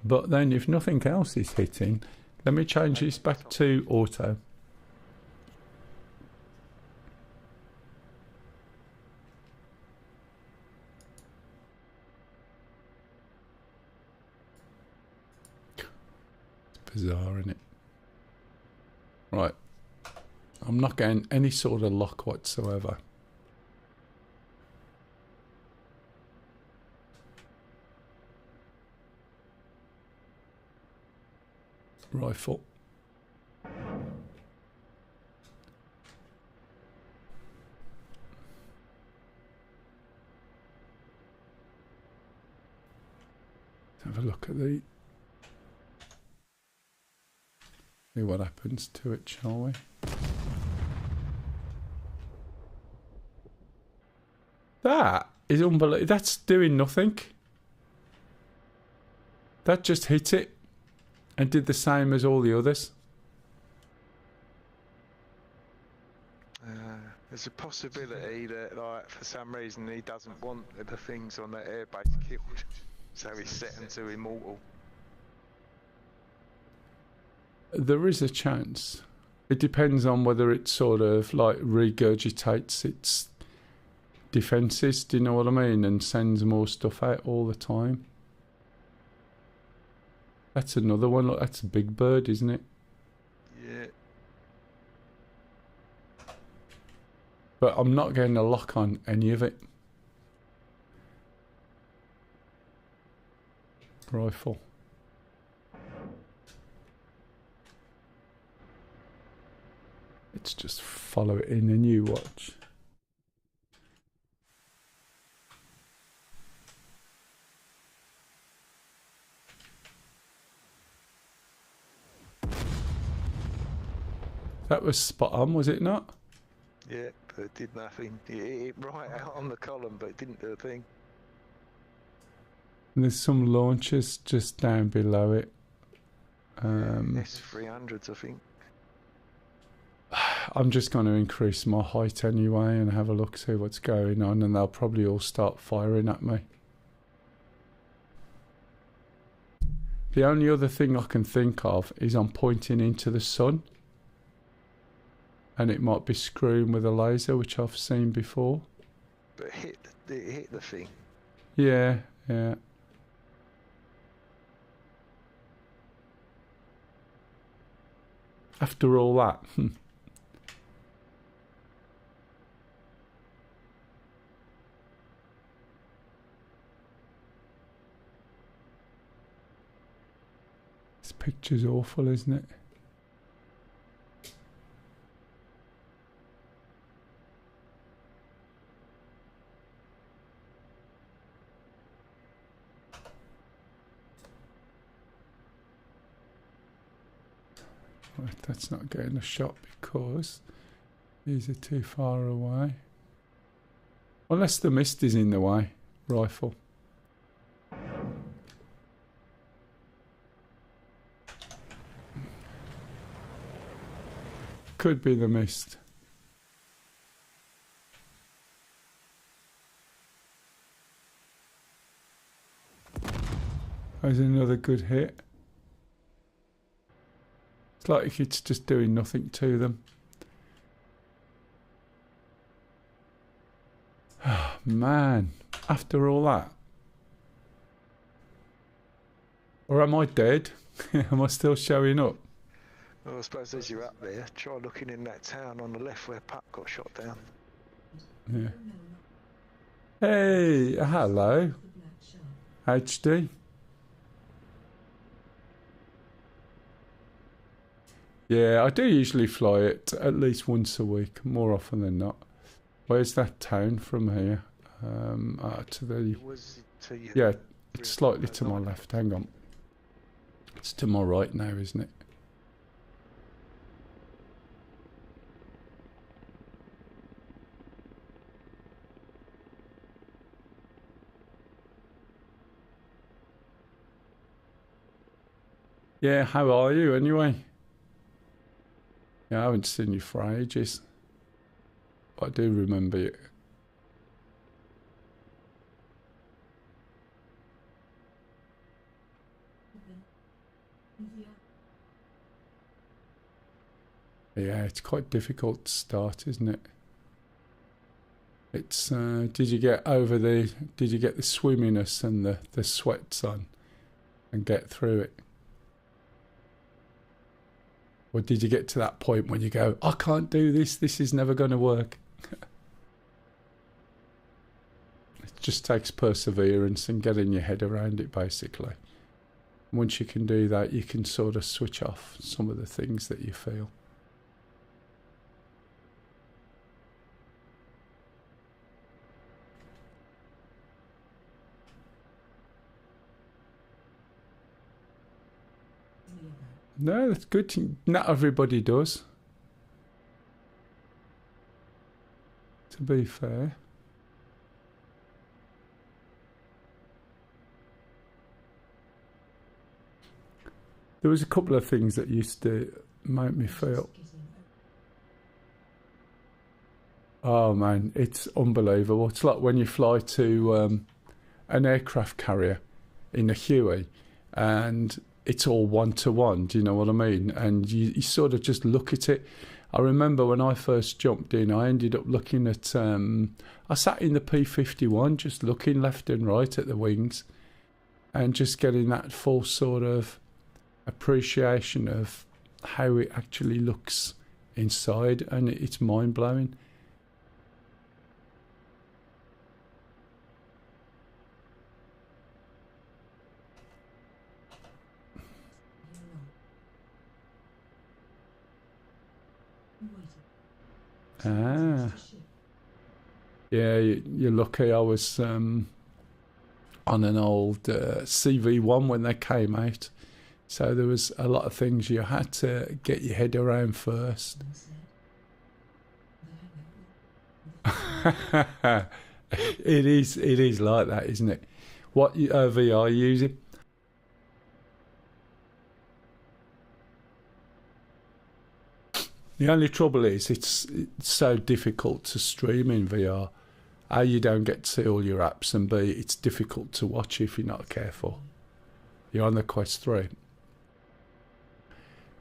But then if nothing else is hitting, let me change this back to auto. It's bizarre, isn't it? Right. I'm not getting any sort of lock whatsoever. rifle. Have a look at the... See what happens to it, shall we? That is unbelievable. That's doing nothing. That just hit it and did the same as all the others. There's a possibility that, like, for some reason he doesn't want the things on that airbase killed, so he's set them to immortal. There is a chance. It depends on whether it sort of like regurgitates its defences, do you know what I mean? And sends more stuff out all the time. That's another one. Look, that's a big bird, isn't it? Yeah. But I'm not getting a lock on any of it. Rifle. Let's just follow it in and you watch. That was spot on, was it not? Yeah, but it did nothing. It hit it right out on the column, but it didn't do a thing. And there's some launchers just down below it. S300s, I think. I'm just going to increase my height anyway and have a look, see what's going on, and they'll probably all start firing at me. The only other thing I can think of is I'm pointing into the sun, and it might be screwing with a laser, which I've seen before. But it hit the thing. Yeah, yeah. After all that, this picture's awful, isn't it? Right, that's not getting a shot because these are too far away. Unless the mist is in the way. Rifle. Could be the mist. There's another good hit. It's like it's just doing nothing to them. Oh, man, after all that. Or am I dead? Am I still showing up? Well, I suppose as you're up there, try looking in that town on the left where Puck got shot down. Yeah. Hey, hello. HD. Yeah, I do usually fly it at least once a week, more often than not. Where's that town from here? To the... Yeah, it's slightly to my left. Hang on. It's to my right now, isn't it? Yeah, how are you anyway? Yeah, I haven't seen you for ages. I do remember you. Yeah, it's quite difficult to start, isn't it? It's did you get the swimminess and the sweats on and get through it? Or did you get to that point when you go, I can't do this, this is never going to work? It just takes perseverance and getting your head around it, basically. Once you can do that, you can sort of switch off some of the things that you feel. No, that's good. Not everybody does, to be fair. There was a couple of things that used to make me feel, oh man, it's unbelievable. It's like when you fly to an aircraft carrier in a Huey and it's all one-to-one, do you know what I mean? And you sort of just look at it. I remember when I first jumped in, I ended up looking at, I sat in the P-51 just looking left and right at the wings and just getting that full sort of appreciation of how it actually looks inside, and it's mind-blowing. Ah, yeah, you're lucky. I was on an old CV1 when they came out, so there was a lot of things you had to get your head around first. It is like that, isn't it? What VR are you using? The only trouble is it's so difficult to stream in VR. A, you don't get to see all your apps, and B, it's difficult to watch if you're not careful. You're on the Quest 3.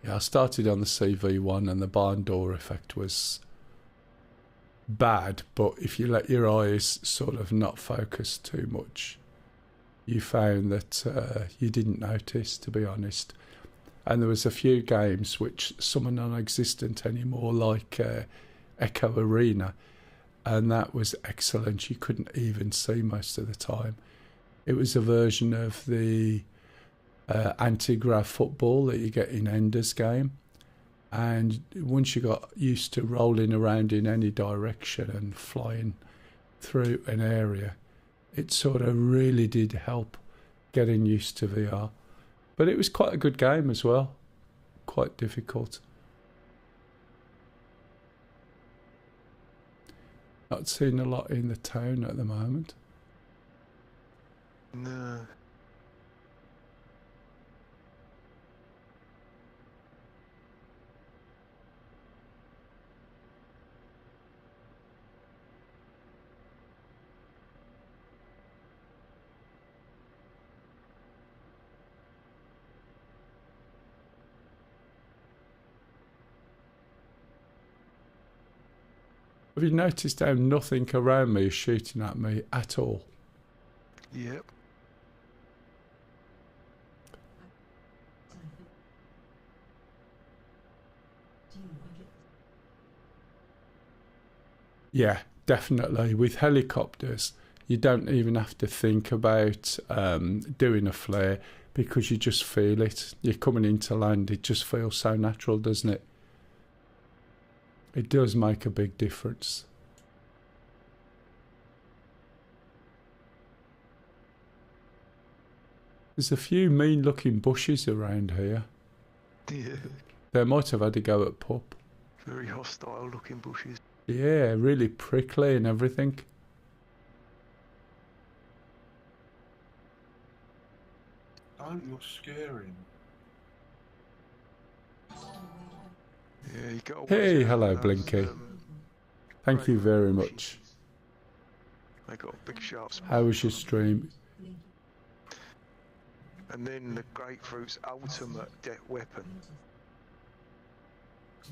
Yeah, I started on the CV1 and the barn door effect was bad, but if you let your eyes sort of not focus too much, you found that you didn't notice, to be honest. And there was a few games which some are non-existent anymore, like Echo Arena, and that was excellent. You couldn't even see most of the time. It was a version of the anti-grav football that you get in Ender's Game, and once you got used to rolling around in any direction and flying through an area, it sort of really did help getting used to VR. But it was quite a good game as well. Quite difficult. Not seeing a lot in the town at the moment. No. Have you noticed how nothing around me is shooting at me at all? Yep. Yeah, definitely. With helicopters, you don't even have to think about doing a flare because you just feel it. You're coming into land, it just feels so natural, doesn't it? It does make a big difference. There's a few mean looking bushes around here. Yeah. They might have had to go at pup. Very hostile looking bushes. Yeah, really prickly and everything. Oh, you're scaring. Yeah, you got. Hey, hello, Blinky. Thank you very much. They got big sharp spikes. How was your stream? And then the grapefruit's ultimate weapon.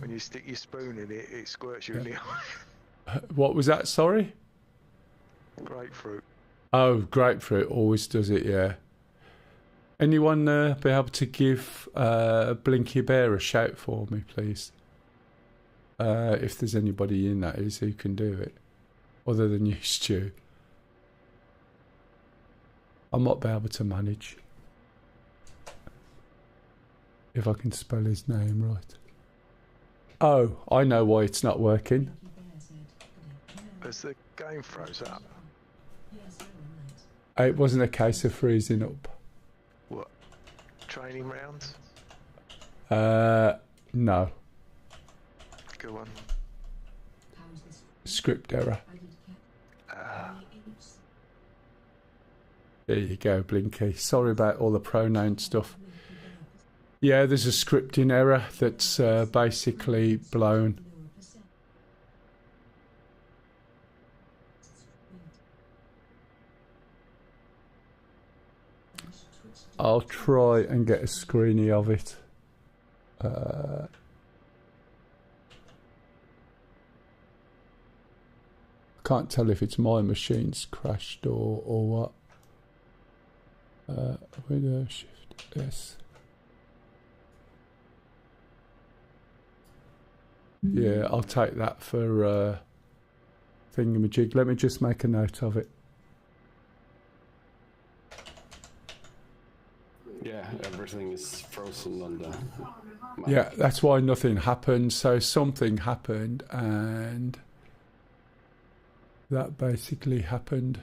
When you stick your spoon in it, it squirts you in the eye. What was that, sorry? Grapefruit. Oh, grapefruit always does it, yeah. Anyone be able to give Blinky Bear a shout for me, please? If there's anybody in that is who can do it, other than you, Stu. I might be able to manage. if I can spell his name right. Oh, I know why it's not working. As the game froze up. It wasn't a case of freezing up. What? Training rounds? No. Go on. Script error. There you go, Blinky. Sorry about all the pronoun stuff. Yeah, there's a scripting error that's basically blown. I'll try and get a screenie of it. Can't tell if it's my machine's crashed or what. Window Shift S. Yeah, I'll take that for thingamajig. Let me just make a note of it. Yeah, everything is frozen on the map. Yeah, that's why nothing happened. So something happened, and that basically happened.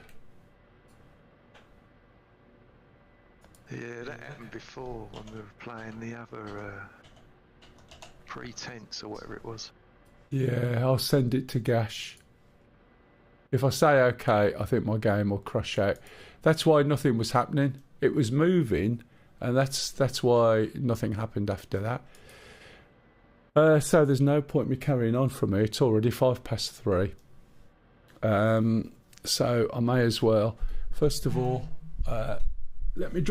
Yeah, that happened before when we were playing the other Pretense or whatever it was. Yeah, I'll send it to Gash. If I say okay, I think my game will crash out. That's why nothing was happening. It was moving, and that's why nothing happened after that. So there's no point me carrying on from here. It's already 3:05. So I may as well. First of all, let me drop